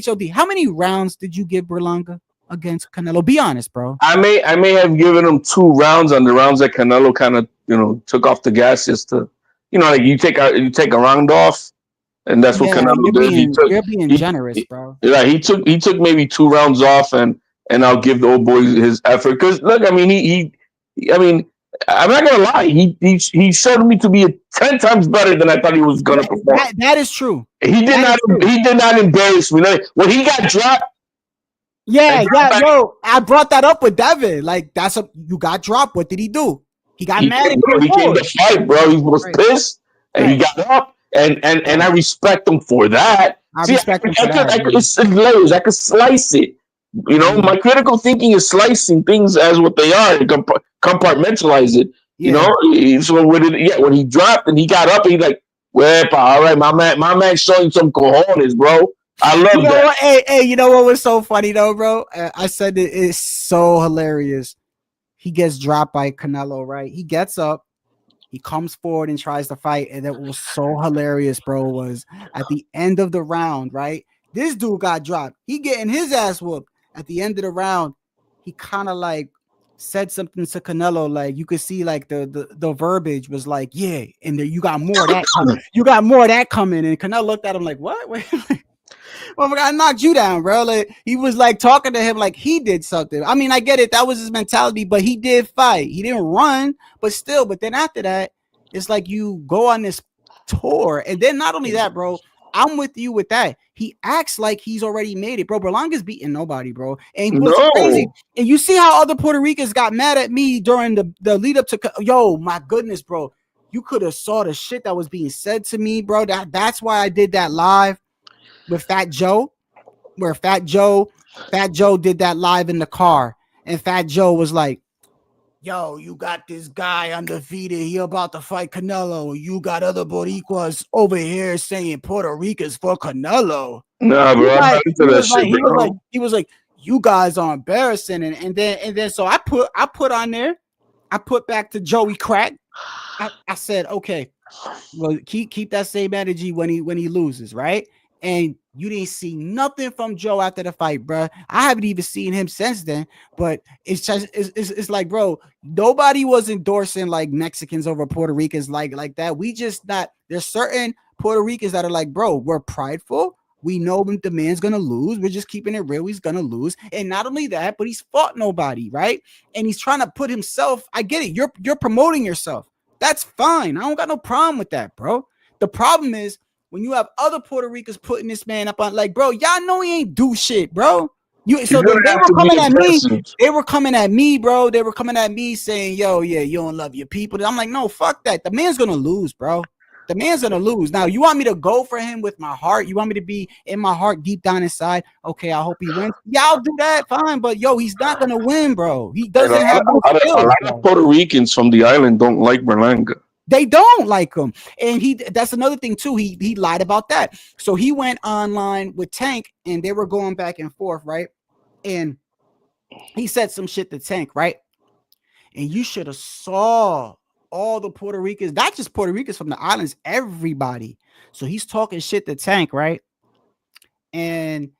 HOD, how many rounds did you give Berlanga against Canelo? Be honest, bro. I may have given him 2 rounds on the rounds that Canelo kind of, took off the gas just to, like you take a round off. And that's what Canelo did. You're being generous, bro. Yeah, he took maybe 2 rounds off, and I'll give the old boy his effort. Because look, I mean, I'm not gonna lie, he showed me to be 10 times better than I thought he was gonna perform. That is true. He did not embarrass me. When he got dropped. Yo, I brought that up with Devin. Like, you got dropped. What did he do? He got mad and he came to fight, bro. He was pissed, and he got up. And I respect him for that. It's layers. I could slice it. My critical thinking is slicing things as what they are and compartmentalize it. So when he dropped and he got up, and he like, "Wepa, all right, my man showing some cojones, bro." I love that. What? Hey, you know what was so funny though, bro? I said it's so hilarious. He gets dropped by Canelo, right? He gets up. He comes forward and tries to fight, and it was so hilarious, bro. Was at the end of the round, right? This dude got dropped. He getting his ass whooped. At the end of the round, he kind of like said something to Canelo, like you could see like the verbiage was like, yeah, and you got more of that coming. You got more of that coming. And Canelo looked at him like, what? Wait, well, I knocked you down, bro. Like, he was like talking to him like he did something. I mean, I get it. That was his mentality, but he did fight. He didn't run, but still. But then after that, it's like you go on this tour. And then not only that, bro, I'm with you with that. He acts like he's already made it, bro. Berlanga's beating nobody, bro. And what's crazy, and you see how other Puerto Ricans got mad at me during the lead up to, yo, my goodness, bro. You could have saw the shit that was being said to me, bro. That's why I did that live. with Fat Joe, where Fat Joe did that live in the car, and Fat Joe was like, yo, you got this guy undefeated. He about to fight Canelo. You got other Boricuas over here saying Puerto Ricans for Canelo. Nah, bro, I'm not into that shit, bro. He was like, you guys are embarrassing. And then so I put on there, I put back to Joey Crack. I said, okay, well, keep that same energy when he loses, right? And you didn't see nothing from Joe after the fight, bro. I haven't even seen him since then. But it's just it's like, bro, nobody was endorsing like Mexicans over Puerto Ricans like that. We just not. There's certain Puerto Ricans that are like, bro, we're prideful. We know the man's gonna lose. We're just keeping it real. He's gonna lose. And not only that, but he's fought nobody, right? And he's trying to put himself. I get it. You're promoting yourself. That's fine. I don't got no problem with that, bro. The problem is when you have other Puerto Ricans putting this man up on, like, bro, y'all know he ain't do shit, bro. So they were coming at me. They were coming at me, bro. They were coming at me saying, yo, yeah, you don't love your people. I'm like, no, fuck that. The man's gonna lose, bro. The man's gonna lose. Now, you want me to go for him with my heart? You want me to be in my heart deep down inside? Okay, I hope he wins. Yeah, I'll do that. Fine, but yo, he's not gonna win, bro. He doesn't have no skills. A lot of Puerto Ricans from the island don't like Berlanga. They don't like him. And that's another thing too. He lied about that. So he went online with Tank and they were going back and forth, right? And he said some shit to Tank, right? And you should have saw all the Puerto Ricans, not just Puerto Ricans from the islands, everybody. So he's talking shit to Tank, right? And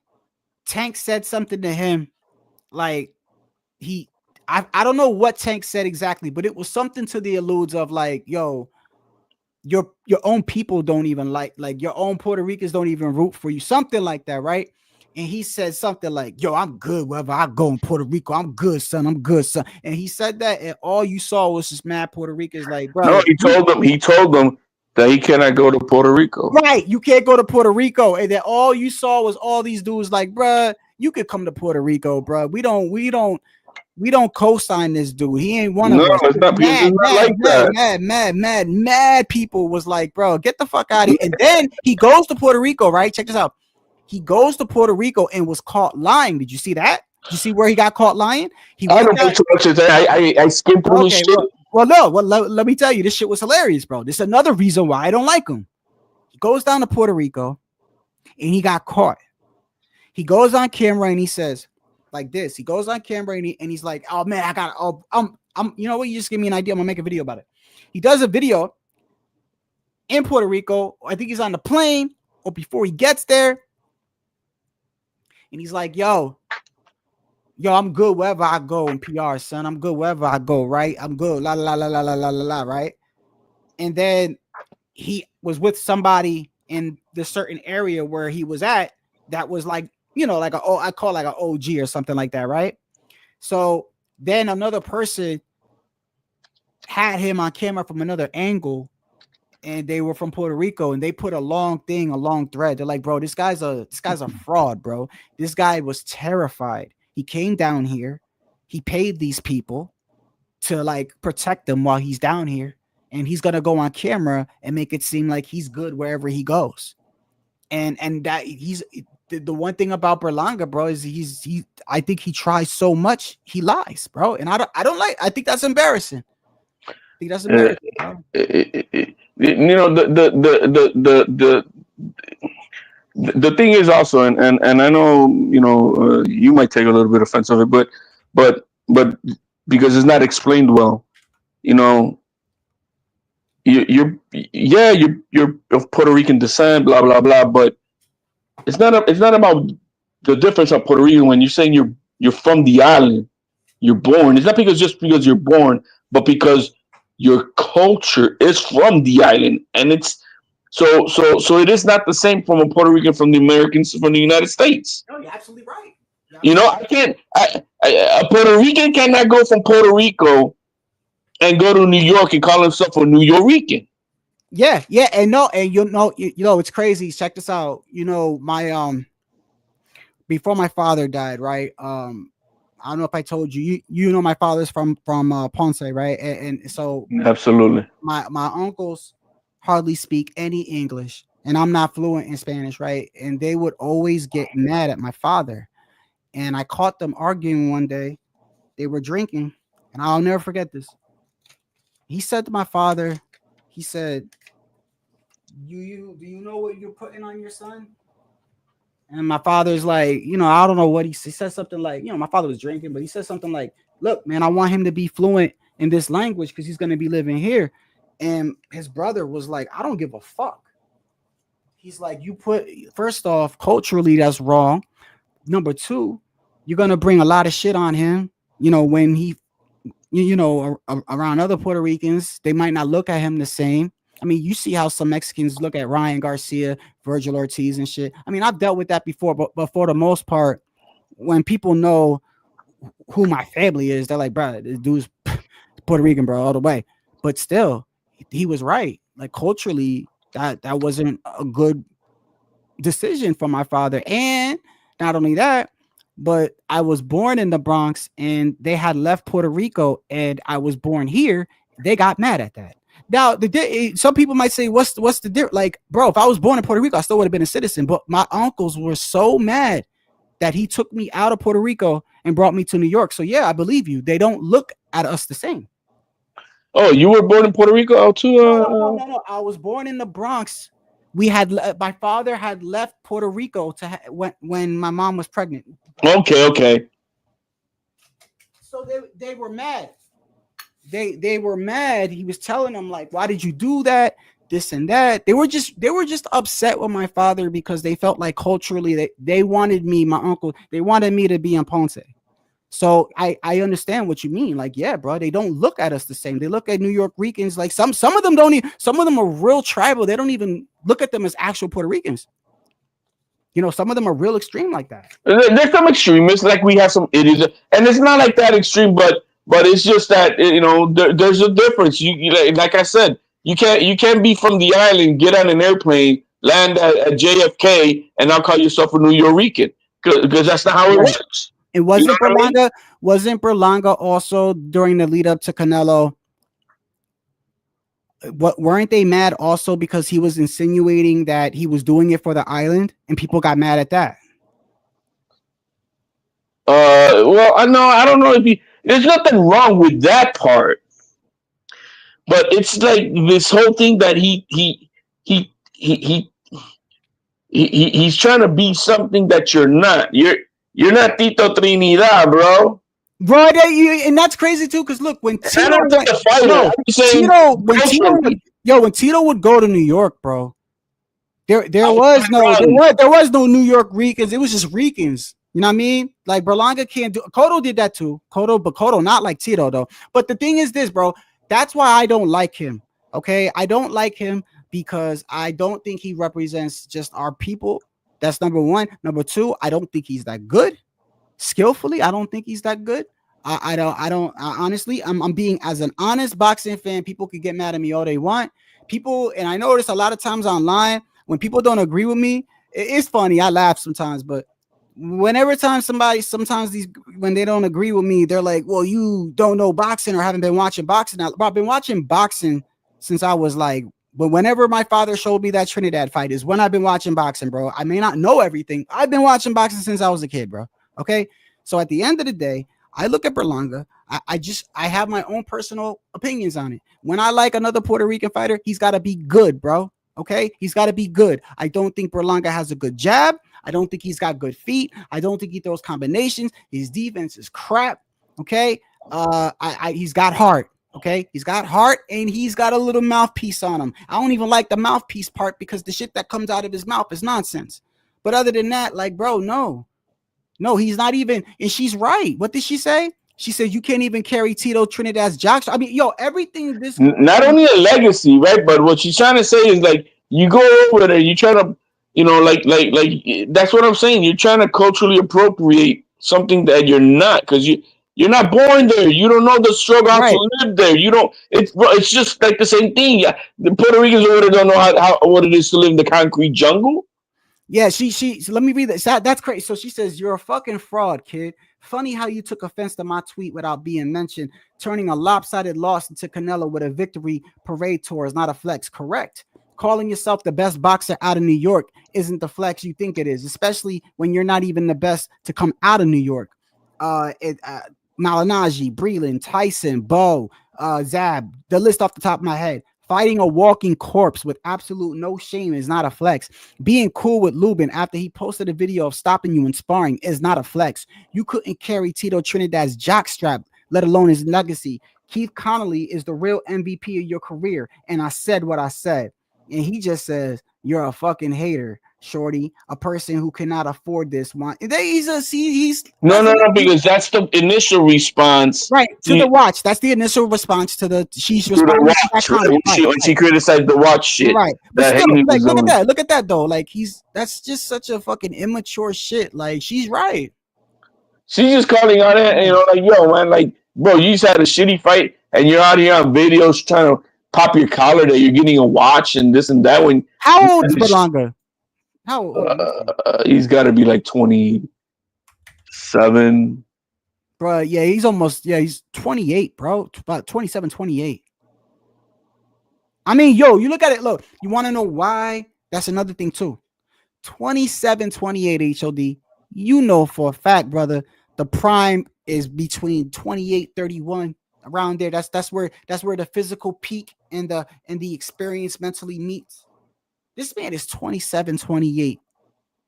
Tank said something to him like I don't know what Tank said exactly, but it was something to the alludes of like, yo, your own people don't even like your own Puerto Ricans don't even root for you, something like that, right? And he said something like, yo, I'm good wherever I go in Puerto Rico. I'm good, son. I'm good, son. And he said that, and all you saw was just mad Puerto Ricans like, bro. No, he told them that he cannot go to Puerto Rico. Right, you can't go to Puerto Rico. And then all you saw was all these dudes like, bro, you could come to Puerto Rico, bro. We don't co-sign this dude. He ain't one of us. It's not like that. Mad people was like, bro, get the fuck out of here. And then he goes to Puerto Rico, right? Check this out. He goes to Puerto Rico and was caught lying. Did you see that? Did you see where he got caught lying? I don't think too much of that. I skimmed through this shit. Let me tell you, this shit was hilarious, bro. This is another reason why I don't like him. He goes down to Puerto Rico and he got caught. He goes on camera and he says, like this. He goes on camera and he's like, oh man, I'm you know what? You just give me an idea. I'm gonna make a video about it. He does a video in Puerto Rico. I think he's on the plane or before he gets there. And he's like, yo, I'm good wherever I go in PR, son. I'm good wherever I go, right? I'm good. La la la la la la la la, right? And then he was with somebody in the certain area where he was at that was like, you know, like I call like an OG or something like that, right? So then another person had him on camera from another angle, and they were from Puerto Rico, and they put a long thread. They're like, bro, this guy's a fraud, bro. This guy was terrified. He came down here, he paid these people to like protect him while he's down here, and he's gonna go on camera and make it seem like he's good wherever he goes. And that he's the one thing about Berlanga, bro, is I think he tries so much, he lies, bro. And I think that's embarrassing. I think that's embarrassing, bro. You know, the thing is also, and I know, you know, you might take a little bit offense of it, but because it's not explained well, you know, you're of Puerto Rican descent, blah blah blah, but it's not about the difference of Puerto Rican when you're saying you're from the island, you're born. It's not just because you're born, but because your culture is from the island, and it's so it is not the same from a Puerto Rican from the Americans from the United States. No, you're absolutely right. You know, a Puerto Rican cannot go from Puerto Rico and go to New York and call himself a New Yorican. Yeah, and you know, it's crazy. Check this out. You know, my before my father died, right? I don't know if I told you. You know, my father's from Ponce, right? And so absolutely, my uncles hardly speak any English. and I'm not fluent in Spanish, right? And they would always get mad at my father. And I caught them arguing one day. They were drinking, and I'll never forget this. He said to my father, he said, do you know what you're putting on your son? And my father's like, I don't know what he said something like, my father was drinking, but he said something like, look, man, I want him to be fluent in this language because he's going to be living here. And his brother was like, I don't give a fuck. He's like, first off, culturally, that's wrong. Number two, you're going to bring a lot of shit on him. When he, around other Puerto Ricans, they might not look at him the same. I mean, you see how some Mexicans look at Ryan Garcia, Virgil Ortiz and shit. I mean, I've dealt with that before, but for the most part, when people know who my family is, they're like, bro, this dude's Puerto Rican, bro, all the way. But still, he was right. Like, culturally, that wasn't a good decision for my father. And not only that, but I was born in the Bronx and they had left Puerto Rico and I was born here. They got mad at that. Now, some people might say, what's the difference? Like, bro, if I was born in Puerto Rico, I still would have been a citizen. But my uncles were so mad that he took me out of Puerto Rico and brought me to New York. So, yeah, I believe you. They don't look at us the same. Oh, you were born in Puerto Rico too? No. I was born in the Bronx. My father had left Puerto Rico when my mom was pregnant. Okay. So they were mad. They were mad. He was telling them, like, why did you do that? This and that. They were just upset with my father because they felt like culturally they wanted me, my uncle, they wanted me to be in Ponce. So I understand what you mean. Like, yeah, bro, they don't look at us the same. They look at New York Ricans like some of them don't even, some of them are real tribal. They don't even look at them as actual Puerto Ricans. Some of them are real extreme like that. There's some extremists, like we have some idiots, and it's not like that extreme, but it's just that there's a difference. You like I said, you can't be from the island, get on an airplane, land at JFK, and now call yourself a New Yorican because that's not how it works. And wasn't Berlanga also during the lead up to Canelo? Weren't they mad also because he was insinuating that he was doing it for the island, and people got mad at that? Well, I don't know if there's nothing wrong with that part, but it's like this whole thing that he's trying to be something that you're not. You're not Tito Trinidad, bro. Bro, and that's crazy too. Because look, when Tito would go to New York, bro, there was no New York Ricans. It was just Ricans. You know what I mean? Like, Berlanga can't do. Cotto did that too. Cotto not like Tito though. But the thing is this, bro. That's why I don't like him. Okay, I don't like him because I don't think he represents just our people. That's number one. Number two, I don't think he's that good. Skillfully, I don't think he's that good. Honestly, I'm being, as an honest boxing fan, people could get mad at me all they want. People, and I notice a lot of times online when people don't agree with me, it's funny. I laugh sometimes, but when they don't agree with me, they're like, well, you don't know boxing or haven't been watching boxing. Now, I've been watching boxing since I was like, but whenever my father showed me that Trinidad fight is when I've been watching boxing, bro. I may not know everything. I've been watching boxing since I was a kid, bro. Okay. So at the end of the day, I look at Berlanga. I have my own personal opinions on it. When I like another Puerto Rican fighter, he's got to be good, bro. Okay. He's got to be good. I don't think Berlanga has a good jab. I don't think he's got good feet. I don't think he throws combinations. His defense is crap. Okay. He's got heart. Okay. He's got heart and he's got a little mouthpiece on him. I don't even like the mouthpiece part because the shit that comes out of his mouth is nonsense. But other than that, like, bro, no, he's not even. And she's right. What did she say? She said, you can't even carry Tito Trinidad's jocks. I mean, everything this. Not only a legacy, right? But what she's trying to say is, like, you go over there, you try to, like that's what I'm saying. You're trying to culturally appropriate something that you're not, because you're not born there. You don't know the struggle to live there. You don't. It's just like the same thing. Yeah, the Puerto Ricans over there don't know how what it is to live in the concrete jungle. Yeah, she so let me read this. That's crazy. So she says, you're a fucking fraud, kid. Funny how you took offense to my tweet without being mentioned. Turning a lopsided loss into Canelo with a victory parade tour is not a flex. Correct. calling yourself the best boxer out of New York isn't the flex you think it is, especially when you're not even the best to come out of New York. Malinaji, Breland, Tyson, Bo, Zab, the list off the top of my head. Fighting a walking corpse with absolute no shame is not a flex. Being cool with Lubin after he posted a video of stopping you in sparring is not a flex. You couldn't carry Tito Trinidad's jockstrap, let alone his legacy. Keith Connolly is the real MVP of your career, and I said what I said. And he just says, you're a fucking hater, shorty, a person who cannot afford this one. He's No, because that's the initial response. Right, to the watch. That's the initial response to the she's responding to that comment. When she criticized the watch shit. Right. But still, like, look at that. Look at that though. Like that's just such a fucking immature shit. Like, she's right. She's just calling on it, and like, yo, man, like, bro, you just had a shitty fight and you're out here on videos trying to pop your collar that you're getting a watch and this and that. When how old is Berlanga? How old? He's got to be like 27. Bro, yeah, he's 28, bro. About 27, 28. I mean, yo, you look at it. Look, you want to know why? That's another thing too. 27, 28 HOD. You know for a fact, brother, the prime is between 28, 31. Around there. That's where the physical peak and the experience mentally meets. This man is 27, 28.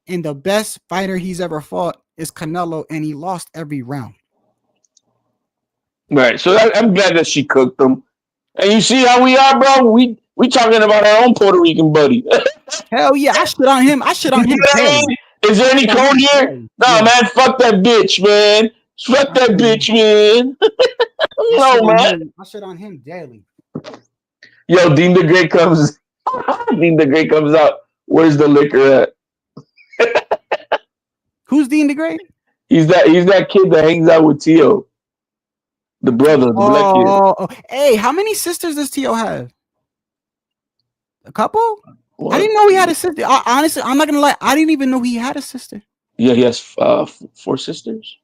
And the best fighter he's ever fought is Canelo, and he lost every round. Right. So I'm glad that she cooked him. And you see how we are, bro? We talking about our own Puerto Rican buddy. Hell yeah, I shit on him. Is there any code here? No, man, fuck that bitch, man. Fuck that bitch, man. No, man. I shit on him daily. Yo, Dean the Great comes. Dean the Great comes out. Where's the liquor at? Who's Dean the Great? He's that kid that hangs out with Tio. The brother, the black kid. Oh, hey, how many sisters does Tio have? A couple? What? I didn't know he had a sister. Honestly, I'm not gonna lie. I didn't even know he had a sister. Yeah, he has 4 sisters.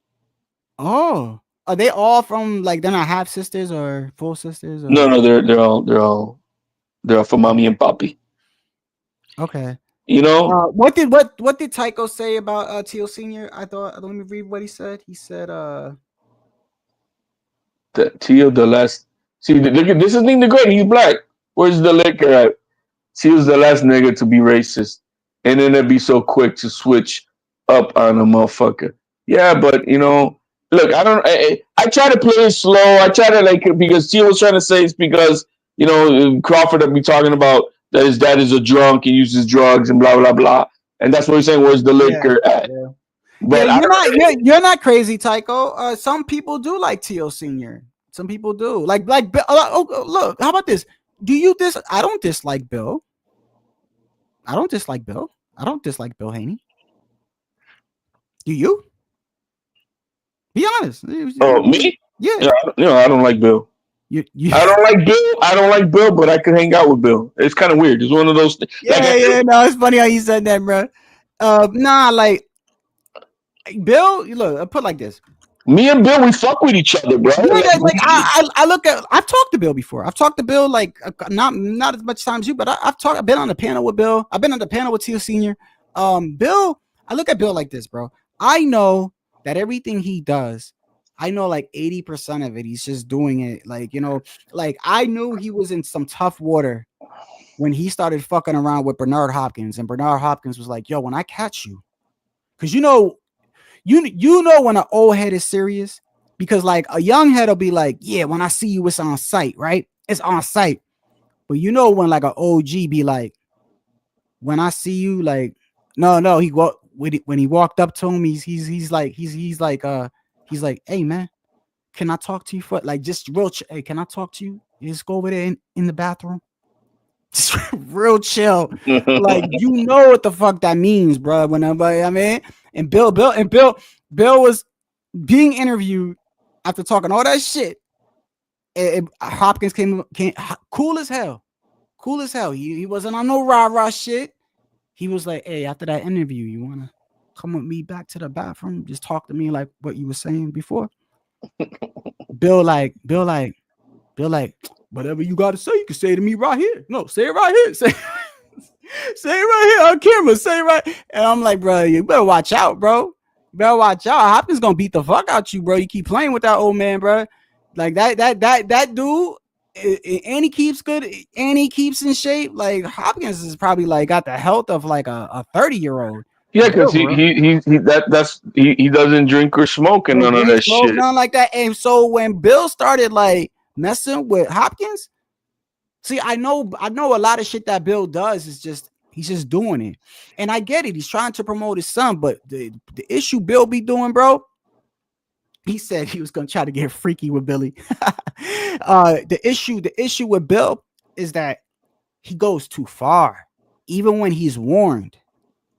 Oh, are they all from, like, they're not half sisters or full sisters? Or? No, they're all from mommy and papi. Okay. What did Tycho say about Tio Senior? Let me read what he said. He said that Tio the last. See, look at this is Dean the Great. He's black. Where's the liquor at? Tio's the last nigga to be racist, and then they'd be so quick to switch up on a motherfucker. Yeah, but look, I try to play it slow. I try to because Tio was trying to say it's because Crawford would be talking about that his dad is a drunk, he uses drugs and blah blah blah, and that's what he's saying. Where's the liquor at? Yeah. But you're not crazy, Tycho. Some people do like Tio Senior. Some people do like. Look, how about this? I don't dislike Bill. I don't dislike Bill Haney. Do you? Be honest. Oh, me? Yeah. I don't like Bill. I don't like Bill. I don't like Bill, but I could hang out with Bill. It's kind of weird. It's one of those things. No, it's funny how you said that, bro. Like Bill. Look, I put it like this. Me and Bill, we fuck with each other, bro. I look at. I've talked to Bill before. I've talked to Bill not as much time as you, but I've been on the panel with Bill. I've been on the panel with Tio Senior. Bill. I look at Bill like this, bro. I know that everything he does, I know like 80% of it, he's just doing it. Like I knew he was in some tough water when he started fucking around with Bernard Hopkins, and Bernard Hopkins was like, "Yo, when I catch you," because you know when an old head is serious, because like a young head will be like, "Yeah, when I see you, it's on sight, right? It's on sight." But when like an OG be like, "When I see you, like, no, when he walked up to him, he's like, "Hey man, can I talk to you for like just real? Hey, can I talk to you? Just go over there in the bathroom." Just real chill, like what the fuck that means, bro. And Bill was being interviewed after talking all that shit. Hopkins came cool as hell. He wasn't on no rah shit. He was like, "Hey, after that interview, you wanna come with me back to the bathroom? Just talk to me like what you were saying before." Bill like, whatever you gotta say, you can say to me right here. No, say it right here. Say it right here on camera. Say it right. And I'm like, bro, you better watch out, bro. You better watch out. Hopkins gonna beat the fuck out you, bro. You keep playing with that old man, bro. Like that dude, and he keeps good, and he keeps in shape. Like Hopkins is probably like got the health of like a 30-year-old. Yeah, because he doesn't drink or smoke and none of that shit. Nothing like that. And so when Bill started like messing with Hopkins, see, I know a lot of shit that Bill does is just he's just doing it, and I get it. He's trying to promote his son, but the issue Bill be doing, bro. He said he was gonna try to get freaky with Billy. The issue with Bill is that he goes too far, even when he's warned.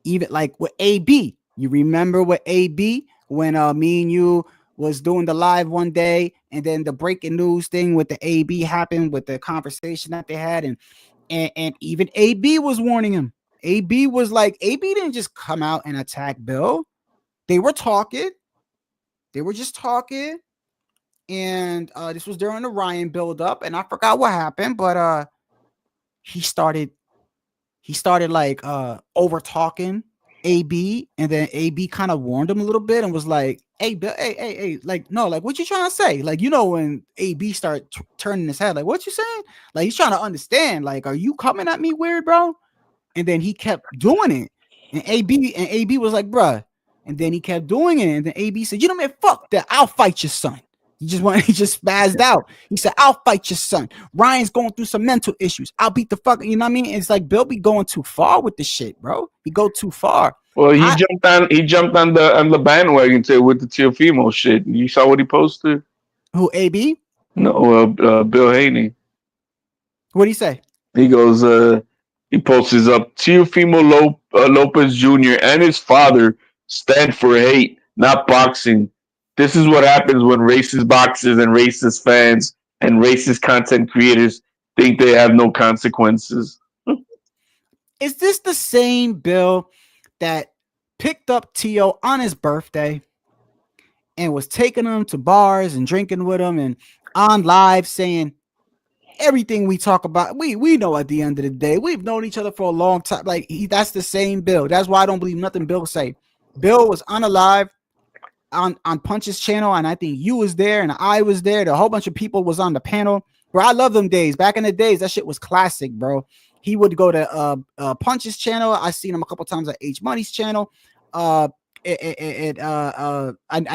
Even like with AB, you remember with AB when me and you was doing the live one day, and then the breaking news thing with the AB happened with the conversation that they had, and even AB was warning him. AB was like, AB didn't just come out and attack Bill. They were talking. They were just talking, and this was during the Ryan build-up, and I forgot what happened, but he started like over talking AB, and then AB kind of warned him a little bit and was like, hey Bill, hey, like, no, like, what you trying to say? Like, you know, when AB started turning his head, like, what you saying? Like, he's trying to understand, like, are you coming at me weird, bro? And then he kept doing it, and AB was like, bruh. And then he kept doing it, and then AB said, you know, man, fuck that, I'll fight your son. He just spazzed out. He said, I'll fight your son. Ryan's going through some mental issues. I'll beat the fuck. You know what I mean? It's like Bill be going too far with the shit, bro. He go too far. Well, he jumped on the bandwagon too with the Teofimo shit. You saw what he posted? Who, AB? No, Bill Haney. What'd he say? He goes, he posts up Teofimo Lopez Jr. and his father stand for hate, not boxing. This is what happens when racist boxers and racist fans and racist content creators think they have no consequences. Is this the same Bill that picked up Tio on his birthday and was taking him to bars and drinking with him and on live saying everything we talk about? We know at the end of the day, we've known each other for a long time. Like, that's the same Bill. That's why I don't believe nothing Bill say. Bill was on a live on Punch's channel, and I think you was there and I was there. The whole bunch of people was on the panel. Bro, I love them days. Back in the days, that shit was classic, bro. He would go to Punch's channel. I seen him a couple times at H Money's channel. I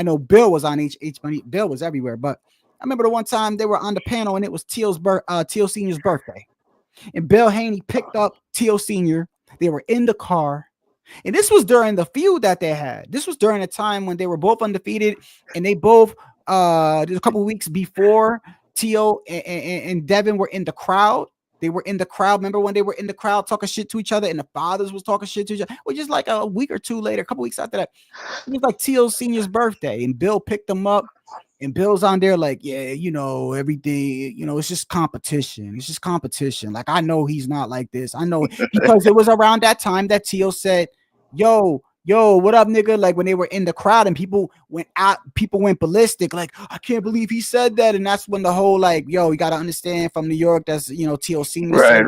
know Bill was on H Money. Bill was everywhere, but I remember the one time they were on the panel and it was Tio Senior's birthday, and Bill Haney picked up Tio Senior. They were in the car. And this was during the feud that they had. This was during a time when they were both undefeated, and they both a couple of weeks before Tio and Devin were in the crowd. They were in the crowd. Remember when they were in the crowd talking shit to each other, and the fathers was talking shit to each other? Well, just like a week or two later, a couple weeks after that, it was like Tio Senior's birthday, and Bill picked them up. And Bill's on there like, yeah, you know, everything, you know, it's just competition. It's just competition. Like, I know he's not like this. I know, because it was around that time that Tio said, yo, what up, nigga? Like, when they were in the crowd and people went ballistic. Like, I can't believe he said that. And that's when the whole, like, yo, you got to understand, from New York, that's, you know, Tio Senior. Right.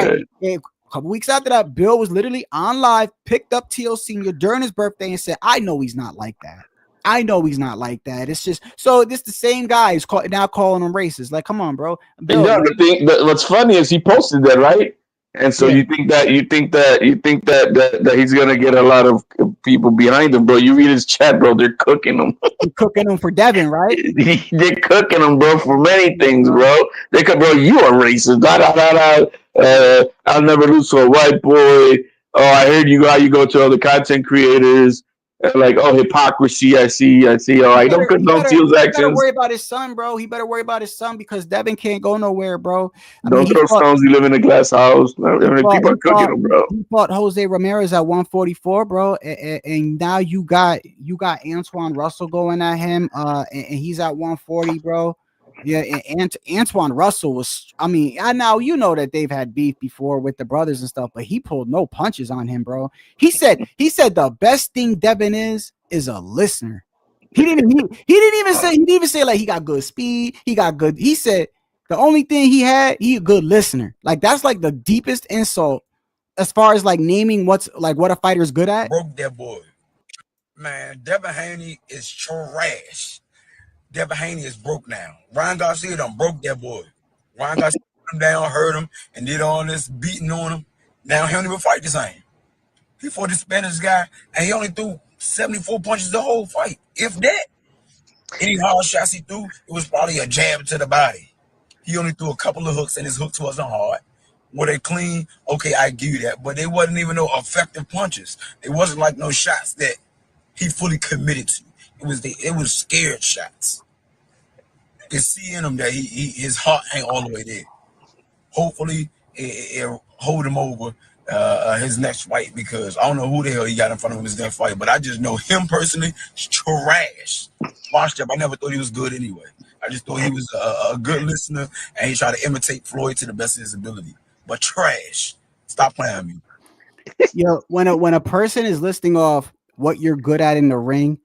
And a couple weeks after that, Bill was literally on live, picked up Tio Senior during his birthday and said, I know he's not like that. I know he's not like that. It's just, so this the same guy who's now calling them racist. Like, come on, bro. Bill, yeah, what's funny is he posted that, right? And so you think that he's gonna get a lot of people behind him, bro. You read his chat, bro. They're cooking him. They're cooking him for Devin, right? They're cooking him, bro, for many things, bro. They could, bro. You are racist. I'll never lose to a white boy. Oh, I heard you go to other content creators. Like, oh, hypocrisy. I see. Oh, I don't condone Teal's actions. He better worry about his son, bro. He better worry about his son, because Devin can't go nowhere, bro. Don't throw stones. You live in a glass house. People are cooking him, bro. He fought Jose Ramirez at 144, bro, and now you got Antoine Russell going at him, and he's at 140, bro. Yeah, and Antoine Russell was, I mean, I know you know that they've had beef before with the brothers and stuff, but he pulled no punches on him, bro. He said the best thing Devin is a listener. He didn't even say like he got good speed, he said the only thing he a good listener. Like, that's like the deepest insult as far as like naming what's like what a fighter's good at. Broke that boy. Man, Devin Haney is trash. Devin Haney is broke now. Ryan Garcia done broke that boy. Ryan Garcia put him down, hurt him, and did all this beating on him. Now he don't even fight the same. He fought the Spanish guy, and he only threw 74 punches the whole fight, if that. Any hard shots he threw, it was probably a jab to the body. He only threw a couple of hooks, and his hooks wasn't hard. Were they clean? Okay, I give you that. But they wasn't even no effective punches. It wasn't like no shots that he fully committed to. It was scared shots. You can see in him that his heart ain't all the way there. Hopefully, it'll hold him over his next fight, because I don't know who the hell he got in front of him his next fight, but I just know him personally is trash. Washed up. I never thought he was good anyway. I just thought he was a good listener, and he tried to imitate Floyd to the best of his ability. But trash. Stop playing me. Yo, when a person is listing off what you're good at in the ring,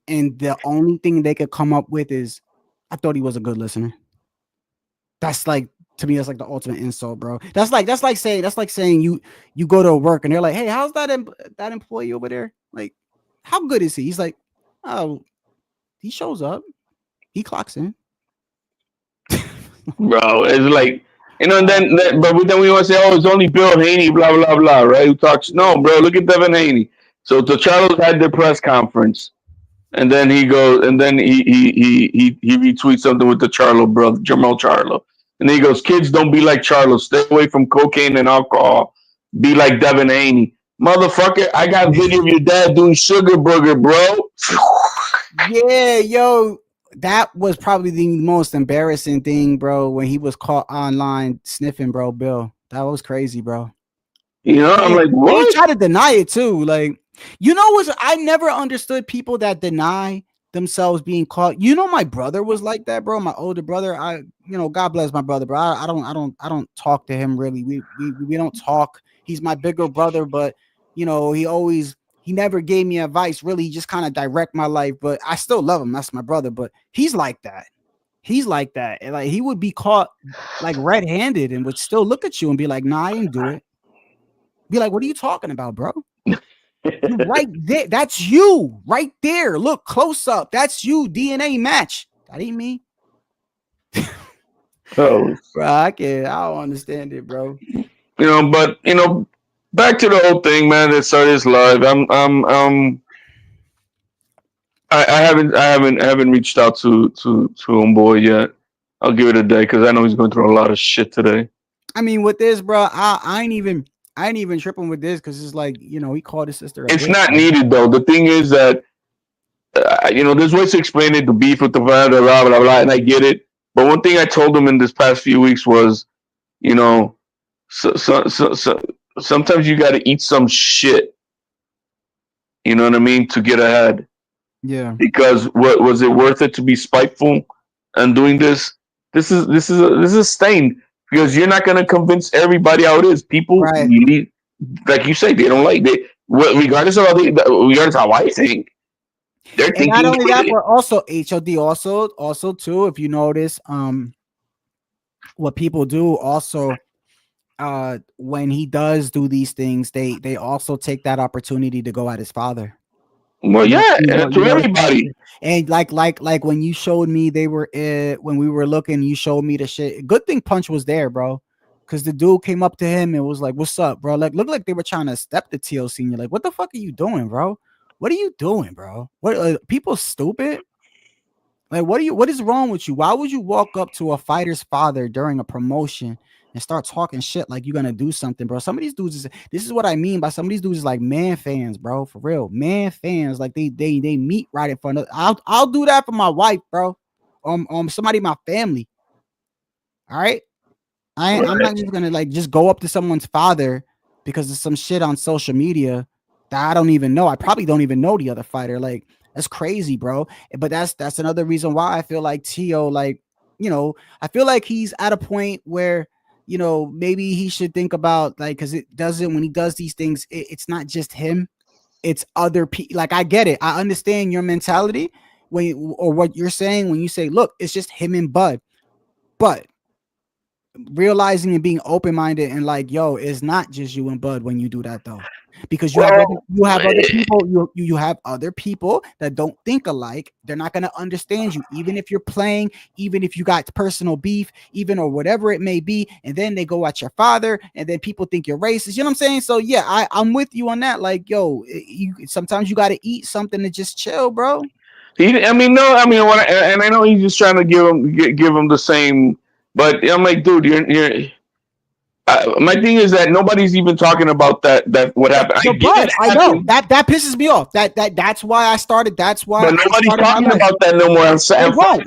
and the only thing they could come up with is, I thought he was a good listener. That's like, to me, that's like the ultimate insult, bro. That's like saying you go to work and they're like, hey, how's that employee over there? Like, how good is he? He's like, oh, he shows up, he clocks in. Bro, it's like, you know, and then we want to say, oh, it's only Bill Haney, blah blah blah, right? Who talks? No, bro, look at Devin Haney. So the Charlos had their press conference, and then he goes, and then he retweets something with the Charlo brother, Jamal Charlo, and then he goes, kids, don't be like Charlo, stay away from cocaine and alcohol, be like Devin Haney, motherfucker. I got video of your dad doing sugar booger, bro. Yeah, yo, that was probably the most embarrassing thing, bro, when he was caught online sniffing, bro, Bill. That was crazy, bro. You know, I'm like, what? He tried to deny it too. Like, you know what? I never understood people that deny themselves being caught. You know, my brother was like that, bro. My older brother. God bless my brother, bro. I don't talk to him really. We don't talk. He's my bigger brother, but you know, he never gave me advice, really. He just kind of direct my life, but I still love him. That's my brother, but he's like that. He's like that. And like, he would be caught like red-handed and would still look at you and be like, nah, I didn't do it. Be like, what are you talking about, bro? Right there. That's you right there. Look close up. That's you. DNA match. That ain't me. Oh, Bro, I don't understand it, bro. You know, but you know, back to the whole thing, man. That started this live. I haven't reached out to homeboy yet. I'll give it a day because I know he's going through a lot of shit today. I mean, with this, bro, I ain't even tripping with this because it's like, you know, he called his sister. It's not needed though. The thing is that you know, there's ways to explain it. The beef with the blah blah blah blah, and I get it. But one thing I told him in this past few weeks was, you know, so sometimes you got to eat some shit. You know what I mean, to get ahead. Yeah. Because what was it worth it to be spiteful and doing this? This is a stain because you're not gonna convince everybody how it is. People really, like you say, they don't like it. Regardless of how I think. They're and thinking not only that, we're also HOD also too. If you notice, what people do also, when he does do these things, they also take that opportunity to go at his father. Well, yeah, to everybody. And like when you showed me when we were looking, you showed me the shit. Good thing Punch was there, bro. Because the dude came up to him and was like, "What's up, bro?" Like, looked like they were trying to step the TLC. And you're like, "What the fuck are you doing, bro? What are you doing, bro? What people stupid? Like, what is wrong with you? Why would you walk up to a fighter's father during a promotion and start talking shit like you're gonna do something, bro? Some of these dudes this is what I mean by some of these dudes is like man fans, bro, for real. Man fans, like they meet right in front of. I'll do that for my wife, bro. Somebody in my family. All right. I'm not just gonna like just go up to someone's father because of some shit on social media that I don't even know. I probably don't even know the other fighter. Like, that's crazy, bro. But that's another reason why I feel like Tio, like, you know, I feel like he's at a point where, you know, maybe he should think about, like, because when he does these things, it's not just him, it's other people. Like, I get it. I understand your mentality or what you're saying when you say, look, it's just him and Bud. But realizing and being open-minded and like, yo, it's not just you and Bud when you do that though. Because you have other people, you have other people that don't think alike. They're not going to understand you, even if you're playing, even if you got personal beef, even or whatever it may be. And then they go at your father, and then people think you're racist. You know what I'm saying? So yeah, I'm with you on that. Like, yo, sometimes you got to eat something to just chill, bro. I mean, and I know he's just trying to give him the same, but I'm like, dude, you're. My thing is that nobody's even talking about that what happened. I know that pisses me off. That's why I started. That's why. But nobody's talking about that no more. I'm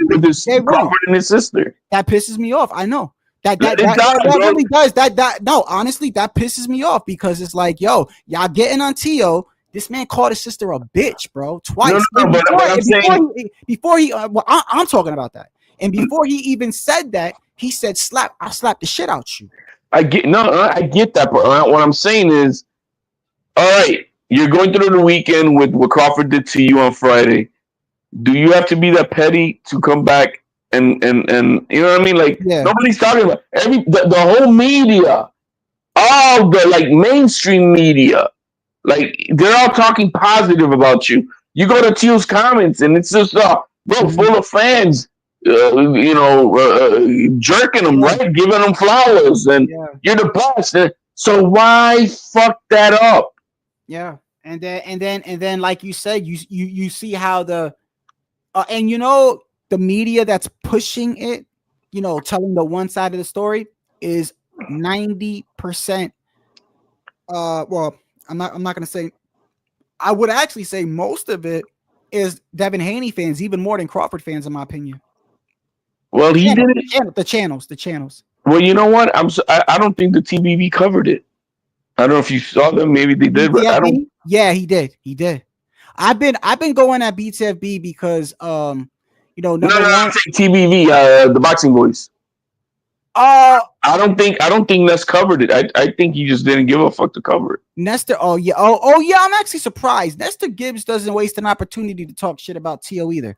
with his Crawford and his sister. That pisses me off. I know that really does. No, honestly, that pisses me off because it's like, yo, y'all getting on Tio. This man called his sister a bitch, bro, twice. Before he, I'm talking about that. And before he even said that, he said, I'll slap the shit out you. I get that, but what I'm saying is, all right, you're going through the weekend with what Crawford did to you on Friday. Do you have to be that petty to come back and you know what I mean? Like, nobody's talking about the whole media, all the like mainstream media, like they're all talking positive about you. You go to Tio's comments and it's just bro, full of fans. Jerking them, right? Giving them flowers, and you're the best. So why fuck that up? Yeah, and then, like you said, you see how the the media that's pushing it, telling the one side of the story is 90%. Well, I'm not gonna say. I would actually say most of it is Devin Haney fans, even more than Crawford fans, in my opinion. Well, he did it. The channels. Well, you know what? I don't think the TBV covered it. I don't know if you saw them. Maybe they did, but I don't. Yeah, he did. I've been going at BTFB because No, I'm saying TBV, the Boxing Voice. I don't think Ness covered it. I think he just didn't give a fuck to cover it. Nestor. Oh yeah. I'm actually surprised. Nestor Gibbs doesn't waste an opportunity to talk shit about Tio either.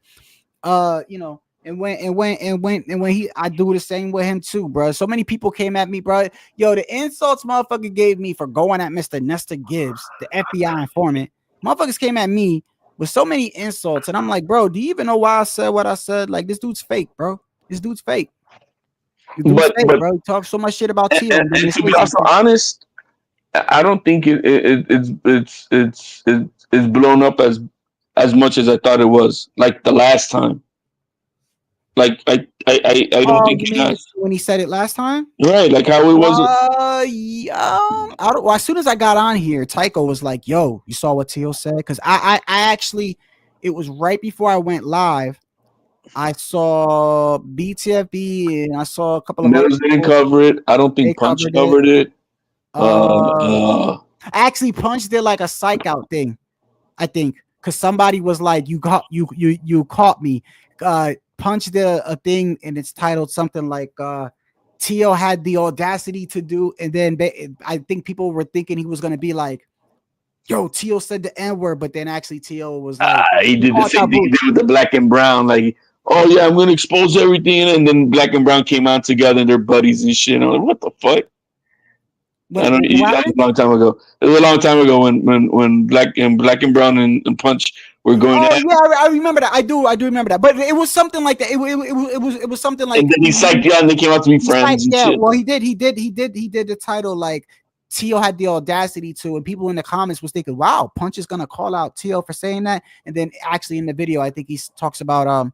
And when I do the same with him too, bro. So many people came at me, bro. Yo, the insults motherfucker gave me for going at Mr. Nestor Gibbs, the FBI informant. Motherfuckers came at me with so many insults, and I'm like, bro, do you even know why I said what I said? Like, this dude's fake, bro. This dude's fake. Bro, he talks so much shit about Tio. And to be also honest, I don't think it's blown up as much as I thought it was. Like the last time. Like I don't think he has. When he said it last time, right? Like how it was. As soon as I got on here, Tycho was like, "Yo, you saw what Tio said?" Because I actually, it was right before I went live. I saw BTFB and I saw a couple of. Mills didn't cover it. I don't think Punch covered it. Actually, Punch did like a psych out thing, I think, because somebody was like, "You caught me." Punch did a thing and it's titled something like Tio had the audacity to do, and then I think people were thinking he was going to be like, yo, Tio said the N-word, but then actually Tio was like, he did the same thing he did with the Black and Brown, like, oh yeah, I'm going to expose everything, and then Black and Brown came out together and they're buddies and shit. I'm like, what the fuck? That was a long time ago. It was a long time ago when Black and Brown and Punch were going. Oh yeah, I remember that. I do remember that. But it was something like that. It was something like. And then he psyched you out, and they came out to be friends. Yeah, well, he did the title like Tio had the audacity to, and people in the comments was thinking, wow, Punch is gonna call out Tio for saying that, and then actually in the video, I think he talks about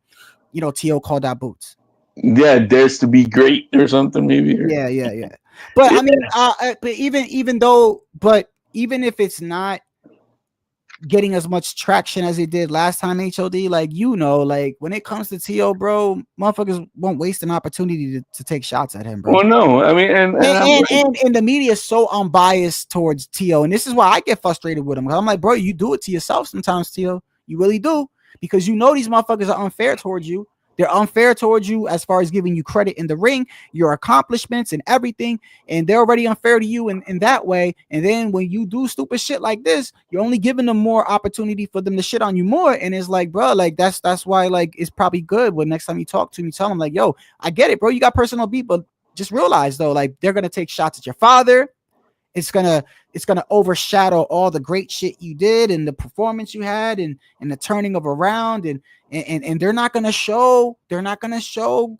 Tio called out Boots. Yeah, dares to be great or something maybe. Yeah. But I mean, but even if it's not getting as much traction as it did last time, HOD, like, like when it comes to Tio, bro, motherfuckers won't waste an opportunity to take shots at him, bro. Well, no, I mean, and the media is so unbiased towards Tio, and this is why I get frustrated with him. I'm like, bro, you do it to yourself sometimes, Tio. You really do, because these motherfuckers are unfair towards you. They're unfair towards you as far as giving you credit in the ring, your accomplishments and everything. And they're already unfair to you in that way. And then when you do stupid shit like this, you're only giving them more opportunity for them to shit on you more. And it's like, bro, like that's why, like, it's probably good when next time you talk to me, tell them like, yo, I get it, bro. You got personal beef, but just realize though, like they're gonna take shots at your father. It's gonna overshadow all the great shit you did and the performance you had and the turning of around and they're not gonna show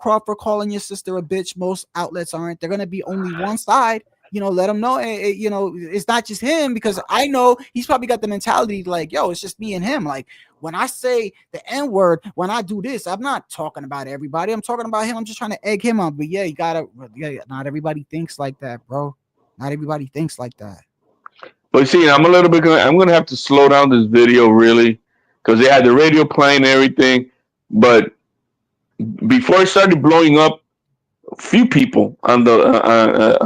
Crawford calling your sister a bitch. Most outlets aren't. They're gonna be only one side. You know, let him know. You know, it's not just him, because I know he's probably got the mentality like, yo, it's just me and him. Like when I say the N-word, when I do this, I'm not talking about everybody. I'm talking about him. I'm just trying to egg him on. But yeah, not everybody thinks like that, bro. Not everybody thinks like that. But see, I'm gonna have to slow down this video really, because they had the radio playing and everything. But before it started blowing up, a few people on the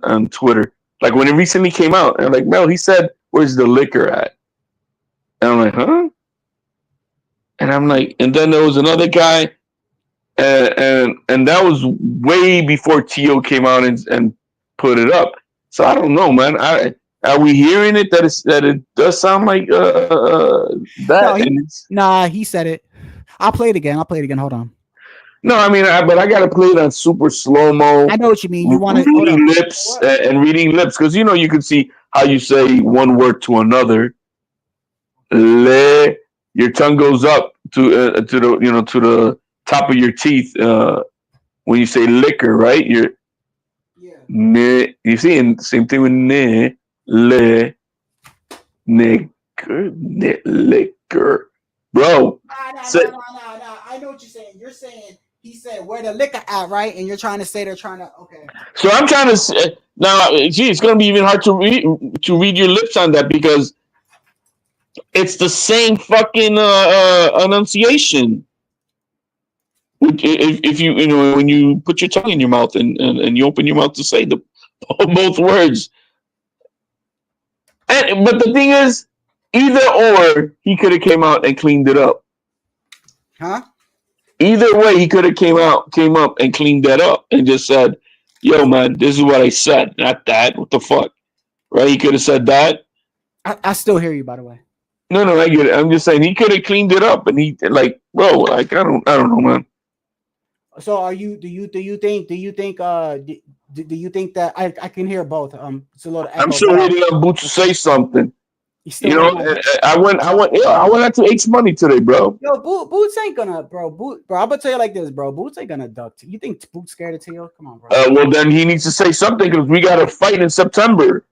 on Twitter, like when it recently came out, and like, Mel, he said, "Where's the liquor at?" And I'm like, huh? And I'm like, and then there was another guy, and that was way before T.O. came out and put it up. So I don't know, man. Are we hearing it that it does sound like that? No, he said it. I'll play it again. Hold on. No, I mean, but I gotta play it on super slow mo. I know what you mean. You want to reading lips and reading lips, because you know you can see how you say one word to another. Le, your tongue goes up to the to the top of your teeth when you say liquor, right? Ne, you see, and same thing with ne, le, nigger, ne, liquor, bro. No. I know what you're saying. You're saying he said where the liquor at, right? And you're trying to say they're trying to okay. So I'm trying to say, now. Gee, it's gonna be even hard to read your lips on that, because it's the same fucking enunciation. If you know, when you put your tongue in your mouth and you open your mouth to say the both words, but the thing is, either or, he could have came out and cleaned it up. Huh? Either way, he could have came up and cleaned that up and just said, "Yo, man, this is what I said, not that. What the fuck?" Right? He could have said that. I still hear you, by the way. No, I get it. I'm just saying he could have cleaned it up, and he like, bro, like I don't know, man. So do you think that I can hear both? It's a little echo. I'm still waiting on Boots to say something. You know, I went out to H Money today, bro. Yo, Boots ain't gonna, bro. Bro, I'm gonna tell you like this, bro. Boots ain't gonna duck. You think Boots scared of T.O.? Come on, bro. Well, then he needs to say something, because we got a fight in September.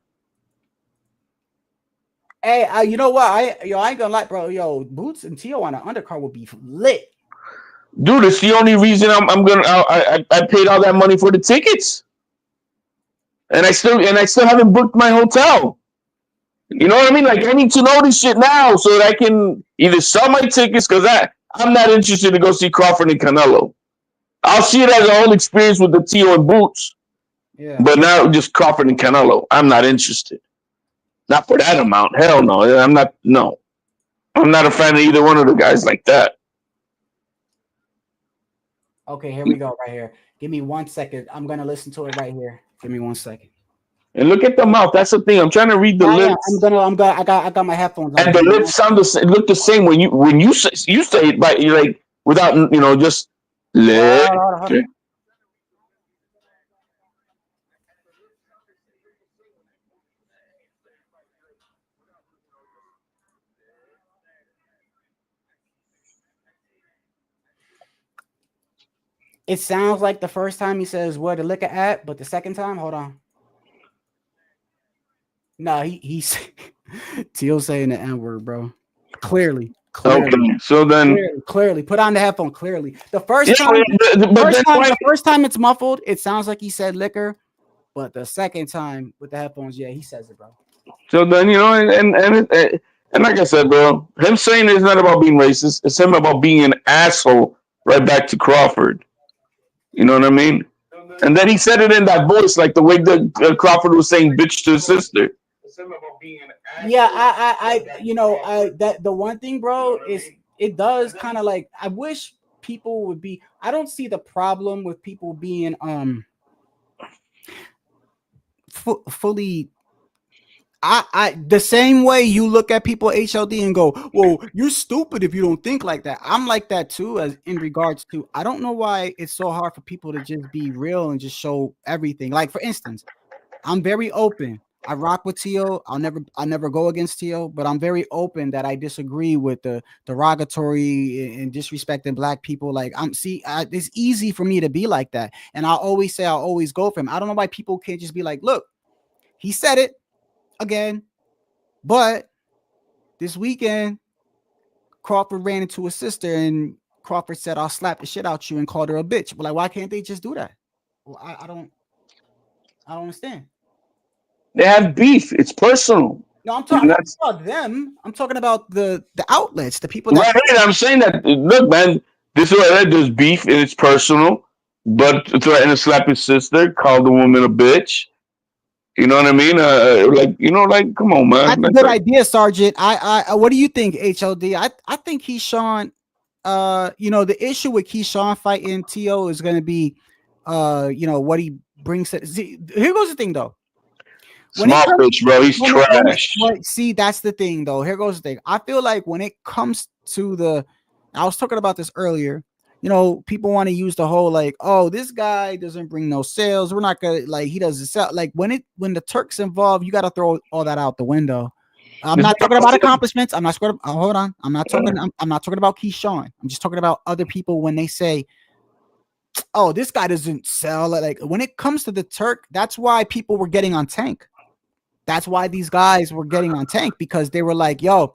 Hey, you know what? I ain't gonna lie, bro. Yo, Boots and T.O. on the undercard will be lit. Dude, it's the only reason I paid all that money for the tickets, and I still haven't booked my hotel. You know what I mean? Like, I need to know this shit now so that I can either sell my tickets, because I'm not interested to go see Crawford and Canelo. I'll see it as a whole experience with the T.O. and Boots. Yeah. But now just Crawford and Canelo, I'm not interested. Not for that amount. Hell no. I'm not. No, I'm not a fan of either one of the guys like that. Okay, here we go. Right here. Give me 1 second. I'm gonna listen to it right here. Give me 1 second. And look at the mouth. That's the thing. I'm trying to read the lips. I got my headphones on. And the lips sound the same. Look the same when you say it, but you're like without just. Hold on. It sounds like the first time he says where the liquor at, but the second time, hold on. No, he's T.O. saying the N-word, bro. Clearly. Okay, so then clearly put on the headphone. Clearly, the first time it's muffled, it sounds like he said liquor, but the second time with the headphones, yeah, he says it, bro. So then and like I said, bro, him saying it's not about being racist. It's him about being an asshole. Right back to Crawford. You know what I mean? And then he said it in that voice, like the way that Crawford was saying "bitch" to his sister. Yeah, that the one thing, bro, is it does kind of like, I wish people would be. I don't see the problem with people being fully I the same way you look at people HLD and go, well, you're stupid if you don't think like that. I'm like that too, as in regards to, I don't know why it's so hard for people to just be real and just show everything. Like, for instance, I'm very open. I rock with Tio. I'll never go against Tio, but I'm very open that I disagree with the derogatory and disrespecting black people. Like, it's easy for me to be like that. And I'll always say, I'll always go for him. I don't know why people can't just be like, look, he said it again, but this weekend Crawford ran into his sister and Crawford said, I'll slap the shit out you, and called her a bitch. But like, why can't they just do that? Well, I don't understand. They have beef. It's personal. No, I'm talking about them. I'm talking about the outlets, the people that. Right, I'm saying that. Look, man, this is what there's beef and it's personal. But threaten to slap his sister, call the woman a bitch. You know what I mean? Like, come on, man. That's a good idea, Sergeant. I what do you think, HLD? I think Keyshawn. The issue with Keyshawn fighting T.O. is going to be, what he brings. See, here goes the thing, though. Small bitch, bro. He's trash. See, that's the thing, though. Here goes the thing. I feel like when it comes to I was talking about this earlier. People want to use the whole like, oh, this guy doesn't bring no sales. We're not gonna he doesn't sell. Like when the Turk's involved, you got to throw all that out the window. I'm not talking about accomplishments. I'm not talking. Hold on. I'm not talking. I'm not talking about Keyshawn. I'm just talking about other people when they say, oh, this guy doesn't sell. Like when it comes to the Turk, that's why people were getting on Tank. That's why these guys were getting on Tank, because they were like, yo,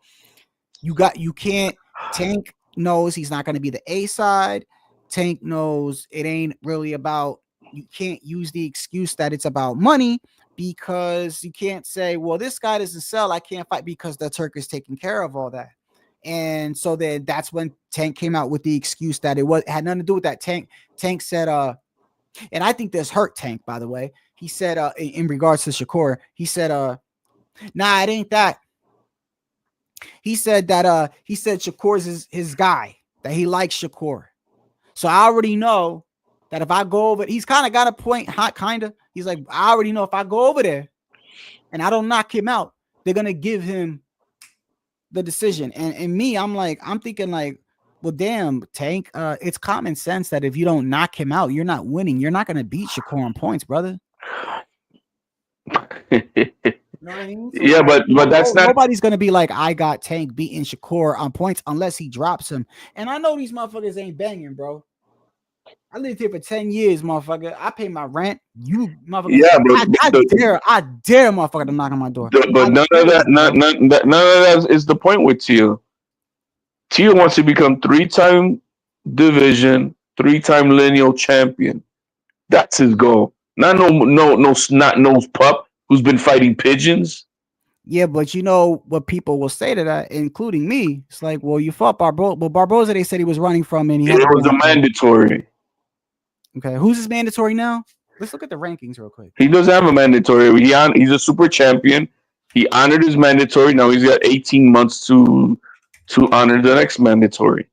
you can't. Tank knows he's not going to be the A side. Tank knows it ain't really about, you can't use the excuse that it's about money, because you can't say, well, this guy doesn't sell, I can't fight, because the Turk is taking care of all that. And so then that's when Tank came out with the excuse that it had nothing to do with that. Tank said, and I think this hurt Tank, by the way. He said, in regards to Shakur, he said, nah, it ain't that. He said that Shakur's his guy, that he likes Shakur. So I already know that if I go over, he's kind of got a point, kind of. He's like, I already know if I go over there and I don't knock him out, they're going to give him the decision. And me, I'm thinking like, well, damn, Tank, it's common sense that if you don't knock him out, you're not winning. You're not going to beat Shakur on points, brother. You know what I mean? So yeah, but that's not. Nobody's gonna be like, I got Tank beating Shakur on points unless he drops him. And I know these motherfuckers ain't banging, bro. I lived here for 10 years, motherfucker. I pay my rent. You motherfucker. Yeah, bro. I dare motherfucker to knock on my door. But none of that is the point with Tio. Tio wants to become 3-time division, 3-time lineal champion. That's his goal. Not no snot-nosed pup who's been fighting pigeons. Yeah, but you know what people will say to that, including me. It's like, well, you fought Barboza. Well, Barboza, they said he was running from, and it was a mandatory. Okay, who's his mandatory now? Let's look at the rankings real quick. He doesn't have a mandatory. He's a super champion. He honored his mandatory. Now he's got 18 months to honor the next mandatory.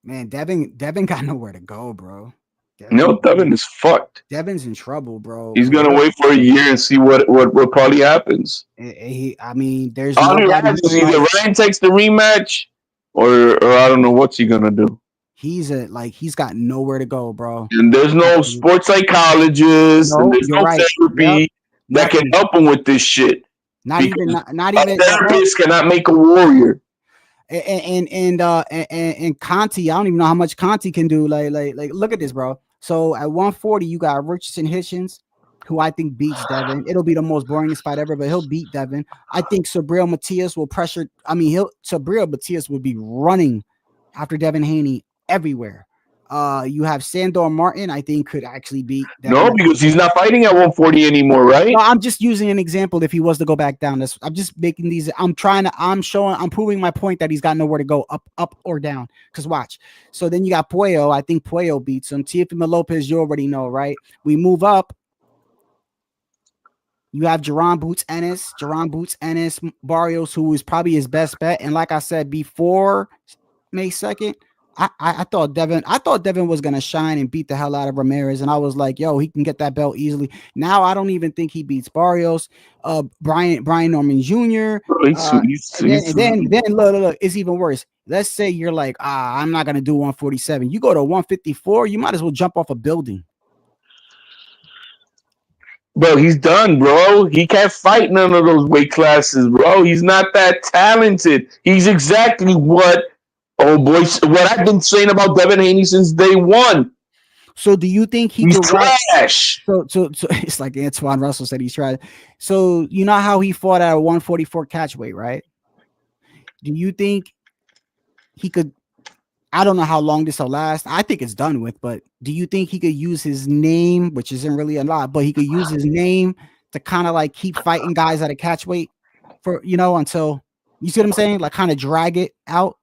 Man, Devin got nowhere to go, bro. Devin is fucked. Devin's in trouble, bro. He's gonna wait for a year and see what probably happens. There's all he has is either Ryan takes the rematch, or I don't know what's he gonna do. He's got nowhere to go, bro. And there's no sports psychologist, and there's no therapy that can help him with this shit. Not even a therapist cannot make a warrior. And Conti, I don't even know how much Conti can do. Like, look at this, bro. So at 140, you got Richardson Hitchens, who I think beats Devin. It'll be the most boringest fight ever, but he'll beat Devin. I think Subriel Matias will pressure. Subriel Matias would be running after Devin Haney everywhere. You have Sandor Martin, I think, could actually beat Devin. No, because he's not fighting at 140 anymore, right? No, I'm just using an example if he was to go back down. I'm just making these. I'm proving my point that he's got nowhere to go, up or down. Because watch. So then you got Puello. I think Puello beats him. Teofimo Lopez, you already know, right? We move up. You have Jaron Boots Ennis, Barrios, who is probably his best bet. And like I said before May 2nd, I thought Devin was gonna shine and beat the hell out of Ramirez, and I was like, yo, he can get that belt easily. Now I don't even think he beats Barrios, Brian Norman Jr. And then look, it's even worse. Let's say you're like, I'm not gonna do 147. You go to 154, you might as well jump off a building. Bro, he's done, bro. He can't fight none of those weight classes, bro. He's not that talented. He's exactly what I've been saying about Devin Haney since day one. So do you think he's trash? So it's like Antoine Russell said he's trash. So you know how he fought at a 144 catch weight, right? Do you think he could? I don't know how long this will last. I think it's done with, but do you think he could use his name, which isn't really a lot, but he could use his name to kind of like keep fighting guys at a catch weight for, until, you see what I'm saying? Like kind of drag it out.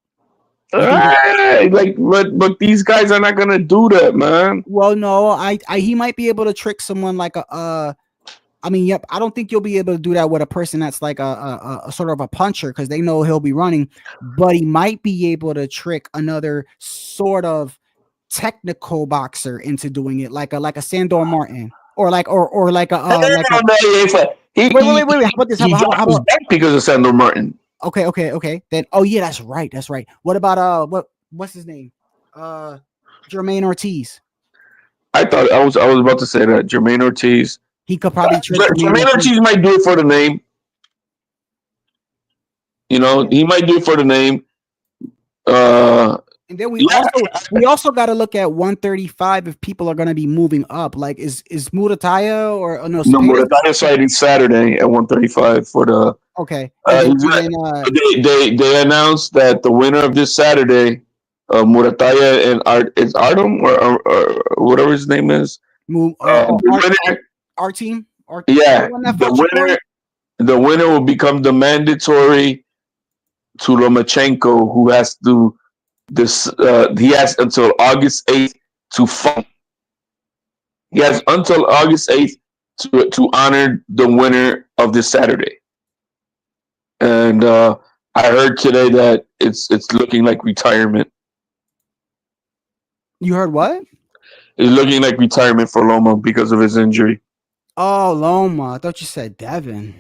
But these guys are not gonna do that, man. Well, no, he might be able to trick someone like I don't think you'll be able to do that with a person that's like a sort of a puncher because they know he'll be running, but he might be able to trick another sort of technical boxer into doing it, like a Sandor Martin or like a wait. How about this? How about because of Sandor Martin? Okay. Then yeah, that's right. What about what's his name? Jermaine Ortiz. I was about to say that Jermaine Ortiz. He could probably trick Jermaine Ortiz might do it for the name. He might do it for the name. And then we also got to look at 135 if people are going to be moving up. Like is Murataya or no? Murataya fighting Saturday at 135 for the. Okay. They announced that the winner of this Saturday, Murataya and Artem or whatever his name is. Our team. Yeah, the winner will become the mandatory to Lomachenko, who has to he has until August 8th to fight. He has until August 8th to honor the winner of this Saturday. And I heard today that it's looking like retirement. You heard what? It's looking like retirement for Loma because of his injury. Oh, Loma. I thought you said Devin.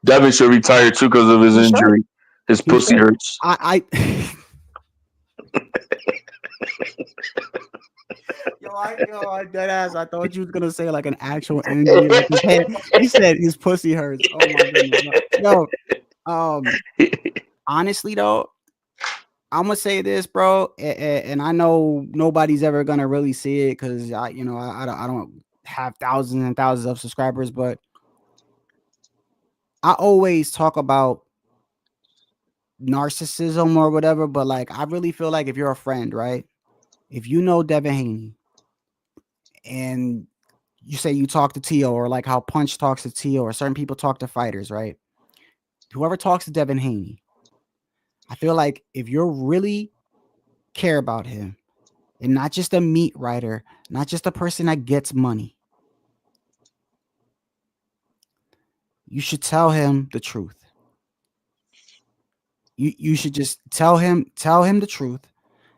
Devin should retire too because of his injury. His pussy hurts. I dead ass. I thought you was gonna say like an actual injury. Like he said his pussy hurts. Oh my goodness. Yo, honestly though, I'm gonna say this, bro, and I know nobody's ever gonna really see it because I don't have thousands and thousands of subscribers, but I always talk about narcissism or whatever, but like I really feel like if you're a friend, right? If you know Devin Haney and you say you talk to Tio or like how Punch talks to Tio or certain people talk to fighters, right? Whoever talks to Devin Haney, I feel like if you really care about him and not just a meat writer, not just a person that gets money, you should tell him the truth. You should just tell him the truth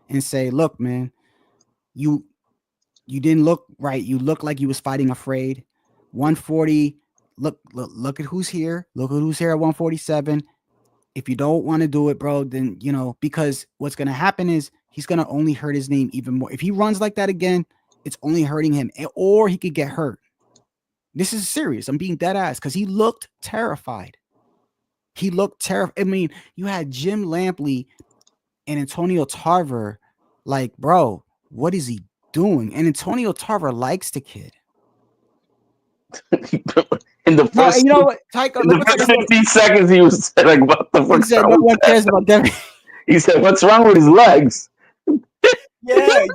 and say, look, man, you didn't look right. You look like you was fighting afraid. 140. Look at who's here. Look at who's here at 147. If you don't want to do it, bro, then because what's gonna happen is he's gonna only hurt his name even more. If he runs like that again, it's only hurting him, or he could get hurt. This is serious. I'm being dead ass because he looked terrified. He looked terrified. I mean, you had Jim Lampley and Antonio Tarver. Like, bro, what is he doing? And Antonio Tarver likes the kid. In the first, Taika, in the first 15 seconds, he was like, "What the fuck?" He said, "No one cares about Devin." He said, "What's wrong with his legs?" Yeah.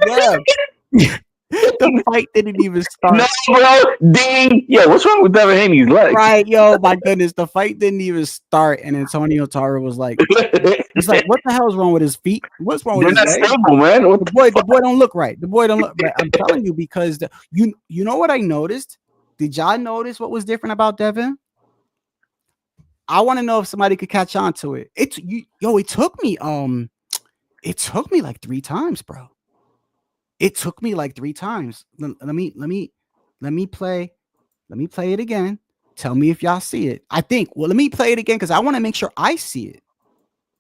The fight didn't even start. No, bro. Ding. Yeah, what's wrong with Devin Haney's legs? Right, yo, my goodness. The fight didn't even start, and Antonio Tarver was like, he's like, what the hell is wrong with his feet? What's wrong with his legs? Stable, man. The boy don't look right. The boy don't look right. I'm telling you, because you know what I noticed? Did y'all notice what was different about Devin? I want to know if somebody could catch on to it. It took me It took me like 3 times, bro. It took me like 3 times. Let me play it again. Tell me if y'all see it. I think, well, let me play it again because I want to make sure I see it.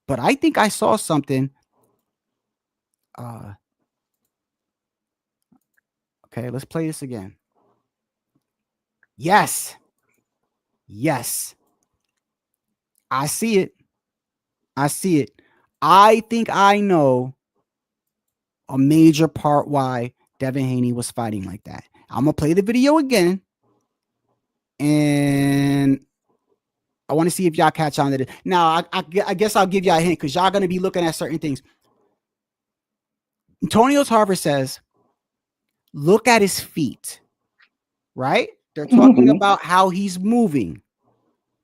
But I think I saw something. Okay, let's play this again. Yes. I see it. I think I know a major part why Devin Haney was fighting like that. I'm going to play the video again. And I want to see if y'all catch on to it. Now, I guess I'll give y'all a hint because y'all going to be looking at certain things. Antonio Tarver says, look at his feet, right? They're talking about how he's moving.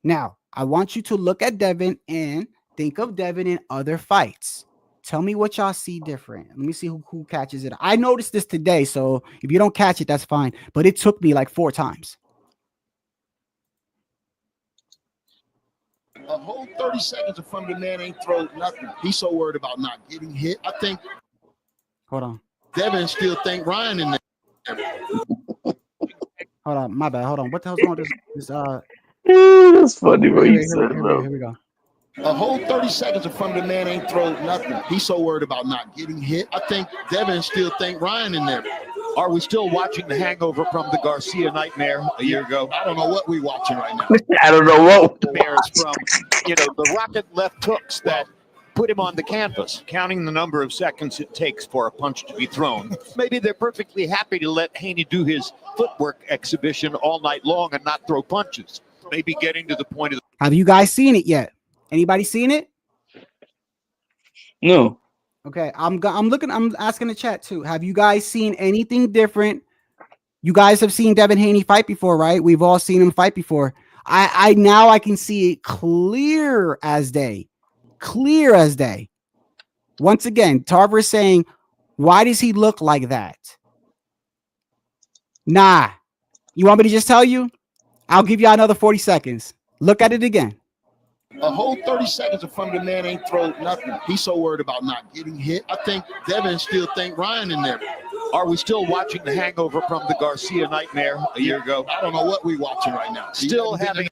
Now, I want you to look at Devin and think of Devin in other fights. Tell me what y'all see different. Let me see who catches it. I noticed this today, so if you don't catch it, that's fine. But it took me like 4 times. A whole 30 seconds in front of the man ain't throw nothing. He's so worried about not getting hit. I think. Hold on. Devin still think Ryan in there. Hold on, my bad. Hold on. What the hell's going on? This That's funny what you said, bro. Here we go. A whole 30 seconds in front of the man ain't throw nothing. He's so worried about not getting hit. I think Devin still think Ryan in there. Are we still watching the hangover from the Garcia nightmare a year ago? I don't know what we're watching right now. I don't know what. Nightmares from, the rocket left hooks that put him on the canvas, counting the number of seconds it takes for a punch to be thrown. Maybe they're perfectly happy to let Haney do his footwork exhibition all night long and not throw punches. Maybe getting to the point of. Have you guys seen it yet? Anybody seen it? No. Okay, I'm asking the chat too. Have you guys seen anything different? You guys have seen Devin Haney fight before, right? We've all seen him fight before. I now can see it clear as day. Clear as day. Once again, Tarver is saying, why does he look like that? Nah. You want me to just tell you? I'll give you another 40 seconds. Look at it again. A whole 30 seconds in front of the man ain't throw nothing. He's so worried about not getting hit. I think Devin still think Ryan in there. Are we still watching the hangover from the Garcia nightmare a year ago? I don't know what we're watching right now. Still having.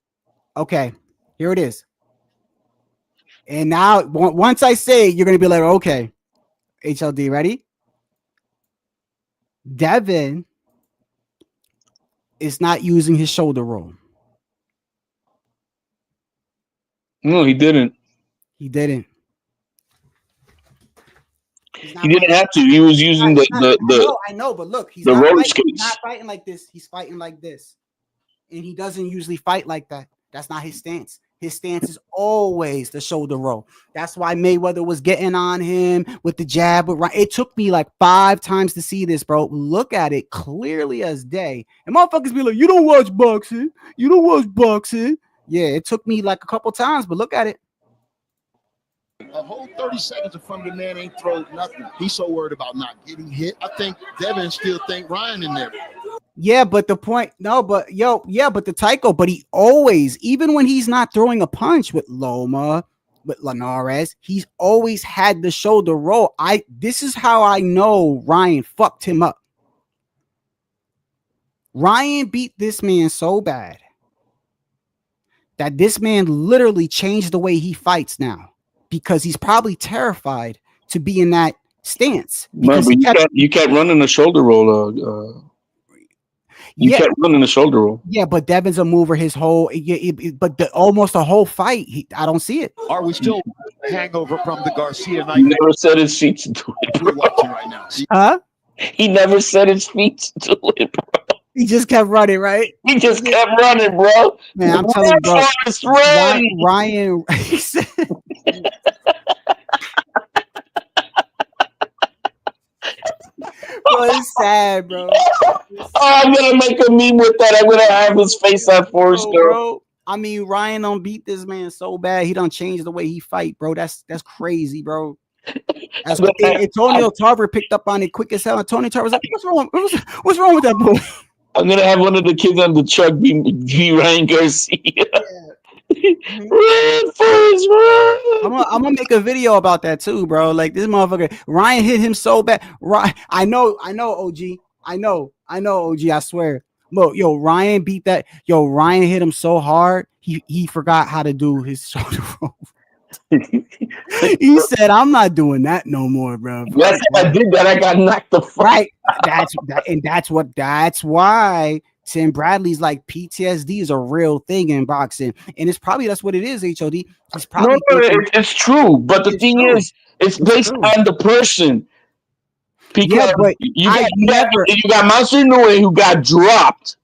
Okay, here it is. And now, once I say it, you're going to be like, okay, HLD, ready? Devin is not using his shoulder roll. No, he didn't. He didn't. He didn't have to. He was using I know, but look, he's the not roller fighting, skates. he's not fighting like this. He's fighting like this. And he doesn't usually fight like that. That's not his stance. His stance is always the shoulder roll. That's why Mayweather was getting on him with the jab. It took me like 5 times to see this, bro. Look at it clearly as day. And motherfuckers be like, you don't watch boxing. You don't watch boxing. Yeah, it took me like a couple times, but look at it. A whole 30 seconds in front of the man ain't throw nothing. He's so worried about not getting hit. I think Devin still think Ryan in there. Yeah, but the point, no, but but the Tycho, but he always, even when he's not throwing a punch with Loma, with Linares, he's always had the shoulder roll. This is how I know Ryan fucked him up. Ryan beat this man so bad that this man literally changed the way he fights now because he's probably terrified to be in that stance. Man, but you kept running the shoulder roll. You kept running the shoulder roll. Yeah, but Devin's a mover his whole, almost a whole fight. I don't see it. Are we still hangover from the Garcia He nightmare? never set his feet to it. We're watching right now. Huh? He never set his feet to it, bro. He just kept running, right? He just kept running, bro. Man, I'm telling you, bro. Run. Ryan he said, bro, it's sad, bro. I'm gonna make a meme with that. I'm gonna have his face on Forrest Gump. Bro. I mean, Ryan don't beat this man so bad. He don't change the way he fight, bro. That's crazy, bro. Antonio Tarver picked up on it quick as hell. Antonio Tarver was like, what's wrong with that boy? I'm gonna have one of the kids on the truck be Ryan Garcia. Run, Forrest, run. I'm gonna make a video about that too, bro. Like this motherfucker, Ryan hit him so bad. Ryan, I know, OG. I know, OG. I swear. Look, yo, Ryan beat that. Yo, Ryan hit him so hard, he forgot how to do his shoulder roll. He said, "I'm not doing that no more, bro." Yes, I did that. I got knocked the fuck. Right. That's why Tim Bradley's like PTSD is a real thing in boxing, and it's probably that's what it is. HOD. It's probably It's true, but the thing is, it's based on the person. Because but you got Monster Inoue who got dropped,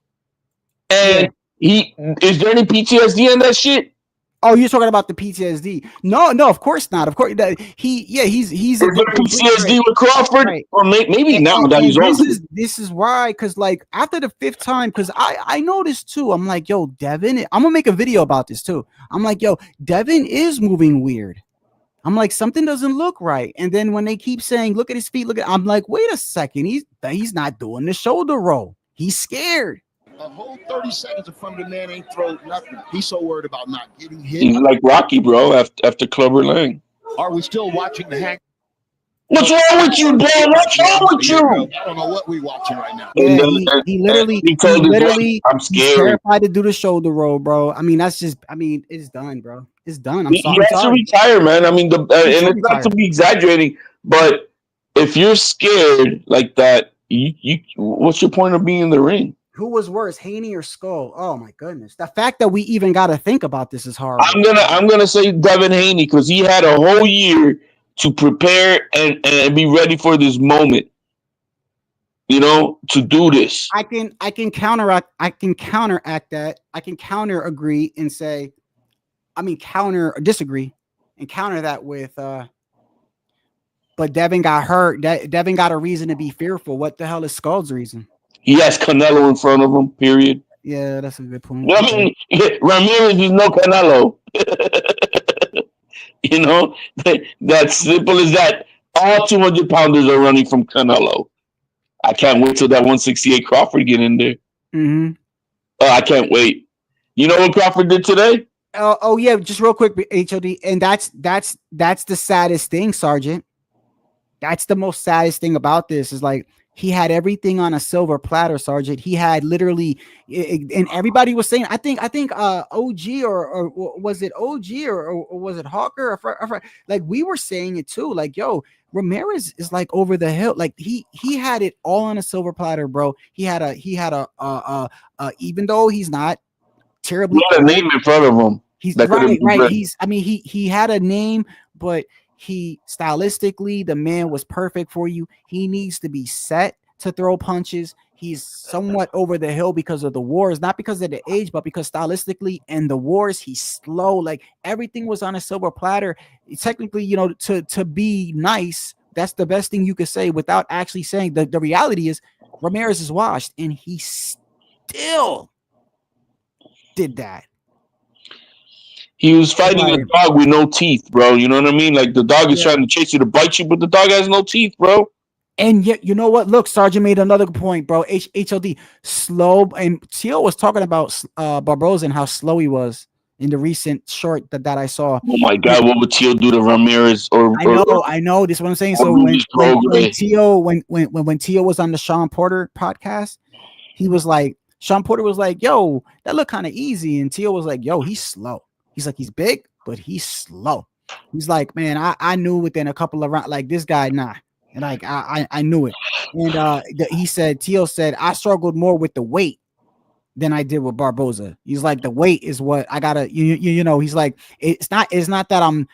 and is there any PTSD in that shit? Oh, you're talking about the PTSD? No, of course not. Of course, he's is there PTSD with Crawford, right. Or maybe now that he's older. This is why, because like after the 5th time, because I noticed too. I'm like, yo, Devin. I'm gonna make a video about this too. I'm like, yo, Devin is moving weird. I'm like, something doesn't look right. And then when they keep saying, look at his feet, I'm like, wait a second, he's not doing the shoulder roll. He's scared. A whole 30 seconds in front of the man ain't thrown nothing. He's so worried about not getting hit. He's like Rocky, bro, after Clubber Lang. Are we still watching the hack? What's wrong with you, bro? What's wrong with you? I don't know what we're watching right now. Yeah, he literally, I'm scared. He's terrified to do the shoulder roll, bro. I mean, it's done, bro. It's done. I'm sorry. He has to retire, man. I mean, and it's not to be exaggerating, but if you're scared like that, you what's your point of being in the ring? Who was worse, Haney or Skull? Oh my goodness! The fact that we even got to think about this is hard. I'm gonna say Devin Haney because he had a whole year to prepare and be ready for this moment. You know, to do this. I can counteract that. I can counter agree and say, counter or disagree and counter that with but Devin got hurt. Devin got a reason to be fearful. What the hell is Skull's reason? He has Canelo in front of him, period. Yeah, that's a good point. I mean, Ramirez is no Canelo. You know, that's simple as that. All 200-pounders are running from Canelo. I can't wait till that 168 Crawford get in there. Mm-hmm. I can't wait. You know what Crawford did today? Oh yeah, just real quick, HOD, and that's the saddest thing, Sergeant. That's the most saddest thing about this is like he had everything on a silver platter, Sergeant. He had literally, and everybody was saying, I think OG or was it OG or was it Hawker? Like we were saying it too. Like, yo, Ramirez is like over the hill. Like he had it all on a silver platter, bro. He had a even though he's not terribly. He had a name in front of him. He's right. He had a name, but he stylistically, the man was perfect for you. He needs to be set to throw punches. He's somewhat over the hill because of the wars, not because of the age, but because stylistically and the wars, he's slow. Like everything was on a silver platter. Technically, you know, to be nice, that's the best thing you could say without actually saying the reality is Ramirez is washed, and he still did that. He was fighting a dog with no teeth, bro. You know what I mean? Like the dog is trying to chase you to bite you, but the dog has no teeth, bro. And yet, you know what? Look, Sergeant made another point, bro. HLD, slow. And Teal was talking about Barboza and how slow he was in the recent short that I saw. Oh my God, what would Teal do to Ramirez? I know. This is what I'm saying. So when Teal was on the Sean Porter podcast, he was like, Sean Porter was like, yo, that looked kind of easy. And Teal was like, yo, he's slow. He's like, he's big, but he's slow. He's like, man, I knew within a couple of rounds, like this guy, nah. And like, I knew it. And he said, Teal said, I struggled more with the weight than I did with Barboza. He's like, the weight is what I gotta, you know, he's like, it's not that I'm,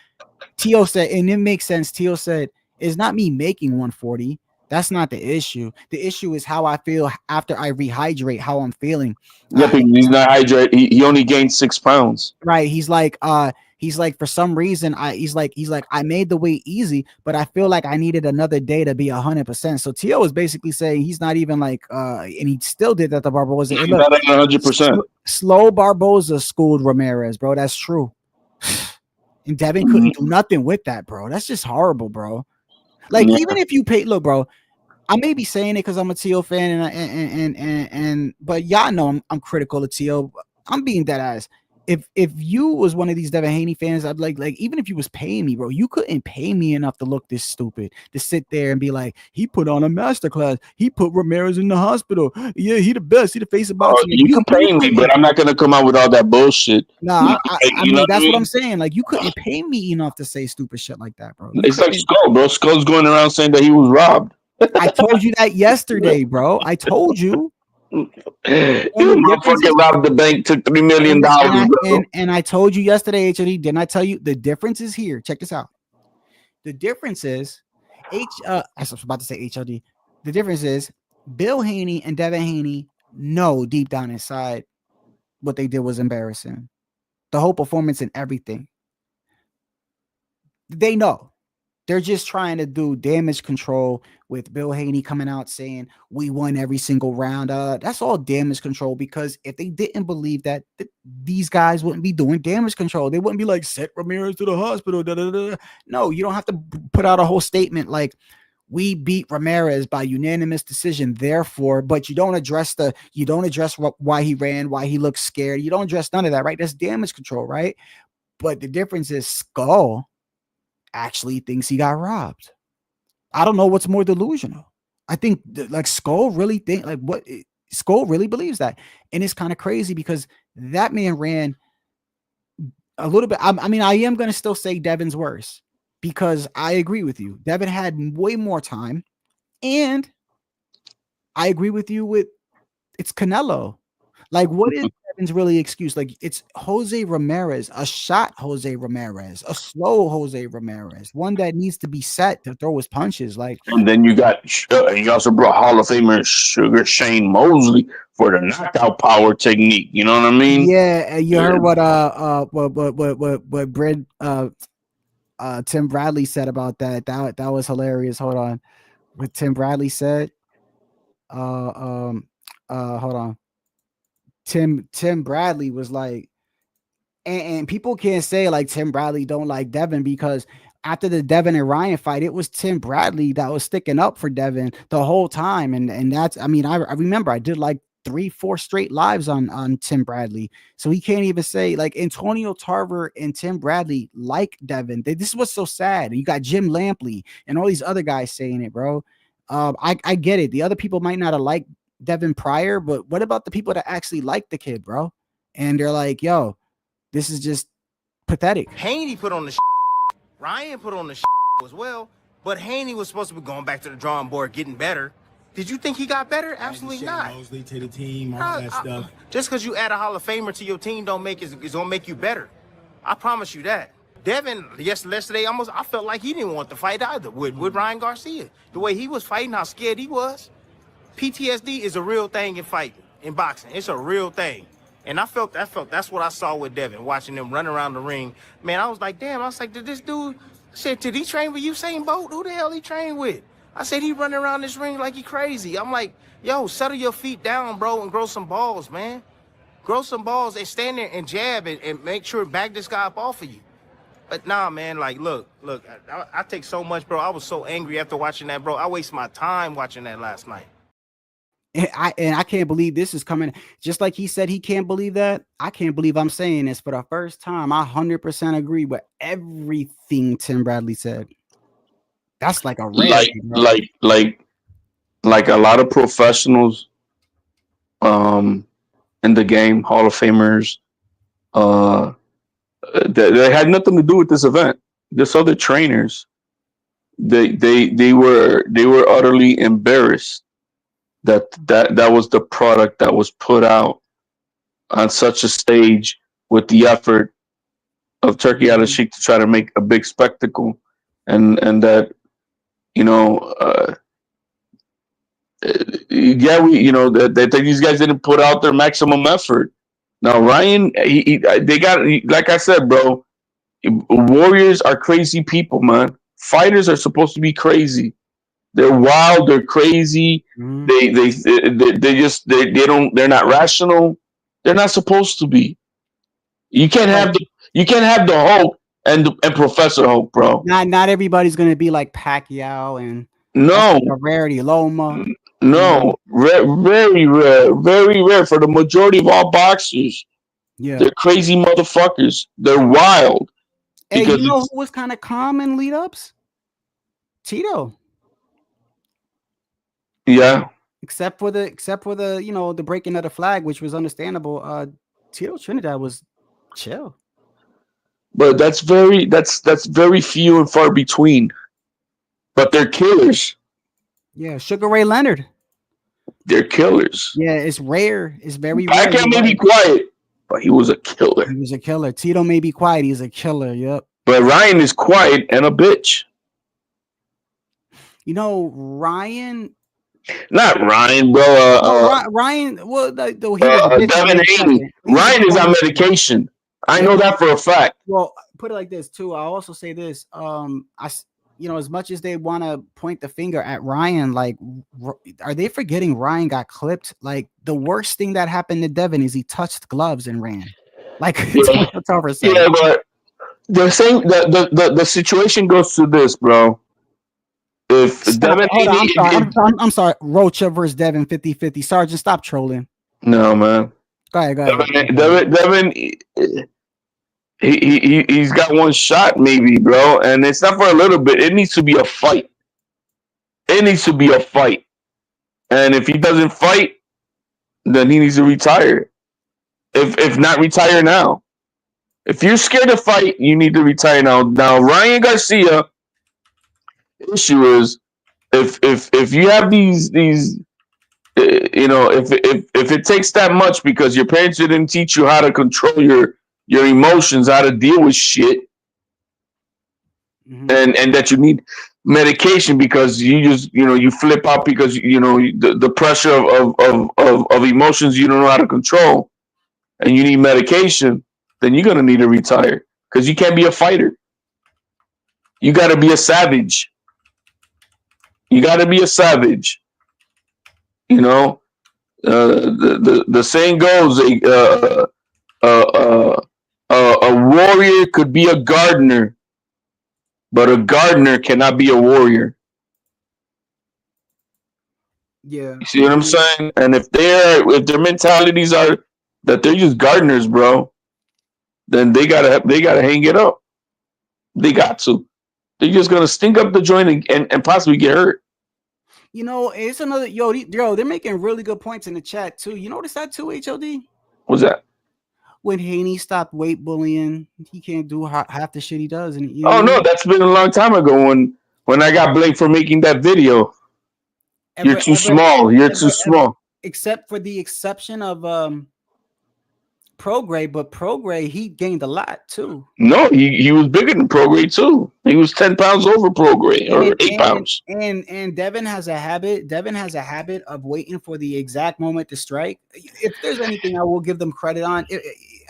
Teal said, and it makes sense. Teal said, it's not me making 140. That's not the issue. The issue is how I feel after I rehydrate, how I'm feeling. Yeah, he's not hydrated. He only gained 6 pounds. Right. He's like, for some reason, he's like, I made the weight easy, but I feel like I needed another day to be 100%. So Tio is basically saying he's not even like, and he still did that to Barboza. He's not 100%. Slow Barboza schooled Ramirez, bro. That's true. And Devin couldn't do nothing with that, bro. That's just horrible, bro. Like, even if you pay, look, bro, I may be saying it because I'm a Teal fan, and but y'all know I'm critical of Teal. I'm being dead ass. if you was one of these Devin Haney fans, I'd like even if you was paying me, bro, you couldn't pay me enough to look this stupid to sit there and be like, he put on a masterclass, he put Ramirez in the hospital, yeah, he the best, he the face of boxing. You can pay me, but I'm not gonna come out with all that bullshit. Nah, I mean that's what I'm saying. Like, you couldn't pay me enough to say stupid shit like that, bro. It's like Skull, bro. Skull's going around saying that he was robbed. I told you that yesterday, bro. I told you. You motherfucking robbed the bank, took $3 million. And I told you yesterday, HOD, didn't I tell you? The difference is here. Check this out. The difference is, I was about to say HOD. The difference is Bill Haney and Devin Haney know deep down inside what they did was embarrassing. The whole performance and everything. They know. They're just trying to do damage control with Bill Haney coming out saying we won every single round. That's all damage control, because if they didn't believe that, these guys wouldn't be doing damage control. They wouldn't be like, sent Ramirez to the hospital. Da, da, da. No, you don't have to put out a whole statement like, we beat Ramirez by unanimous decision, therefore, but you don't address why he ran, why he looked scared. You don't address none of that, right? That's damage control, right? But the difference is Skull actually thinks he got robbed. I don't know what's more delusional. I think like Skull really Skull really believes that. And it's kind of crazy because that man ran a little bit. I mean, I am going to still say Devin's worse, because I agree with you. Devin had way more time, and I agree with you with it's Canelo. Like, what is Devin's really excuse? Like, it's Jose Ramirez, a shot Jose Ramirez, a slow Jose Ramirez, one that needs to be set to throw his punches. Like, and then you got, you also brought Hall of Famer Sugar Shane Mosley for the knockout power technique. You know what I mean? Yeah, you heard what Tim Bradley said about that. That was hilarious. Hold on, what Tim Bradley said. Hold on. Tim Bradley was like, and people can't say like Tim Bradley don't like Devin, because after the Devin and Ryan fight, it was Tim Bradley that was sticking up for Devin the whole time. And that's, I mean, I remember I did like 3-4 straight lives on Tim Bradley. So he can't even say like Antonio Tarver and Tim Bradley like Devin. This is what's so sad. You got Jim Lampley and all these other guys saying it, bro. I get it. The other people might not have liked Devin prior, but what about the people that actually like the kid, bro? And they're like, yo, this is just pathetic. Haney put on the Ryan put on the as well, but Haney was supposed to be going back to the drawing board, getting better. Did you think he got better? Absolutely not. Mosley to the team, all that stuff. Just because you add a Hall of Famer to your team don't make it's gonna make you better. I promise you that. Devin, yesterday, I felt like he didn't want to fight either with Ryan Garcia. The way he was fighting, how scared he was. PTSD is a real thing in fighting, in boxing. It's a real thing. And I felt that's what I saw with Devin, watching him run around the ring. Man, I was like, damn, did this dude, did he train with Usain Bolt? Who the hell he trained with? I said, he running around this ring like he crazy. I'm like, yo, settle your feet down, bro, and grow some balls, man. Grow some balls and stand there and jab and make sure back this guy up off of you. But nah, man, like, look, I take so much, bro. I was so angry after watching that, bro. I wasted my time watching that last night. And I can't believe this is coming. Just like he said he can't believe that, I can't believe I'm saying this for the first time. I 100% agree with everything Tim Bradley said. That's like a rare like a lot of professionals in the game, Hall of Famers, they had nothing to do with this event. This other trainers, they were utterly embarrassed that was the product that was put out on such a stage with the effort of Turki Al-Sheikh to try to make a big spectacle, and that, you know, that these guys didn't put out their maximum effort. Now Ryan, they got, like I said, bro, warriors are crazy people, man. Fighters are supposed to be crazy. They're wild. They're crazy. They're not rational. They're not supposed to be. You can't have the Hulk and Professor Hulk, bro. Not everybody's gonna be like Pacquiao and no Rarity Loma. No, very rare for the majority of all boxers. Yeah. They're crazy motherfuckers. They're wild. Hey, Because you know who was kind of calm in lead ups? Tito. Yeah. Except for the you know the breaking of the flag, which was understandable. Tito Trinidad was chill. But that's very few and far between. But they're killers. Yeah, Sugar Ray Leonard. They're killers. Yeah, it's rare. It's very rare. Pac may be quiet, but he was a killer. He was a killer. Tito may be quiet. He's a killer. Yep. But Ryan is quiet and a bitch. You know, Ryan. Not Ryan, bro. Ryan. Well, he was Devin Haney. Ryan is on medication. I know that for a fact. Well, put it like this too. I'll also say this. You know, as much as they want to point the finger at Ryan, like, are they forgetting Ryan got clipped? Like, the worst thing that happened to Devin is he touched gloves and ran. Like, it's over. Yeah, but the situation goes to this, bro. If Devin Haney, I'm sorry. Rocha versus Devin 50-50. Sergeant, stop trolling. No, man. Go ahead. Devin, he's got one shot, maybe, bro, and it's not for a little bit. It needs to be a fight. It needs to be a fight, and if he doesn't fight, then he needs to retire. If not, retire now. If you're scared to fight, you need to retire now. Now, Ryan Garcia. The issue is if you have these you know, if it takes that much because your parents didn't teach you how to control your emotions, how to deal with shit, and that you need medication because you just, you know, you flip out because, you know, the pressure of emotions you don't know how to control, and you need medication, then you're gonna need to retire because you can't be a fighter. You got to be a savage. You got to be a savage. You know, the saying goes, a warrior could be a gardener, but a gardener cannot be a warrior. Yeah. You see what I'm saying? And if their mentalities are that they're just gardeners, bro, then they gotta hang it up. They got to. They're just gonna stink up the joint and possibly get hurt. You know, it's another they're making really good points in the chat too. You notice that too, HOD? What's that? When Haney stopped weight bullying, he can't do half the shit he does. And no, that's been a long time ago when I got blamed for making that video. You're too small. You're too small. Except for the exception of Prograis, but Prograis, he gained a lot too. No, he was bigger than Prograis too. He was 10 pounds over Prograis, or 8 pounds. And Devin has a habit. Devin has a habit of waiting for the exact moment to strike. If there's anything I will give them credit on,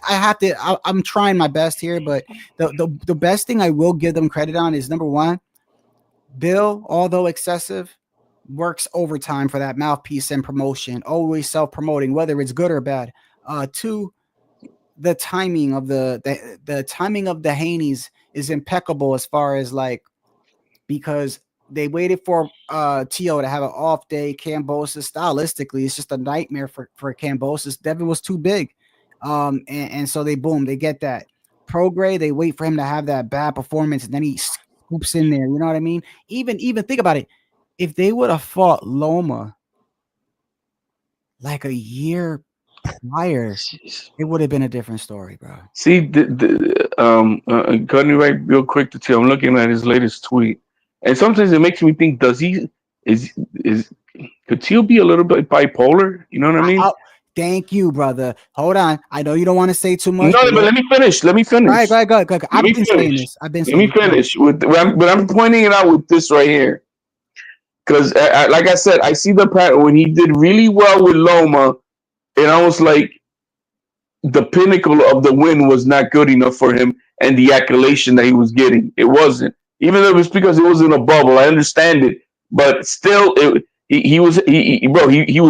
I'm trying my best here, but the best thing I will give them credit on is number one, Bill, although excessive, works overtime for that mouthpiece and promotion, always self-promoting, whether it's good or bad. Two, the timing of the timing of the Haneys is impeccable as far as like, because they waited for Tio to have an off day. Kambosos, stylistically, it's just a nightmare for Kambosos. Devin was too big. And so they get that. Prograis, they wait for him to have that bad performance, and then he scoops in there. You know what I mean? Even think about it. If they would have fought Loma like a year prior, it would have been a different story, bro. See, cutting right real quick to Tio. I'm looking at his latest tweet, and sometimes it makes me think: could Tio be a little bit bipolar? You know what I mean? Thank you, brother. Hold on. I know you don't want to say too much. No, but let me finish. All right, go ahead. I've been saying this. Let me finish but I'm pointing it out with this right here. Because, like I said, I see the pattern when he did really well with Loma. It almost like the pinnacle of the win was not good enough for him, and the accolation that he was getting, it wasn't. Even though it was because it was in a bubble, I understand it, but still, he was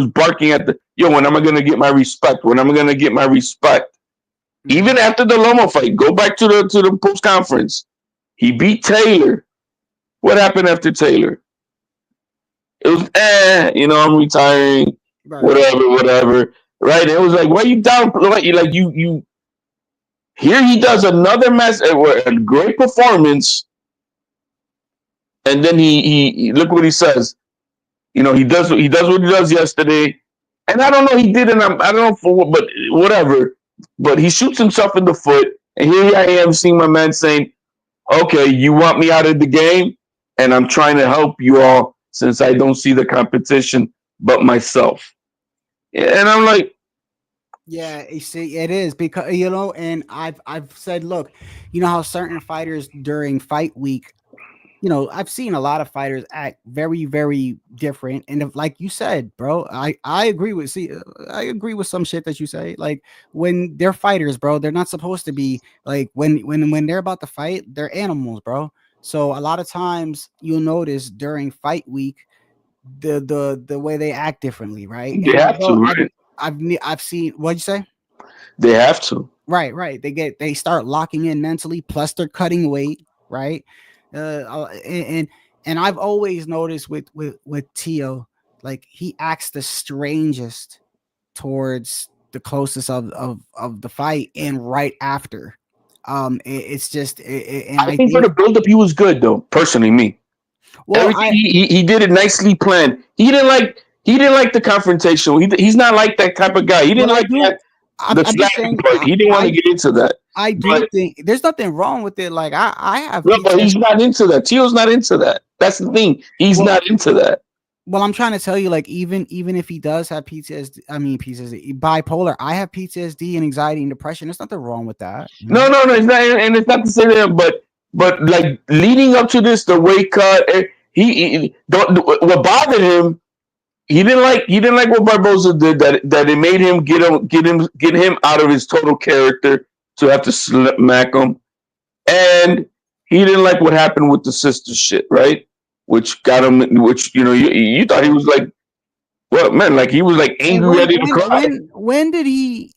barking at the when am I gonna get my respect? When am I gonna get my respect? Even after the Loma fight, go back to the post conference. He beat Taylor. What happened after Taylor? It was I'm retiring, right. whatever. Right? It was like, why are you down? Like you Here he does another a great performance, and then he look what he says. You know, he does what he does yesterday, and I don't know, he did it. I don't know for what, but whatever. But he shoots himself in the foot, and here I am seeing my man saying, "Okay, you want me out of the game, and I'm trying to help you all since I don't see the competition but myself." And I'm like, Yeah, you see, it is because and I've said, look, you know how certain fighters during fight week, I've seen a lot of fighters act very, very different. And like you said, bro, I agree with I agree with some shit that you say. Like when they're fighters, bro, they're not supposed to be like when they're about to fight, they're animals, bro. So a lot of times you'll notice during fight week the way they act differently, right? they have to, right? I've seen, what'd you say? They have to. Right. They start locking in mentally, plus they're cutting weight, right? And I've always noticed with Tio, like he acts the strangest towards the closest of the fight and right after. It's just, and I think for the build-up, he was good though. Personally, me. Well, everything he did it nicely planned. He didn't like the confrontation. He's not like that type of guy. He didn't like that. He didn't want to get into that. I do think there's nothing wrong with it. Like I have. No, but he's not into that. Tio's not into that. That's the thing. He's not into that. Well, I'm trying to tell you, like, even if he does have PTSD, bipolar, I have PTSD and anxiety and depression. There's nothing wrong with that. No, it's not, and it's not to say that, but like leading up to this, the weight cut, what bothered him, he didn't like what Barboza did, that it made him get him out of his total character to have to smack him, and he didn't like what happened with the sister shit, right? Which got him, you thought he was like, what, man? Like he was like angry, ready to cry. When did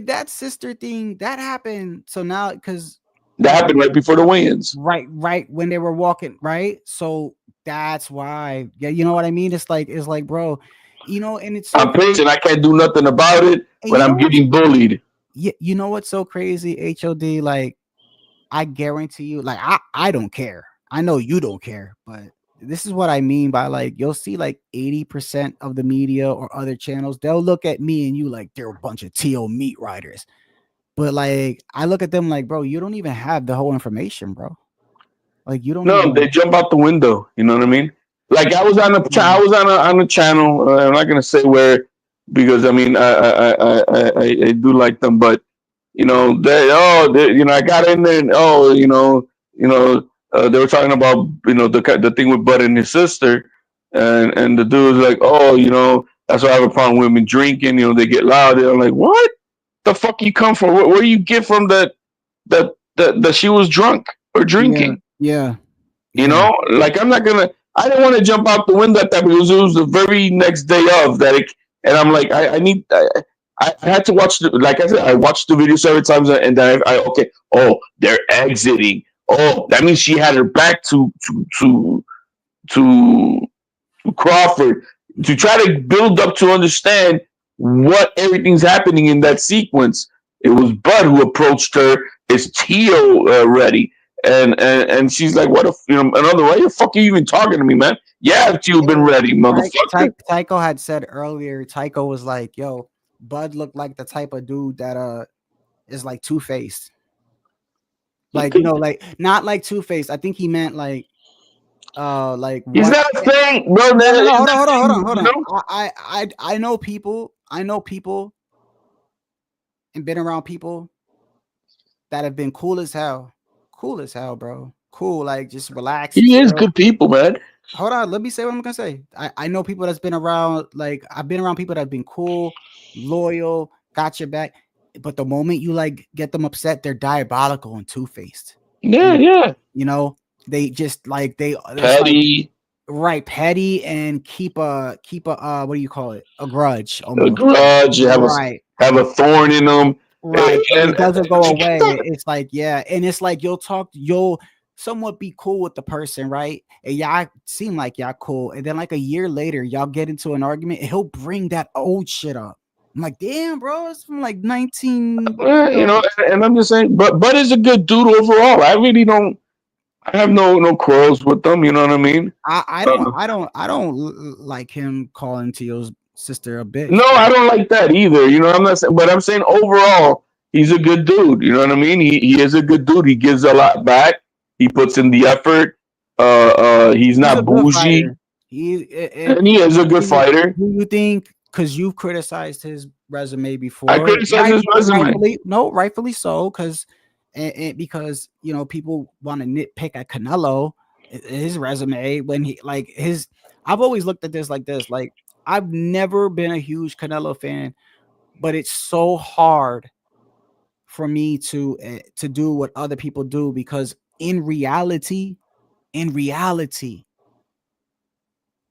that sister thing that happen? So now, because that happened right before the weigh-ins, right when they were walking, right? So that's why, yeah, you know what I mean? It's like, bro, and it's so I'm pissed and I can't do nothing about it, but I'm getting bullied. Yeah, you know what's so crazy, HOD? Like, I guarantee you, like, I don't care. I know you don't care, but this is what I mean by, like, you'll see like 80% of the media or other channels, they'll look at me and you like they're a bunch of Tio meat riders. But like, I look at them like, bro, you don't even have the whole information, bro. Like, you don't. No, they jump out the window. You know what I mean? Like I was on a channel. I'm not gonna say where, because I mean I do like them, but I got in there and they were talking about the thing with Bud and his sister, and the dude was like, that's why I have a problem with women drinking. They get loud. I'm like, what the fuck you come from? Where you get from that she was drunk or drinking? Yeah. Like I didn't want to jump out the window at that, because it was the very next day of that. And I'm like, I had to watch like I said, I watched the video several times, and then they're exiting. Oh, that means she had her back to Crawford, to try to build up to understand what everything's happening in that sequence. It was Bud who approached her. Is Tio ready? And she's like, what another way? The fuck are you even talking to me, man? Yeah, if you've been ready, motherfucker. Tycho had said earlier, Tycho was like, yo, Bud looked like the type of dude that is like Two-Faced. Like, like not like Two-Faced. I think he meant like he's not a thing, bro. Hold on. I know people and been around people that have been cool as hell, bro. Cool, like just relax. He is good people, man. Hold on, let me say what I'm gonna say. I know people that's been around, like I've been around people that have been cool, loyal, got your back. But the moment you like get them upset, they're diabolical and two-faced. Yeah. They just like petty. Right, petty, and keep a what do you call it? A grudge. Almost. A grudge. Have a thorn in them. Right, and it doesn't go away. It's like, yeah, and it's like you'll somewhat be cool with the person, right? And y'all seem like y'all cool, and then like a year later, y'all get into an argument, and he'll bring that old shit up. I'm like, damn, bro, it's from like 19. You know, and I'm just saying, but Bud is a good dude overall. I really don't. I have no quarrels with them. You know what I mean? I don't like him calling Tio's sister a bitch. No, I don't like that either. You know, I'm not saying, but I'm saying overall, he's a good dude. You know what I mean? He is a good dude. He gives a lot back. He puts in the effort. He's a not good bougie, fighter. and he is a good fighter. Do you think because you've criticized his resume before? I criticize his resume. Rightfully so, because because you know people want to nitpick at Canelo, his resume when he like his. I've always looked at this like this. Like I've never been a huge Canelo fan, but it's so hard for me to do what other people do because in reality,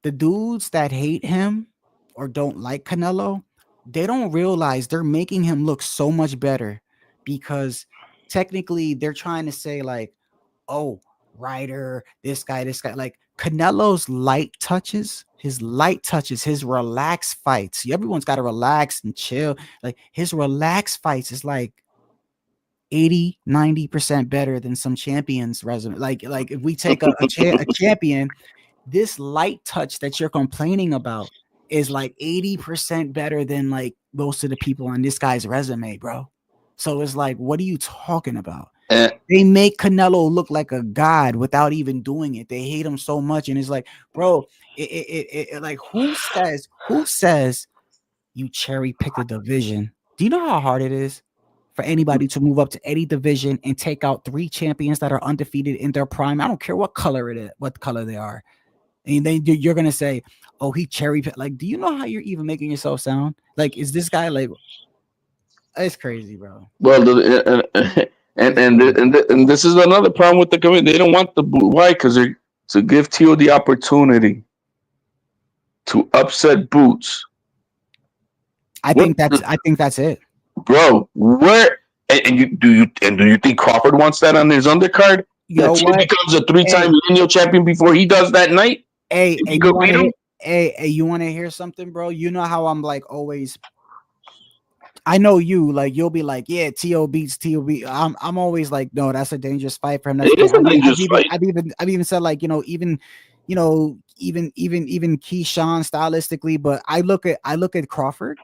the dudes that hate him or don't like Canelo, they don't realize they're making him look so much better because technically they're trying to say like, oh, Ryder, this guy, like Canelo's light touches, his relaxed fights. Everyone's got to relax and chill. Like his relaxed fights is like 80-90% better than some champions resume. Like if we take a champion, this light touch that you're complaining about is like 80% better than like most of the people on this guy's resume, bro. So it's like, what are you talking about? They make Canelo look like a god without even doing it. They hate him so much, and it's like, bro, like who says you cherry pick the division? Do you know how hard it is for anybody to move up to any division and take out 3 champions that are undefeated in their prime? I don't care what color it is, what color they are. And then you're gonna say, "Oh, he cherry picked." Like, do you know how you're even making yourself sound? Like, is this guy like? It's crazy, bro. Well, and this is another problem with the committee. They don't want the boot. Why? Because they're to give Tio the opportunity to upset Boots. I think that's it, bro. Where and do you think Crawford wants that on his undercard? You know that what? Tio becomes a 3-time lineal champion before he does that night. Hey, you want to hear something, bro? You know how I'm like always. I know you like you'll be like, yeah, Tio beats Tio. I'm always like, no, that's a dangerous fight for him. I've even said like, even Keyshawn stylistically, but I look at Crawford,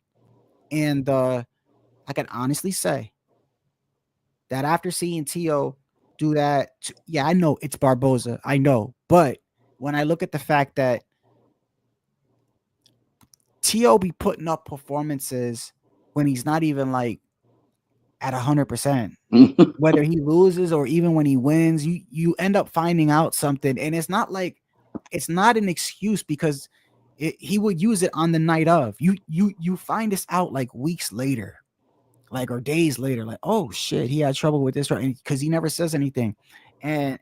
and I can honestly say that after seeing Tio do that, yeah, I know it's Barboza, I know, but when I look at the fact that Tio be putting up performances when he's not even like at 100%, whether he loses or even when he wins, you end up finding out something, and it's not an excuse because he would use it on the night of. You find this out like weeks later, like or days later, like, oh shit, he had trouble with this, right? Because he never says anything, and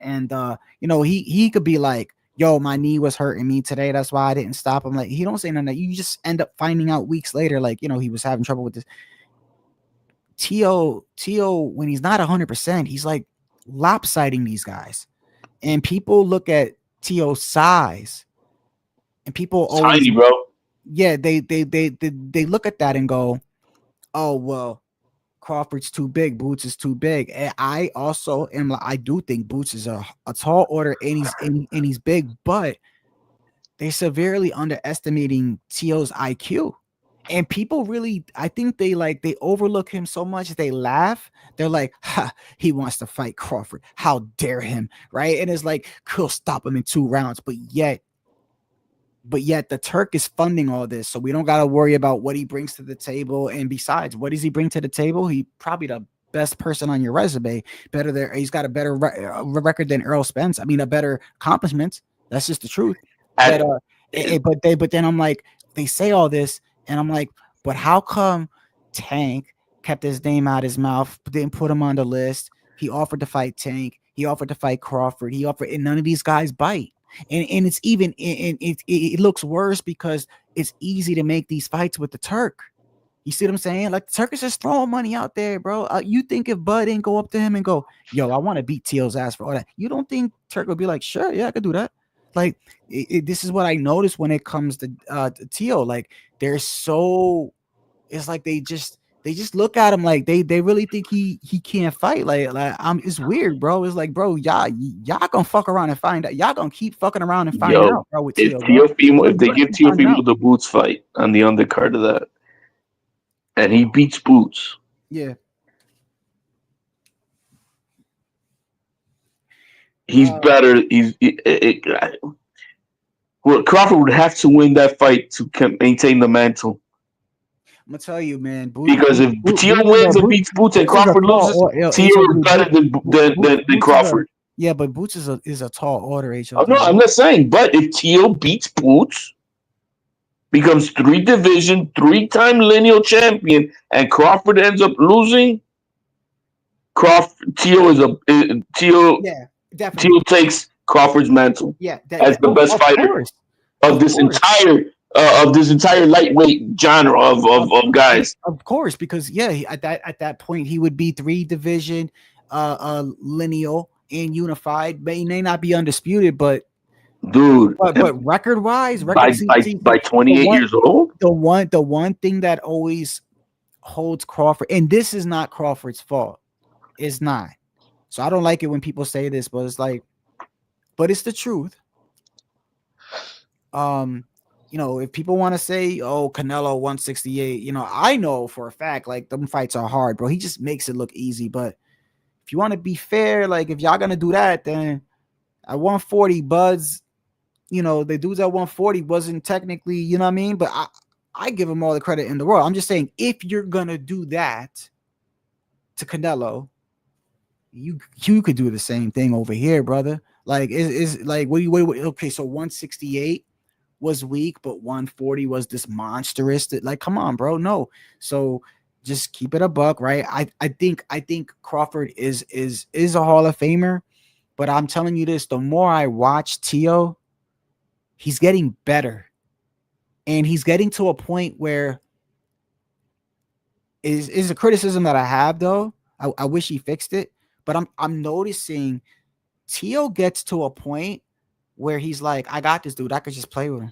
he could be like, yo, my knee was hurting me today, that's why I didn't stop him. Like, he don't say none of that. You just end up finding out weeks later, like, he was having trouble with this. Tio, when he's not 100%, he's like lopsiding these guys, and people look at Tio's size, and people always, tiny, bro. Yeah, they look at that and go, oh well, Crawford's too big, Boots is too big. And I also am like, I do think Boots is a tall order, and he's big, but they're severely underestimating Tio's IQ. And people really, I think they overlook him so much, they laugh. They're like, ha, he wants to fight Crawford. How dare him, right? And it's like, he'll stop him in 2 rounds. But yet the Turk is funding all this, so we don't got to worry about what he brings to the table. And besides, what does he bring to the table? He probably the best person on your resume. He's got a better record than Errol Spence. I mean, a better accomplishments. That's just the truth. But then I'm like, they say all this, and I'm like, but how come Tank kept his name out his mouth, didn't put him on the list? He offered to fight Tank. He offered to fight Crawford. And none of these guys bite. And it's even it looks worse because it's easy to make these fights with the Turk. You see what I'm saying? Like, the Turk is just throwing money out there, bro. You think if Bud didn't go up to him and go, yo, I want to beat Tio's ass for all that, you don't think Turk would be like, sure, yeah, I could do that? Like, this is what I noticed when it comes to Tio. Like, they're so it's like they just look at him like they really think he can't fight. Like it's weird, bro. It's like, bro, y'all gonna fuck around and find out. Y'all gonna keep fucking around and find Yo, out, bro. With if Teofimo, if they give Teofimo the Boots fight on the undercard of that, and he beats Boots, yeah, he's better. Well, Crawford would have to win that fight to maintain the mantle. I'm gonna tell you, man. Boots, Because if Tio wins and beats Boots and Crawford loses, Tio is better than Crawford. Yeah, but Boots is a tall order, HOD. Oh, no, I'm not saying. But if Tio beats Boots, becomes 3-time lineal champion, and Crawford ends up losing, Tio Yeah, definitely. Tio takes Crawford's mantle. Yeah, as the best fighter of this entire lightweight genre of guys. Of course, because at that point he would be 3 division lineal and unified. He may not be undisputed, but dude, but record wise, by 28 years old, the one thing that always holds Crawford, and this is not Crawford's fault, it's not. So I don't like it when people say this, but it's like, but it's the truth. If people want to say, oh, Canelo 168, I know for a fact, like, them fights are hard, bro. He just makes it look easy. But if you want to be fair, like, if y'all gonna do that, then at 140, Buds, the dudes at 140 wasn't technically, you know what I mean? But I give him all the credit in the world. I'm just saying, if you're gonna do that to Canelo, you could do the same thing over here, brother. Like, is like, what okay, so 168 was weak, but 140 was this monstrous. Like, come on, bro. No. So just keep it a buck, right? I think Crawford is a Hall of Famer, but I'm telling you this, the more I watch Tio, he's getting better. And he's getting to a point where is a criticism that I have, though. I wish he fixed it, but I'm noticing Tio gets to a point where he's like, I got this dude. I could just play with him.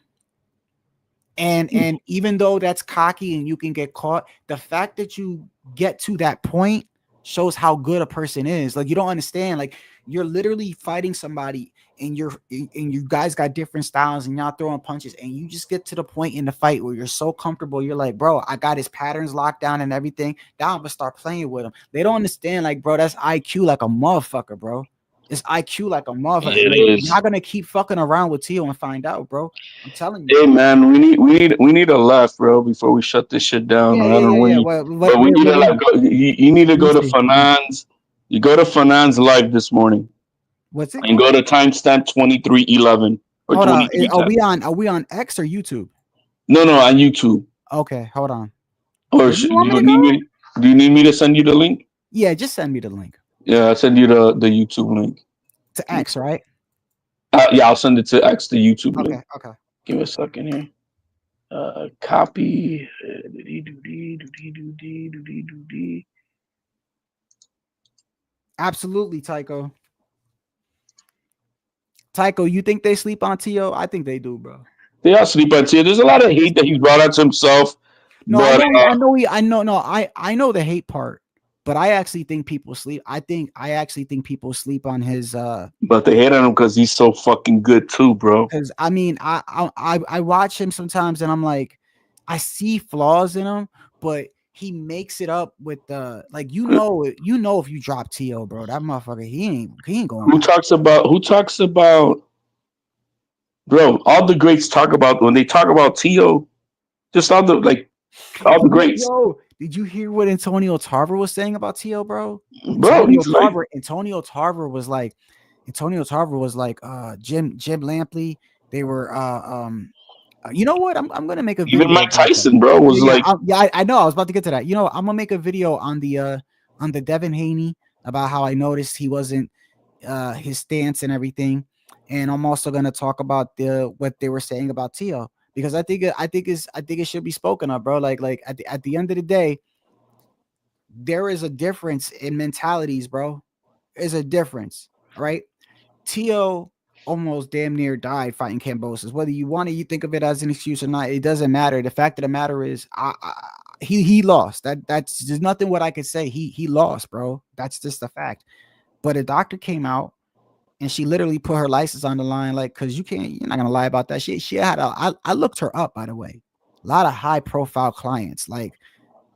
And even though that's cocky and you can get caught, the fact that you get to that point shows how good a person is. Like, you don't understand. Like, you're literally fighting somebody and you guys got different styles and y'all throwing punches, and you just get to the point in the fight where you're so comfortable. You're like, bro, I got his patterns locked down and everything. Now I'm gonna start playing with him. They don't understand, like, bro, that's IQ like a motherfucker, bro. It's IQ like a motherfucker. You're not gonna keep fucking around with Tio and find out, bro. I'm telling you. Hey, man, we need a laugh, bro, before we shut this shit down. I don't know but we need to you need to go to Fanan's. You go to Fanan's live this morning. What's it? And go to timestamp 2311 or hold on. 23. Are we on X or YouTube? No, on YouTube. Okay, hold on. Or do you need me to send you the link? Yeah, just send me the link. Yeah, I'll send you the YouTube link. To X, right? Yeah, I'll send it to X, the YouTube link. Okay. Give me a second here. Copy. Absolutely, Tycho. You think they sleep on Tio? I think they do, bro. They are sleep on Tio. There's a lot of hate that he's brought out to himself. No, but, I know the hate part. But I actually think people sleep. I actually think people sleep on his. But they hate on him because he's so fucking good too, bro. Because I mean, I watch him sometimes and I'm like, I see flaws in him, but he makes it up with the like. You know, if you drop Tio, bro, that motherfucker, he ain't going. Who talks about? Bro, all the greats talk about when they talk about Tio, just all the greats. Yo, did you hear what Antonio Tarver was saying about Tio, bro? Bro, Antonio Tarver was like, Jim Lampley. They were you know what? I'm gonna make a video. Even Mike Tyson, bro, was I know. I was about to get to that. You know, I'm gonna make a video on the Devin Haney about how I noticed he wasn't his stance and everything, and I'm also gonna talk about what they were saying about Tio. Because I think it should be spoken of, bro. Like at the end of the day, there is a difference in mentalities, bro. There's a difference, right? Tio almost damn near died fighting Kambosos. Whether you think of it as an excuse or not, it doesn't matter. The fact of the matter is, he lost. That's there's nothing what I could say. He lost, bro. That's just a fact. But a doctor came out and she literally put her license on the line, like, because you're not gonna lie about that. She had I looked her up, by the way. A lot of high profile clients. Like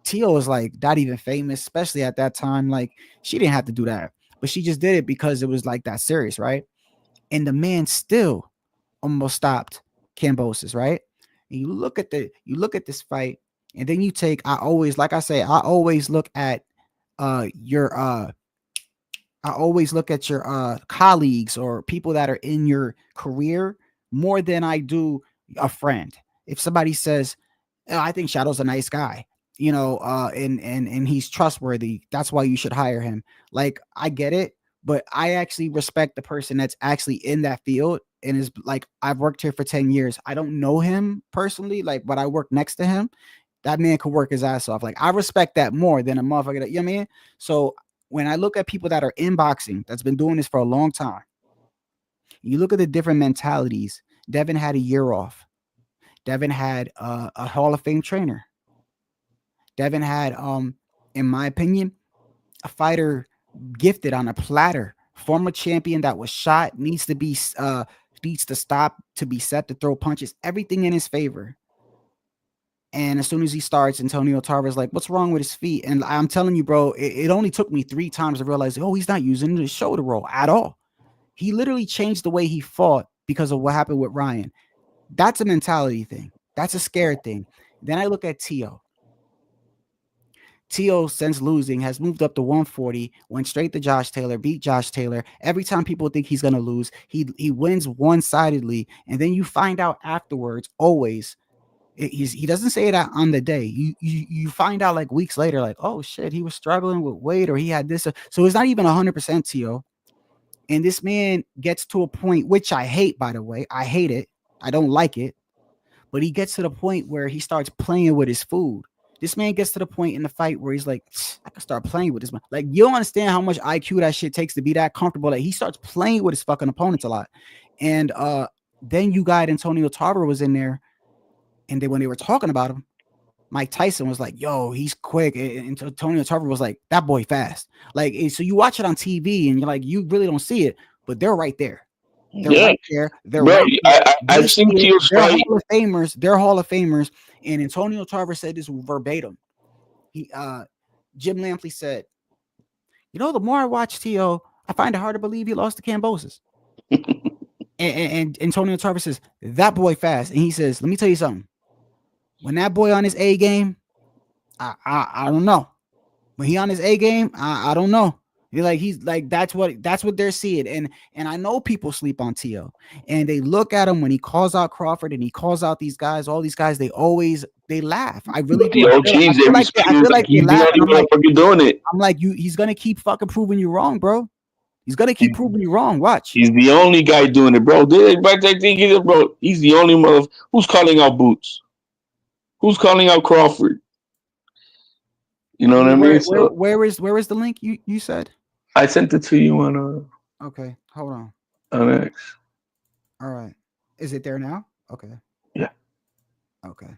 Tio was like not even famous, especially at that time. Like she didn't have to do that, but she just did it because it was like that serious, right? And the man still almost stopped Kambosos, right? And you look at this fight, and then you take, I always look at your colleagues or people that are in your career more than I do a friend. If somebody says, oh, I think Shadow's a nice guy, and he's trustworthy, that's why you should hire him. Like, I get it, but I actually respect the person that's actually in that field and is like, I've worked here for 10 years. I don't know him personally, like, but I work next to him. That man could work his ass off. Like, I respect that more than a motherfucker that, you know what I mean? So when I look at people that are in boxing, that's been doing this for a long time, you look at the different mentalities. Devin had a year off. Devin had a Hall of Fame trainer. Devin had, in my opinion, a fighter gifted on a platter, former champion that was shot, needs to stop, to be set to throw punches, everything in his favor. And as soon as he starts, Antonio Tarver's like, what's wrong with his feet? And I'm telling you, bro, it only took me 3 times to realize, oh, he's not using the shoulder roll at all. He literally changed the way he fought because of what happened with Ryan. That's a mentality thing. That's a scared thing. Then I look at Tio. Tio, since losing, has moved up to 140, went straight to Josh Taylor, beat Josh Taylor. Every time people think he's going to lose, he wins one-sidedly. And then you find out afterwards, always, he doesn't say that on the day. You find out like weeks later, like, oh shit, he was struggling with weight, or he had this. So it's not even 100% Tio. And this man gets to a point, which I hate, by the way. I hate it. I don't like it. But he gets to the point where he starts playing with his food. This man gets to the point in the fight where he's like, I can start playing with this man. Like, you don't understand how much IQ that shit takes to be that comfortable. Like, he starts playing with his fucking opponents a lot. And then you got Antonio Tarver was in there. And then when they were talking about him, Mike Tyson was like, yo, he's quick. And Antonio Tarver was like, that boy fast. Like, so you watch it on TV and you're like, you really don't see it, but they're right there. They're right there. They're bro, right there. I've seen Tio's They're fight. Hall of Famers. They're Hall of Famers. And Antonio Tarver said this verbatim. Jim Lampley said, the more I watch Tio, I find it hard to believe he lost to Kambosos. and Antonio Tarver says, that boy fast. And he says, let me tell you something. When that boy on his A game, I don't know. When he on his A game, I don't know. He's like that's what they're seeing. And I know people sleep on Tio, and they look at him when he calls out Crawford and he calls out these guys, all these guys, they laugh. I really do. I feel like they laugh. Doing it. I'm like, he's gonna keep fucking proving you wrong, bro. He's gonna keep proving you wrong. Watch. He's the only guy doing it, bro. Bro, he's the only mother who's calling out Boots. Who's calling out Crawford? You know what I mean? Where is the link you said? I sent it to you on okay, hold on. On X. All right. Is it there now? Okay. Yeah. Okay.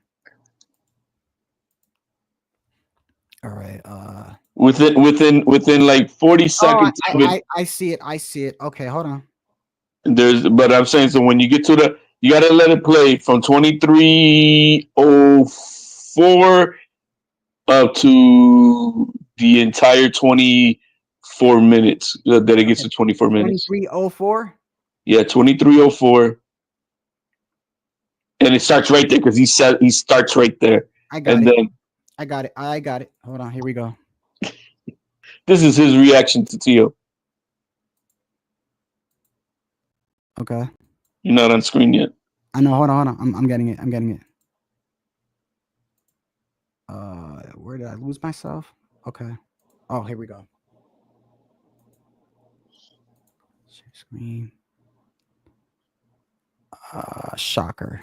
All right. Within like 40 seconds. I see it. Okay, hold on. But I'm saying, so when you get to you gotta let it play from 23:04 up to the entire 24 minutes that it gets to 24 minutes. 23:04? Yeah, 23:04. And it starts right there because he starts right there. I got it. Hold on, here we go. This is his reaction to Tio. Okay. You're not on screen yet. I know. Hold on. I'm getting it. Where did I lose myself? Okay. Oh, here we go. Share screen. Shocker.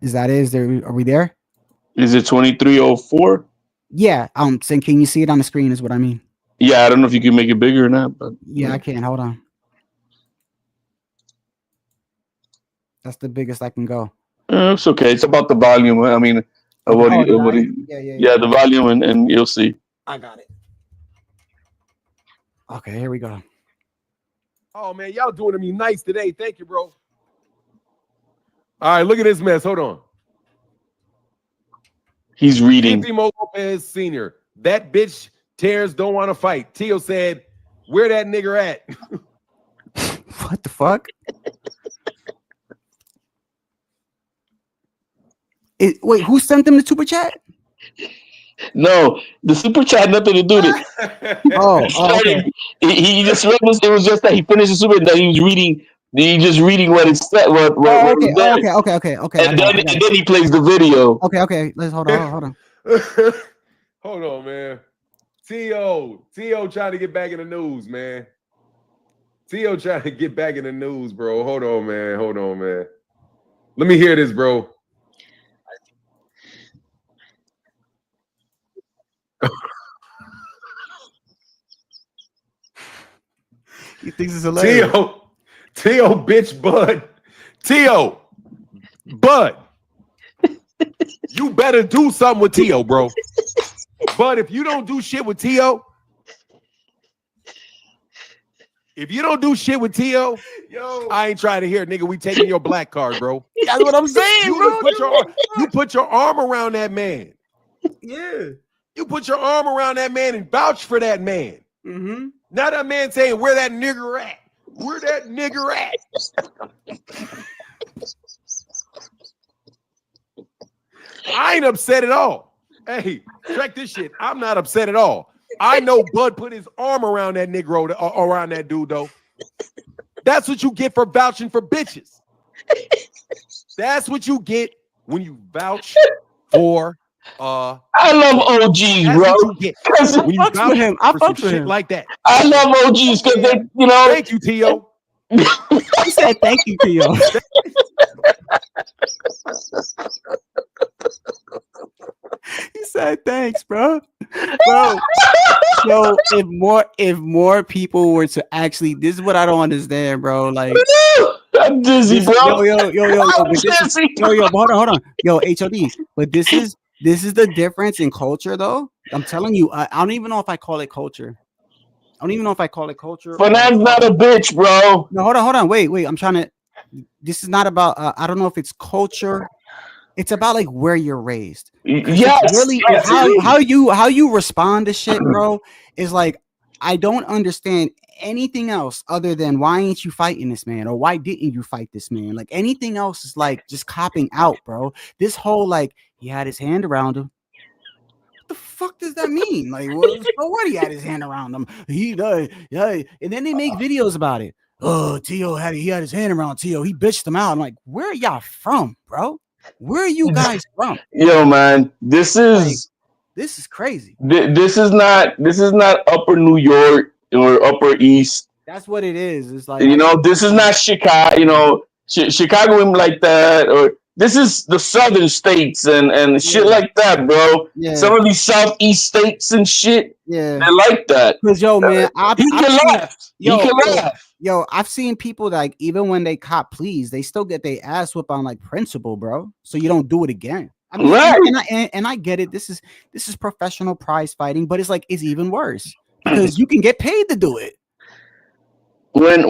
Is that it? Are we there? Is it 23:04? Yeah. Saying, can you see it on the screen? Is what I mean. Yeah, I don't know if you can make it bigger or not, but yeah, I can. Hold on. That's the biggest I can go. It's okay. It's about the volume. I mean, What do you, the what do volume. you, yeah, the volume, and you'll see. I got it. Okay, here we go. Oh man, y'all doing me nice today. Thank you, bro. All right, look at this mess. Hold on. He's reading. Anthony Lopez Sr. That bitch Tears don't want to fight. Tio said, "Where that nigger at?" What the fuck? Wait, who sent them the super chat? No, the super chat had nothing to do with it. Okay. He just read this. It was just that he finished the super that he was reading. He just reading what it said. What Okay. And then he plays the video. Okay. Let's hold on. Hold on, man. Tio trying to get back in the news, man. Tio trying to get back in the news, bro. Hold on, man. Let me hear this, bro. He thinks it's hilarious. Tio, bitch, Bud. Tio, Bud. You better do something with Tio, bro. But if you don't do shit with Tio, yo, I ain't trying to hear it, nigga. We taking your black card, bro. That's what I'm saying, You put your arm around that man. Yeah. You put your arm around that man and vouch for that man. Mm-hmm. Now that man saying, where that nigger at? Where that nigger at? I ain't upset at all. Hey, check this shit. I'm not upset at all. I know Bud put his arm around that Negro, around that dude, though. That's what you get for vouching for bitches. That's what you get when you vouch for I love OGs, bro. When you vouch him. I fuck with him like that. I love OGs because they, you know. Thank you, Tio. He said thank you, Tio. He said thanks, bro. Yo, if more people were to actually, this is what I don't understand, bro. Like, I'm dizzy, bro. Yo, hold on. Yo, HOD. But this is the difference in culture, though. I'm telling you, I don't even know if I call it culture. Fernand's not a bitch, bro. No, hold on. Wait. I'm trying to. This is not about. I don't know if it's culture. It's about like where you're raised. Yes, really. How you respond to shit, bro, is like I don't understand anything else other than why ain't you fighting this man or why didn't you fight this man? Like anything else is like just copping out, bro. This whole like he had his hand around him. What the fuck does that mean? Like, what he had his hand around him? He does, yeah. And then they make videos about it. Oh, Tio he had his hand around Tio. He bitched him out. I'm like, where are y'all from, bro? Where are you guys from? Yo, man, this is crazy. This is not Upper New York or Upper East. That's what it is. It's like, you know, this is not Chicago. You know, Chicago ain't like that. Or this is the southern states and shit like that, bro. Yeah. Some of these southeast states and shit. Yeah, they're like that. Cause yo, man, he can laugh. Yo, I've seen people like even when they cop pleas, they still get their ass whipped on like principle, bro. So you don't do it again. I mean, right. and I get it. This is professional prize fighting, but it's like it's even worse because you can get paid to do it. When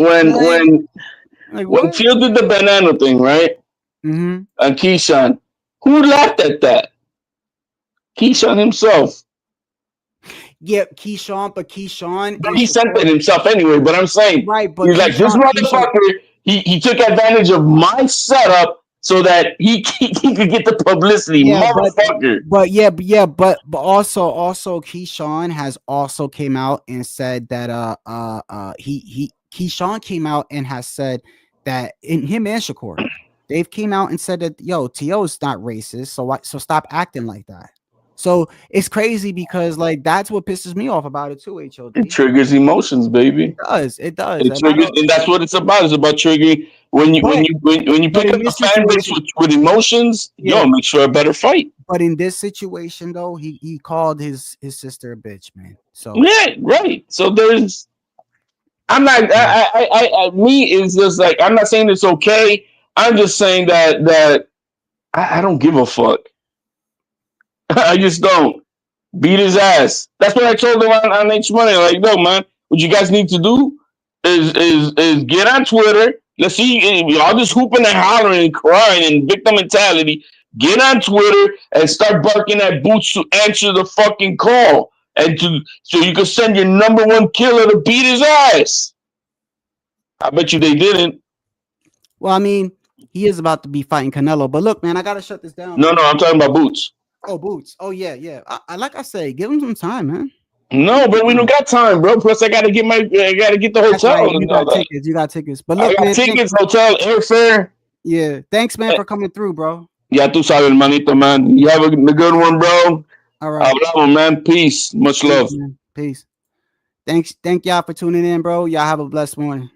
Phil did the banana thing, right? Mm-hmm. And Keyshawn, who laughed at that? Keyshawn himself. Yeah, Keyshawn, but he sent it himself anyway. But I'm saying, right? But he's like, this motherfucker. He took advantage of my setup so that he could get the publicity, motherfucker. But also Keyshawn has also came out and said that Keyshawn came out and has said that in him and Shakur, they've came out and said that T.O. is not racist, so stop acting like that. So it's crazy because like that's what pisses me off about it too. HOD. It triggers emotions, baby. It does. It triggers, and that's what it's about. It's about triggering when you pick up the fan base with emotions. Yo, make sure a better fight. But in this situation, though, he called his sister a bitch, man. So yeah, right. So there's. I'm not. Me is just like I'm not saying it's okay. I'm just saying that I don't give a fuck. I just don't. Beat his ass. That's what I told him on H Money. Like, no, man, what you guys need to do is get on Twitter. Let's see all this hooping and hollering and crying and victim mentality. Get on Twitter and start barking at Boots to answer the fucking call. And so you can send your number one killer to beat his ass. I bet you they didn't. Well, I mean, he is about to be fighting Canelo. But look, man, I gotta shut this down. No, I'm talking about Boots. Oh, Boots. Oh, yeah. I like I say, give him some time, man. No, but we don't got time, bro. Plus, I gotta get the hotel. Right. You got tickets. But look, I got man, tickets, hotel, airfare. Yeah. Thanks, man, for coming through, bro. Ya tú sabes, hermanito, man. You have a good one, bro. All right. Hablamos, man. Peace. Much love. Man. Peace. Thank y'all for tuning in, bro. Y'all have a blessed morning.